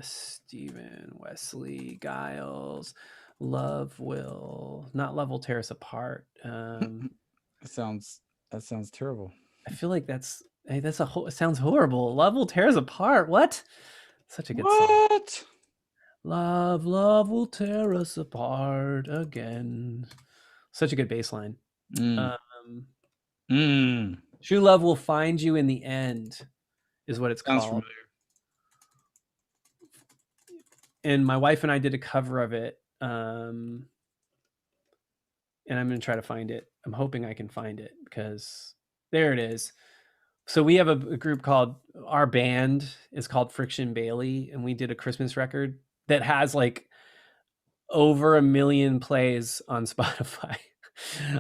Steven Wesley Guiles. Love will tear us apart. That sounds terrible. I feel like it sounds horrible. Love will tear us apart. What? Such a good song. Love will tear us apart again. Such a good bass line. True love will find you in the end is what it's called. Familiar. And my wife and I did a cover of it. And I'm going to try to find it. I'm hoping I can find it because there it is. So we have a group called, our band is called Friction Bailey. And we did a Christmas record that has like over 1 million plays on Spotify.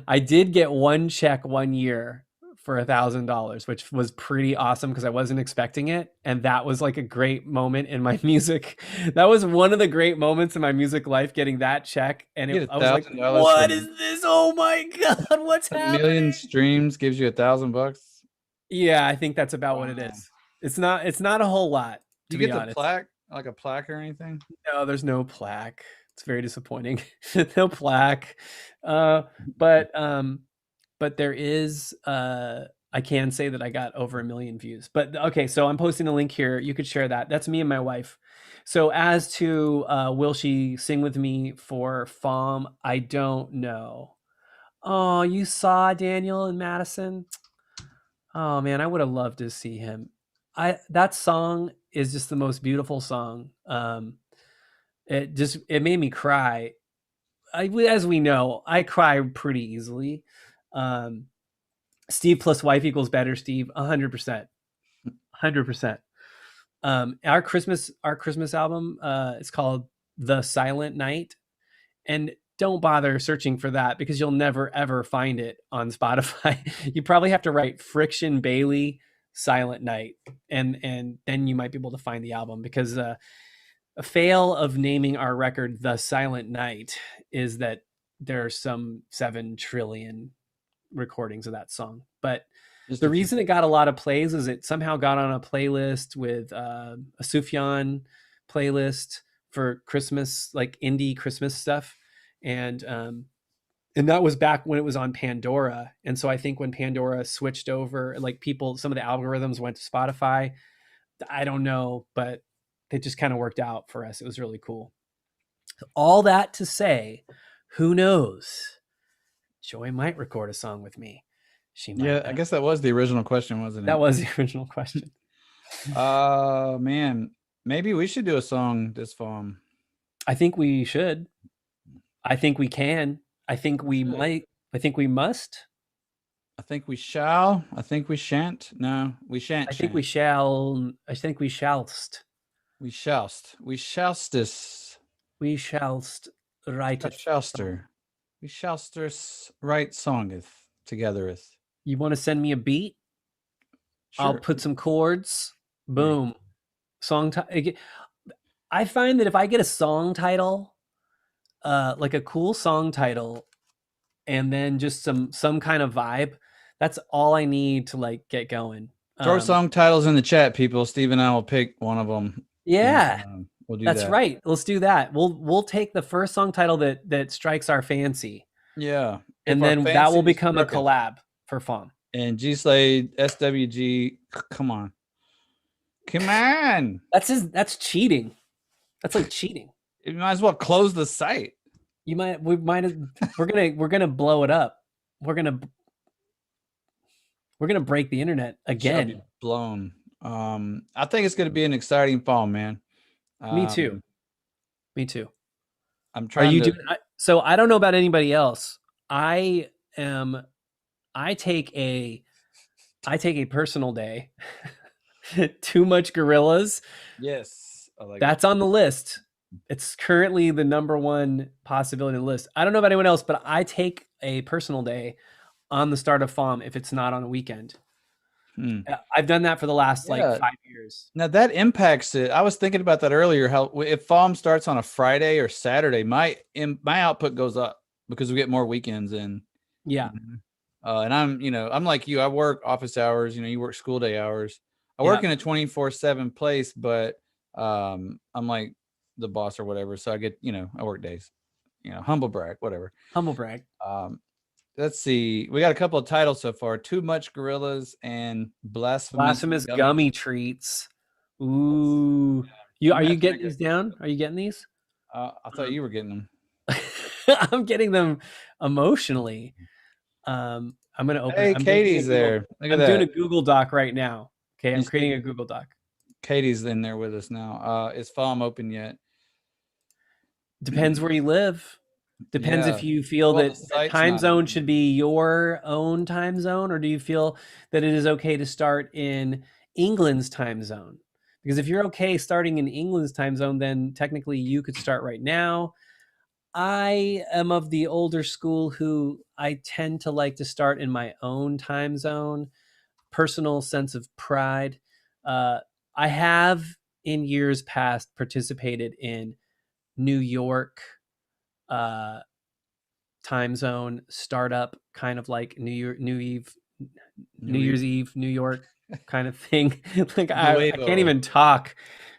I did get one check one year for $1,000, which was pretty awesome because I wasn't expecting it. And that was like a great moment in my music. That was one of the great moments in my music life, getting that check. And I was like, what is this? Oh my God, what's happening? 1 million streams gives you $1,000. Yeah, I think that's about what it is. It's not a whole lot. Do you get the plaque, like a plaque or anything? No, there's no plaque. It's very disappointing. No plaque. But there is, I can say that I got over 1 million views. But okay, so I'm posting a link here. You could share that. That's me and my wife. So as to will she sing with me for FOM? I don't know. Oh, you saw Daniel and Madison? Oh man, I would have loved to see him. That song is just the most beautiful song. It made me cry. As we know, I cry pretty easily. Steve plus wife equals better Steve, 100%. 100%. Our Christmas album is called The Silent Night. And don't bother searching for that because you'll never ever find it on Spotify. You probably have to write Friction Bailey Silent Night, and then you might be able to find the album, because a fail of naming our record The Silent Night is that there are some 7 trillion recordings of that song. But Just the a few- reason it got a lot of plays is it somehow got on a playlist with a Sufjan playlist for Christmas, like indie Christmas stuff. And that was back when it was on Pandora. And so I think when Pandora switched over, like some of the algorithms went to Spotify. I don't know, but it just kind of worked out for us. It was really cool. All that to say, who knows? Joy might record a song with me. She might. Yeah, I guess that was the original question, wasn't it? That was the original question. Man, maybe we should do a song this fall. I think we should. I think we can. I think we might. I think we must. I think we shall. I think we shan't. No, we shan't. I think we shall. I think we shallst. We shallst. We shallstis. We shallst write it. Shalster. We shallsters write songeth togethereth. You want to send me a beat? Sure. I'll put some chords. Boom. Song title. I find that if I get a song title, like a cool song title, and then just some kind of vibe, that's all I need to like get going. Throw song titles in the chat, people. Steve and I will pick one of them. Yeah, And, we'll do that's that. right. Let's do that. We'll take the first song title that strikes our fancy, Yeah, and then that will become a collab for fun. And G Slade, SWG, come on. That's cheating. That's like cheating. You might as well close the site. We're gonna blow it up. We're gonna break the internet Shall again. be blown. I think it's going to be an exciting fall, man. Me too. Me too. I'm trying. Are you to, doing? So I don't know about anybody else. I take a personal day. Too Much Gorillas. Yes, I like That's on the list. It's currently the number one possibility on the list. I don't know about anyone else, but I take a personal day on the start of FOM if it's not on a weekend. I've done that for the last like 5 years. Now that impacts it. I was thinking about that earlier. How if FOM starts on a Friday or Saturday, my output goes up because we get more weekends in. Yeah. And I'm like you. I work office hours. You work school day hours. I work in a 24/7 place, but I'm like the boss or whatever. So I get, I work days. Humble brag, whatever. Humble brag. Let's see. We got a couple of titles so far. Too Much Gorillas and Blasphemous Gummy Treats. Ooh. Are you getting these down? Are you getting these? I thought you were getting them. I'm getting them emotionally. I'm going to open Hey, Katie's there. Look at that. I'm doing a Google Doc right now. Okay, I'm creating a Google Doc. Katie's in there with us now. Is FOM open yet? Depends where you live. Depends if you feel that time zone should be your own time zone, or do you feel that it is okay to start in England's time zone? Because if you're okay starting in England's time zone, then technically you could start right now. I am of the older school who I tend to like to start in my own time zone. Personal sense of pride. I have in years past participated in New York time zone startup, kind of like New Year's Eve, New York kind of thing. Like I can't even talk.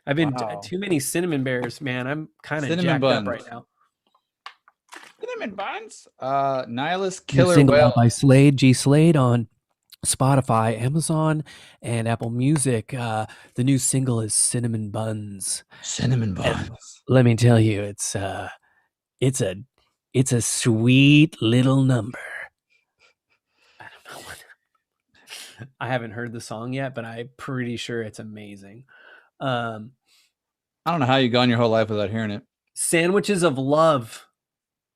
I've been too many cinnamon bears, man. I'm kind of jacked up right now. Cinnamon buns. Nihilist Killer Single Whale by Slade, G Slade on Spotify, Amazon, and Apple Music. The new single is Cinnamon Buns. Cinnamon buns. Let me tell you, it's a sweet little number. I don't know I haven't heard the song yet, but I'm pretty sure it's amazing. I don't know how you've gone your whole life without hearing it. Sandwiches of Love.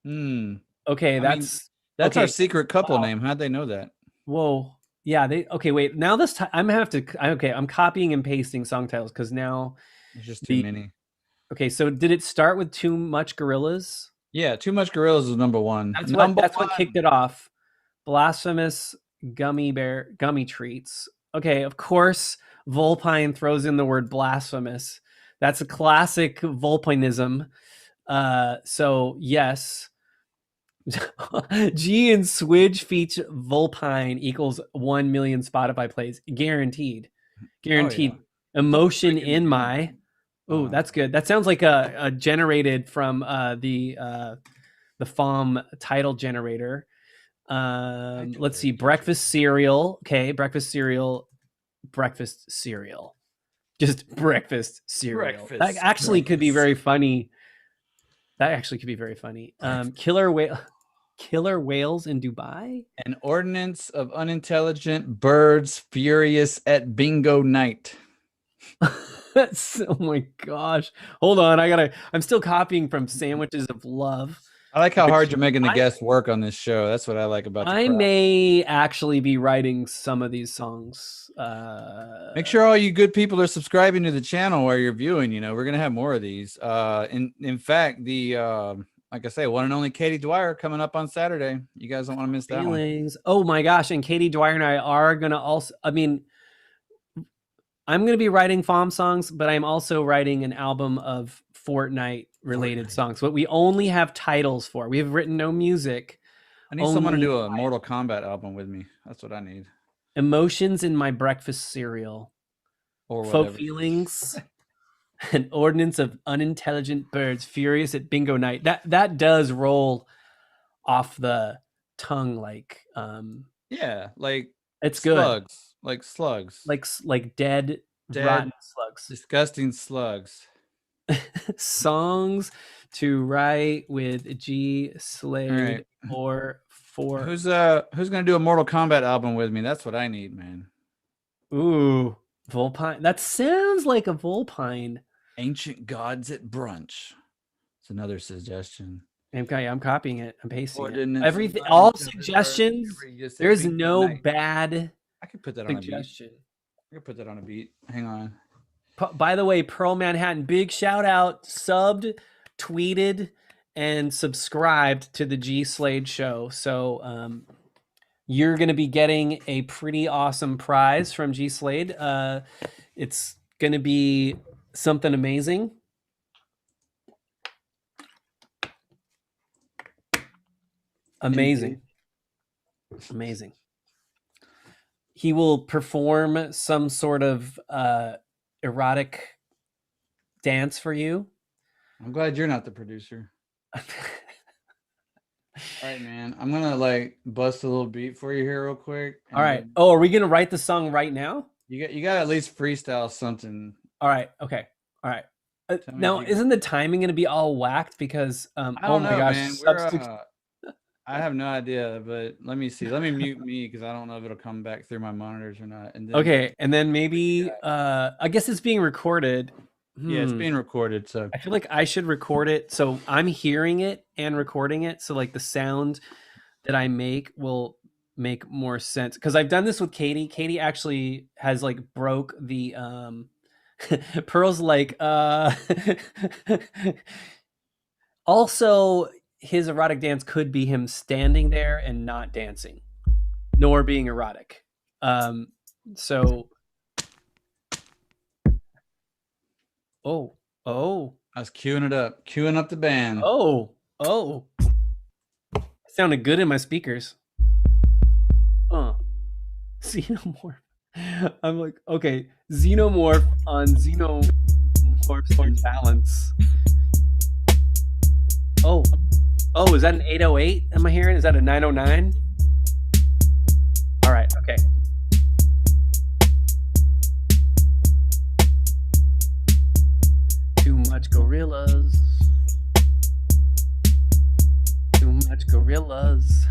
Okay, that's our secret couple name. How'd they know that? Whoa. Yeah, okay, wait. Now this time I'm copying and pasting song titles because now there's just too many. Okay, so did it start with Too Much Gorillas? Yeah, Too Much Gorillas is number one. That's what kicked it off. Blasphemous gummy treats. Okay, of course, Volpine throws in the word blasphemous. That's a classic Volpinism. So yes. G and Swidge feature Volpine equals 1 million Spotify plays. Guaranteed. Guaranteed. Oh, yeah. Emotion in my. Oh, that's good. That sounds like a generated from the FOM title generator. Let's see. Breakfast cereal. Okay, breakfast cereal. Just breakfast cereal. That actually could be very funny. Killer whales in Dubai. An ordinance of unintelligent birds furious at bingo night. Oh my gosh. Hold on. I'm still copying from Sandwiches of Love. I like how hard you're making the guests work on this show. That's what I like about the crowd. May actually be writing some of these songs. Make sure all you good people are subscribing to the channel while you're viewing. We're gonna have more of these. In fact, the like I say, one and only Katie Dwyer coming up on Saturday. You guys don't want to miss that one. Oh my gosh. And Katie Dwyer and I are gonna also, I'm going to be writing FOM songs, but I'm also writing an album of Fortnite related songs, but we only have titles for. We have written no music. I need someone to do a Mortal Kombat album with me. That's what I need. Emotions in my breakfast cereal. Or whatever. Folk feelings. An ordinance of unintelligent birds furious at bingo night. That does roll off the tongue like yeah, like it's slugs. good. Like slugs. Like dead rotten slugs. Disgusting slugs. Songs to write with G Slade or for who's gonna do a Mortal Kombat album with me? That's what I need, man. Ooh, Volpine. That sounds like a Volpine. Ancient Gods at Brunch. It's another suggestion. Okay, I'm copying it. I'm pasting it. Everything, all suggestions. There's no bad. I could put that on a beat. I could put that on a beat. Hang on. By the way, Pearl Manhattan, big shout out, subbed, tweeted, and subscribed to the G Slade show. So you're going to be getting a pretty awesome prize from G Slade. It's going to be something amazing. Amazing. He will perform some sort of erotic dance for you. I'm glad you're not the producer. All right, man. I'm gonna bust a little beat for you here real quick. All right. Oh, are we gonna write the song right now? You got to at least freestyle something. All right. Okay. All right. Now, isn't the timing gonna be all whacked because? I don't know, man. I have no idea, but let me see. Let me mute me because I don't know if it'll come back through my monitors or not. And then, and then maybe I guess it's being recorded. Yeah, it's being recorded. So I feel like I should record it so I'm hearing it and recording it. So the sound that I make will make more sense because I've done this with Katie. Katie actually has broke the Pearl's also. His erotic dance could be him standing there and not dancing, nor being erotic. So, I was queuing up the band. Sounded good in my speakers. Xenomorph. I'm like, okay, Xenomorph on Xenomorph's balance. Oh, is that an 808? Am I hearing? Is that a 909? All right, okay. Too much gorillas. Too much gorillas.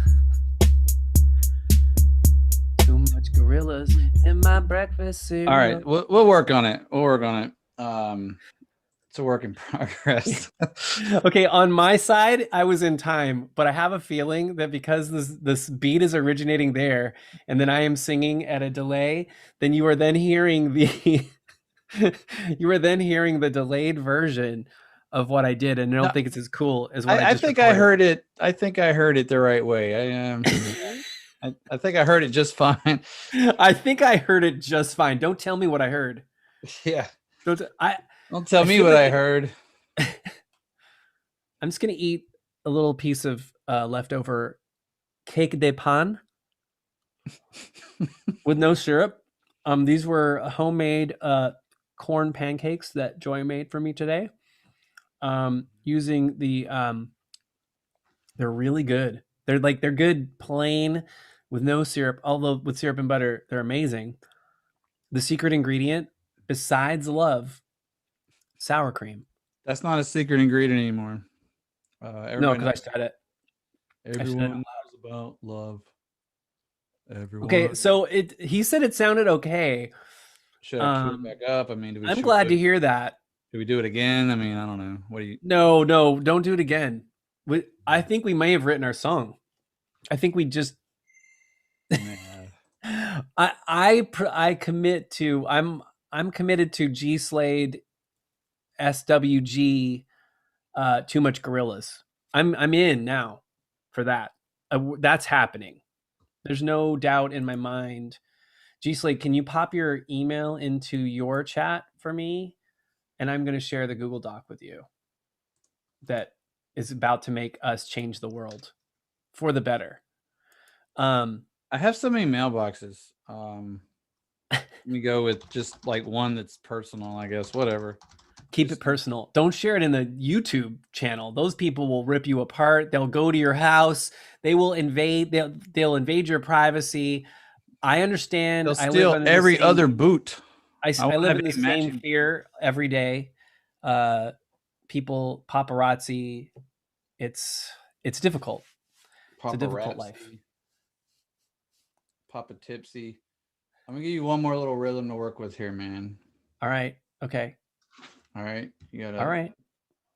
Too much gorillas in my breakfast cereal. All right, we'll work on it. It's a work in progress. Okay, on my side, I was in time, but I have a feeling that because this beat is originating there, and then I am singing at a delay, then you are then hearing the delayed version of what I did, and I don't No, think it's as cool as what I I just think recorded. I heard it. I think I heard it the right way. I think I heard it just fine. I think I heard it just fine. Don't tell me what I heard. Yeah. Don't I Don't tell I me feel what like I heard. I'm just gonna eat a little piece of leftover cake de pan with no syrup. These were homemade corn pancakes that Joy made for me today. Using the they're really good. They're good plain with no syrup. Although with syrup and butter, they're amazing. The secret ingredient, besides love, sour cream. That's not a secret ingredient anymore. No, Everybody because I knows, said it. everyone knows about love. Everyone. Okay, so he said it sounded okay. Should I cue it back up? I mean, I'm glad to hear that. Do we do it again? I mean, I don't know. What do you? No, don't do it again. I think we may have written our song. I think we just. I commit to. I'm committed to G Slade, SWG, Too Much Gorillas. I'm in now, for that. That's happening. There's no doubt in my mind. G Slade, can you pop your email into your chat for me? And I'm going to share the Google Doc with you that is about to make us change the world for the better. I have so many mailboxes. Let me go with just like one that's personal, I guess. Whatever. Keep it personal. Don't share it in the YouTube channel. Those people will rip you apart. They'll go to your house. They will invade. They'll invade your privacy. I understand. They'll steal every other boot. I live in the same fear every day. People, paparazzi. It's difficult. It's a difficult life. Papa Tipsy. I'm gonna give you one more little rhythm to work with here, man. All right. Okay. All right. All right.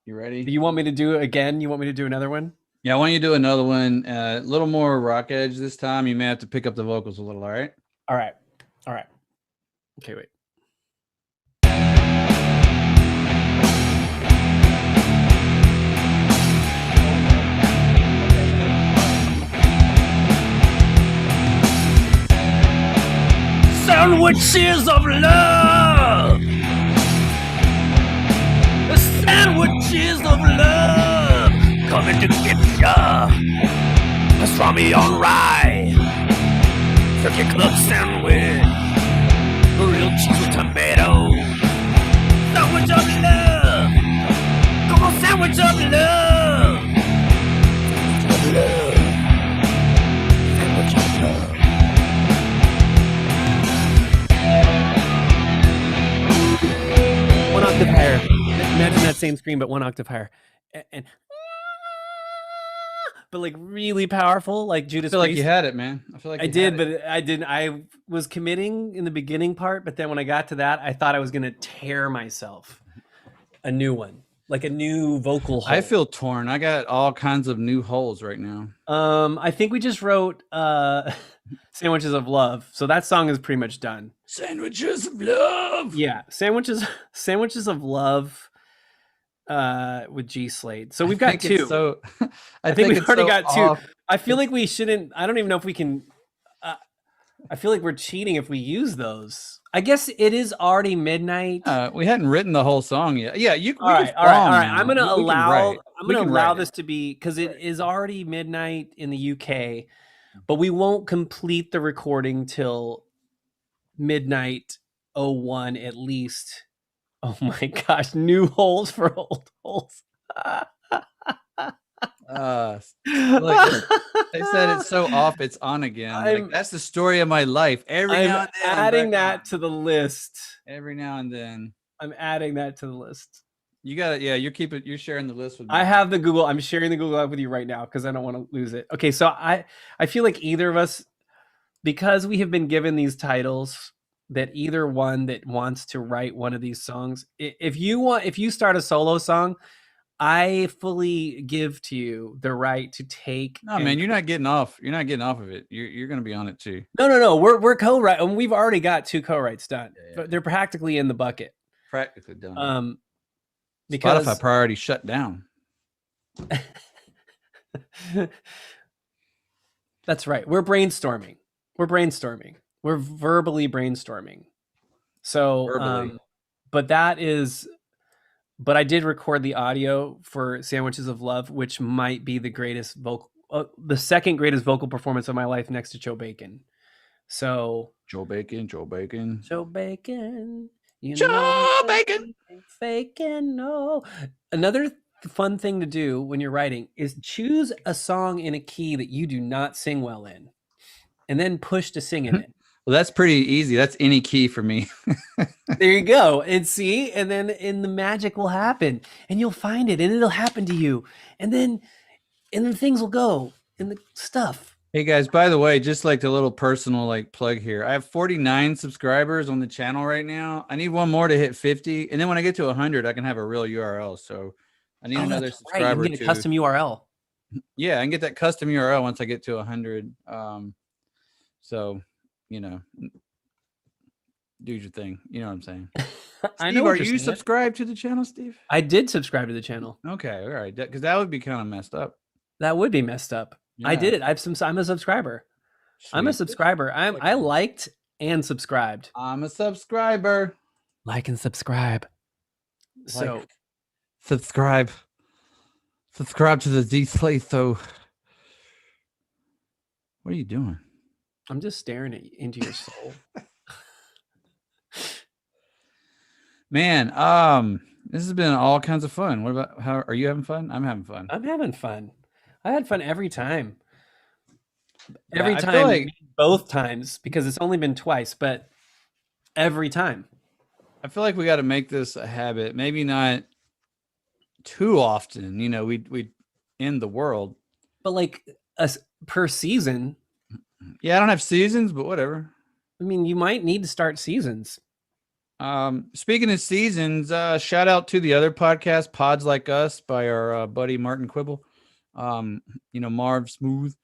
You ready? Do you want me to do it again? You want me to do another one? Yeah, I want you to do another one. A little more rock edge this time. You may have to pick up the vocals a little. All right. All right. All right. Okay, wait. Sandwiches of love. The sandwiches of love coming to get ya. Pastrami on rye, turkey club sandwich, grilled cheese with tomato. Sandwich of love. Come on, sandwich of love. Sandwich of love. Sandwich of love. One octave higher. Imagine that same scream, but one octave higher. And but like really powerful, like Judas I feel like Priest. you had it, man. I feel like I did, but I didn't. I was committing in the beginning part, but then when I got to that, I thought I was gonna tear myself. A new one, like a new vocal hole. I feel torn. I got all kinds of new holes right now. I think we just wrote Sandwiches of Love. So that song is pretty much done. Sandwiches of love. Yeah, Sandwiches of Love with G Slade. So we've got two. So I think we've it's already so got two. off. I feel like we shouldn't. I don't even know if we can. I feel like we're cheating if we use those. I guess it is already midnight. We hadn't written the whole song yet. Yeah, you. All right. I'm gonna allow. I'm We gonna can allow write this to be because it is already midnight in the UK, but we won't complete the recording till midnight 01 at least. Oh my gosh! New holes for old holes. Look, they said it's so off, it's on again. Like, that's the story of my life. I'm now and then, adding that to the list. Every now and then. I'm adding that to the list. You got it. Yeah, you're sharing the list with me. I have the Google. I'm sharing the Google Doc with you right now because I don't want to lose it. Okay, so I feel like either of us, because we have been given these titles, that either one that wants to write one of these songs, if you start a solo song, I fully give to you the right to take. No, man, you're not getting off. You're not getting off of it. You're going to be on it too. No. We're co-write, and we've already got two co-writes done. Yeah. But they're practically in the bucket. Practically done. because Spotify priority shut down. that's right. We're brainstorming. We're verbally brainstorming. So, Verbally. but I did record the audio for Sandwiches of Love, which might be the greatest the second greatest vocal performance of my life next to Joe Bacon. So Joe Bacon. Joe Bacon, you Joe know Bacon. faking no. Another fun thing to do when you're writing is choose a song in a key that you do not sing well in, and then push to sing in it. Well, that's pretty easy. That's any key for me. There you go. And see, and then the magic will happen, and you'll find it, and it'll happen to you, and then things will go in the stuff. Hey guys, by the way, just like the little personal like plug here, I have 49 subscribers on the channel right now. I need one more to hit 50, and then when I get to 100, I can have a real URL. So I need another That's right. You subscriber can get a custom URL. Yeah, I can get that custom URL once I get to 100. So you know, do your thing. You know what I'm saying? I Steve, know. are you subscribed to the channel, Steve? I did subscribe to the channel. Okay, all right, because that would be kind of messed up. That would be messed up. Yeah. I did it. I'm a subscriber. I'm a Sweet. subscriber. I liked and subscribed. I'm a subscriber. Like and subscribe. So Subscribe to the D Slade. So what are you doing? I'm just staring into your soul. Man, this has been all kinds of fun. What about how are you having fun? I'm having fun. I'm having fun. I had fun every time. Yeah, Every I feel time, like- both times, because it's only been twice, but every time. I feel like we got to make this a habit. Maybe not too often. You know, we end the world. But like per season, Yeah, I don't have seasons, but whatever. I mean, you might need to start seasons. Speaking of seasons, shout out to the other podcast, Pods Like Us, by our buddy Martin Quibble. You know, Marv Smooth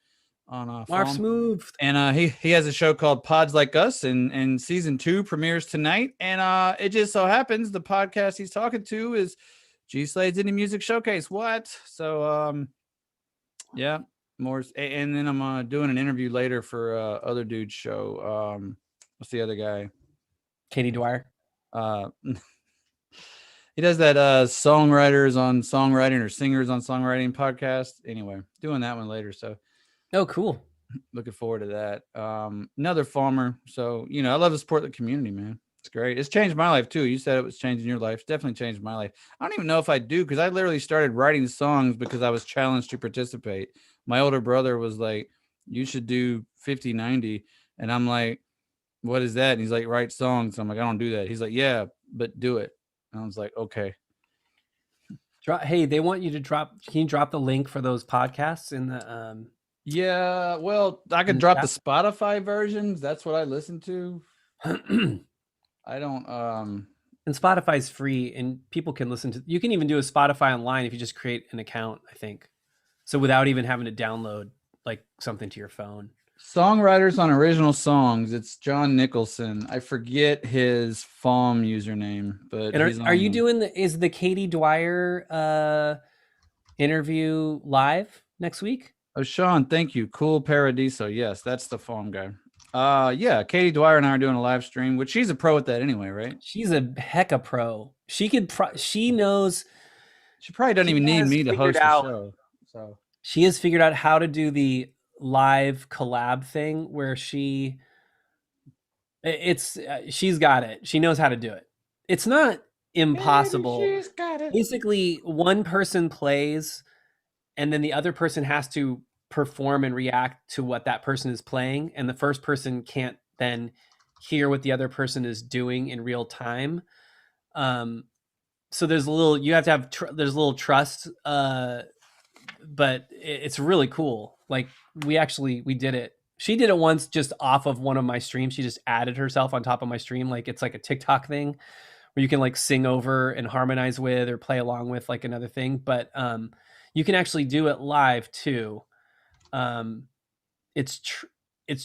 on Marv Farm. Smooth. And he has a show called Pods Like Us, and season 2 premieres tonight. And it just so happens the podcast he's talking to is G Slade's Indie Music Showcase. What? So yeah, more. And then I'm doing an interview later for other dude's show. What's the other guy? Katie Dwyer. He does that songwriters on songwriting or singers on songwriting podcast. Anyway, doing that one later. So Oh, cool. looking forward to that. Another farmer. So, you know, I love to support the community, man. It's great. It's changed my life too. You said it was changing your life. It's definitely changed my life. I don't even know if I do, because I literally started writing songs because I was challenged to participate. My older brother was like, you should do 50-90. And I'm like, what is that? And he's like, write songs. I'm like, I don't do that. He's like, yeah, but do it. And I was like, okay. Hey, they want you to drop. Can you drop the link for those podcasts in the? Yeah, well, I could drop the Spotify versions. That's what I listen to. I don't. And Spotify's free, and people can listen to. You can even do a Spotify online if you just create an account, I think. So without even having to download like something to your phone. Songwriters on original songs. It's John Nicholson. I forget his FOM username, but And are you doing is the Katie Dwyer interview live next week? Oh, Sean, thank you. Cool Paradiso. Yes, that's the FOM guy. Yeah, Katie Dwyer and I are doing a live stream, which she's a pro at that anyway, right? She's a heck of pro. She could. She knows. She probably doesn't even need me to host the show. So she has figured out how to do the live collab thing where she's got it. She knows how to do it. It's not impossible. She's got it. Basically, one person plays and then the other person has to perform and react to what that person is playing, and the first person can't then hear what the other person is doing in real time. So there's a little, you have to have there's a little trust, but it's really cool. Like we did it. She did it once just off of one of my streams. She just added herself on top of my stream. Like it's like a TikTok thing where you can like sing over and harmonize with or play along with like another thing. But you can actually do it live too. It's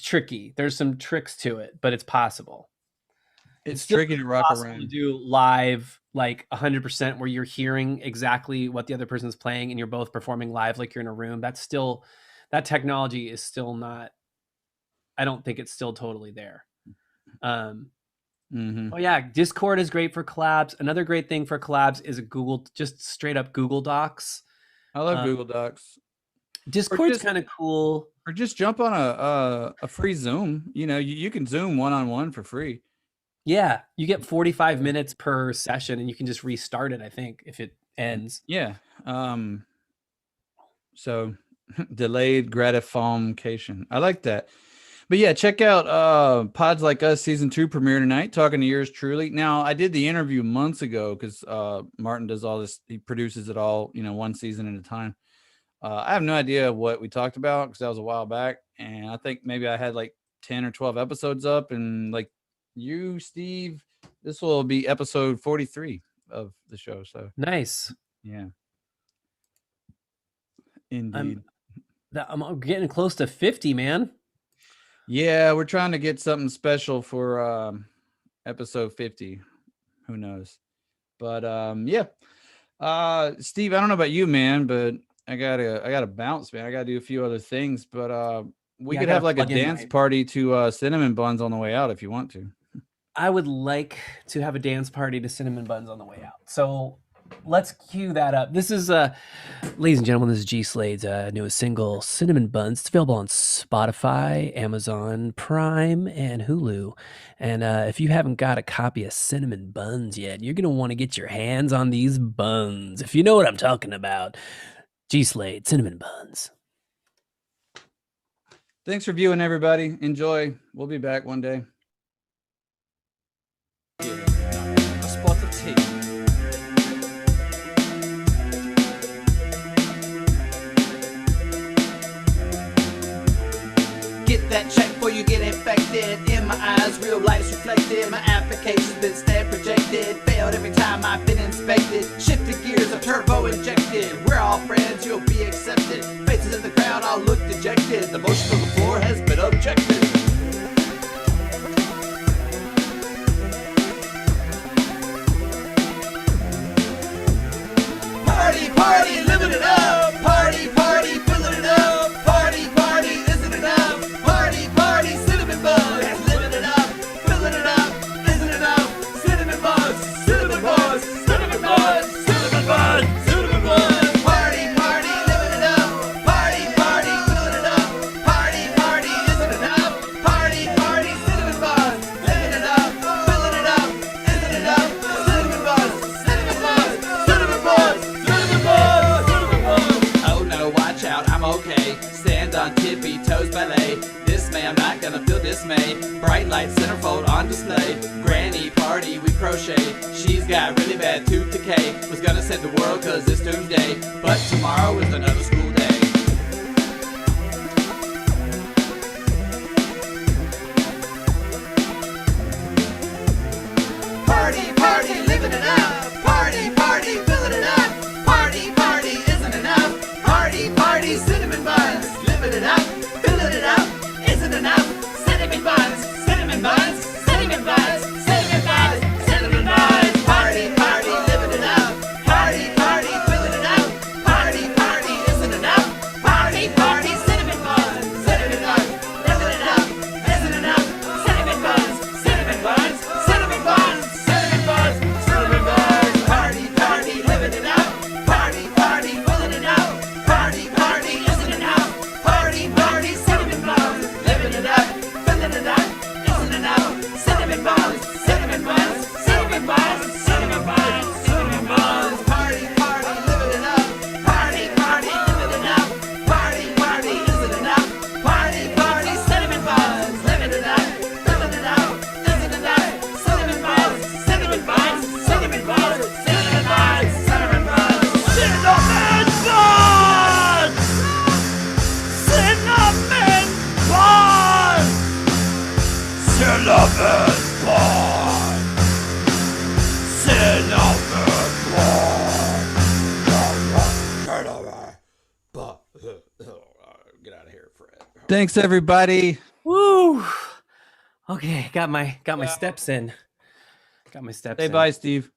tricky. There's some tricks to it, but it's possible. It's still tricky to rock possible to around. do live like 100% where you're hearing exactly what the other person's playing and you're both performing live like you're in a room. That's still, that technology is still not, I don't think it's still totally there. Oh yeah, Discord is great for collabs. Another great thing for collabs is a Google, just straight up Google Docs. I love Google Docs. Discord's kind of cool. Or just jump on a free Zoom. You know, you can Zoom one-on-one for free. Yeah, you get 45 minutes per session and you can just restart it, I think, if it ends. Yeah. So delayed gratification. I like that. But yeah, check out Pods Like Us season 2 premiere tonight. Talking to yours truly. Now, I did the interview months ago because Martin does all this. He produces it all, you know, one season at a time. I have no idea what we talked about because that was a while back, and I think maybe I had like 10 or 12 episodes up, and like you, Steve, this will be episode 43 of the show. So nice. Yeah. Indeed. I'm getting close to 50, man. Yeah, we're trying to get something special for episode 50. Who knows? But yeah. Steve, I don't know about you, man, but I gotta bounce, man. I gotta do a few other things, but we could have like a dance party to Cinnamon Buns on the way out if you want to. I would like to have a dance party to Cinnamon Buns on the way out. So let's cue that up. This is, ladies and gentlemen, this is G Slade's newest single, Cinnamon Buns. It's available on Spotify, Amazon Prime, and Hulu. And if you haven't got a copy of Cinnamon Buns yet, you're going to want to get your hands on these buns. If you know what I'm talking about. G Slade, Cinnamon Buns. Thanks for viewing, everybody. Enjoy. We'll be back one day. A spot of tea. Get that check before you get infected. In my eyes, real life's reflected. My application's been stand projected. Failed every time I've been inspected. Shifted gears, I'm turbo injected. We're all friends, you'll be accepted. Faces in the crowd all look dejected. The motion on the floor has been objected. Party, party, living it up. Party, party, filling it up. Party, party, isn't enough. Party, party, cinnamon buns. Living it up, filling it up. Isn't enough. Cinnamon buns, cinnamon buns, cinnamon buns, cinnamon buns, cinnamon buns. Party, party, living it up. Party, party, filling it up. Party, party, isn't enough. Party, party, cinnamon buns. Living it up, filling it up. Isn't enough. Cinnamon buns, cinnamon buns, cinnamon buns. Oh no, watch out, I'm okay. Stand on tippy toes ballet. This May, I'm not gonna feel dismay. Bright light centerfold on display. Granny party, we crochet. She's got really bad tooth decay. Was gonna save the world cause it's doomsday. But tomorrow is another school day. Party, party, living it up. Party, party, filling it up. Party, party, isn't enough. Party, party, cinnamon buns. Living it up, filling it up. Isn't enough. Cinnamon buns, cinnamon buns, cinnamon buns, cinnamon buns, cinnamon buns. Party, party, living it up. Party, party, filling it up. Party, party, isn't enough. Party, party, cinnamon buns. Cinnamon buns, living it up. Isn't enough. Cinnamon buns, cinnamon buns, cinnamon buns, cinnamon buns, cinnamon buns. Party, party, living it up. Party, party, filling it up. Party, party, isn't enough. Party, party, cinnamon buns. Living it up, filling it up. Isn't enough. Cinnamon buns, cinnamon buns, cinnamon buns, cinnamon buns, cinnamon buns. Party, party, living it up. Party, party, living it up. Party, party, isn't enough. Party, party, cinnamon buns. Living it up, filling it up. Isn't enough. Cinnamon buns, cinnamon buns, cinnamon buns, cinnamon buns, cinnamon buns, cinnamon buns, cinnamon buns, cinnamon Get out of here, Fred. Thanks, everybody. Woo! Okay, got my steps in. Got my steps Say in. bye, Steve.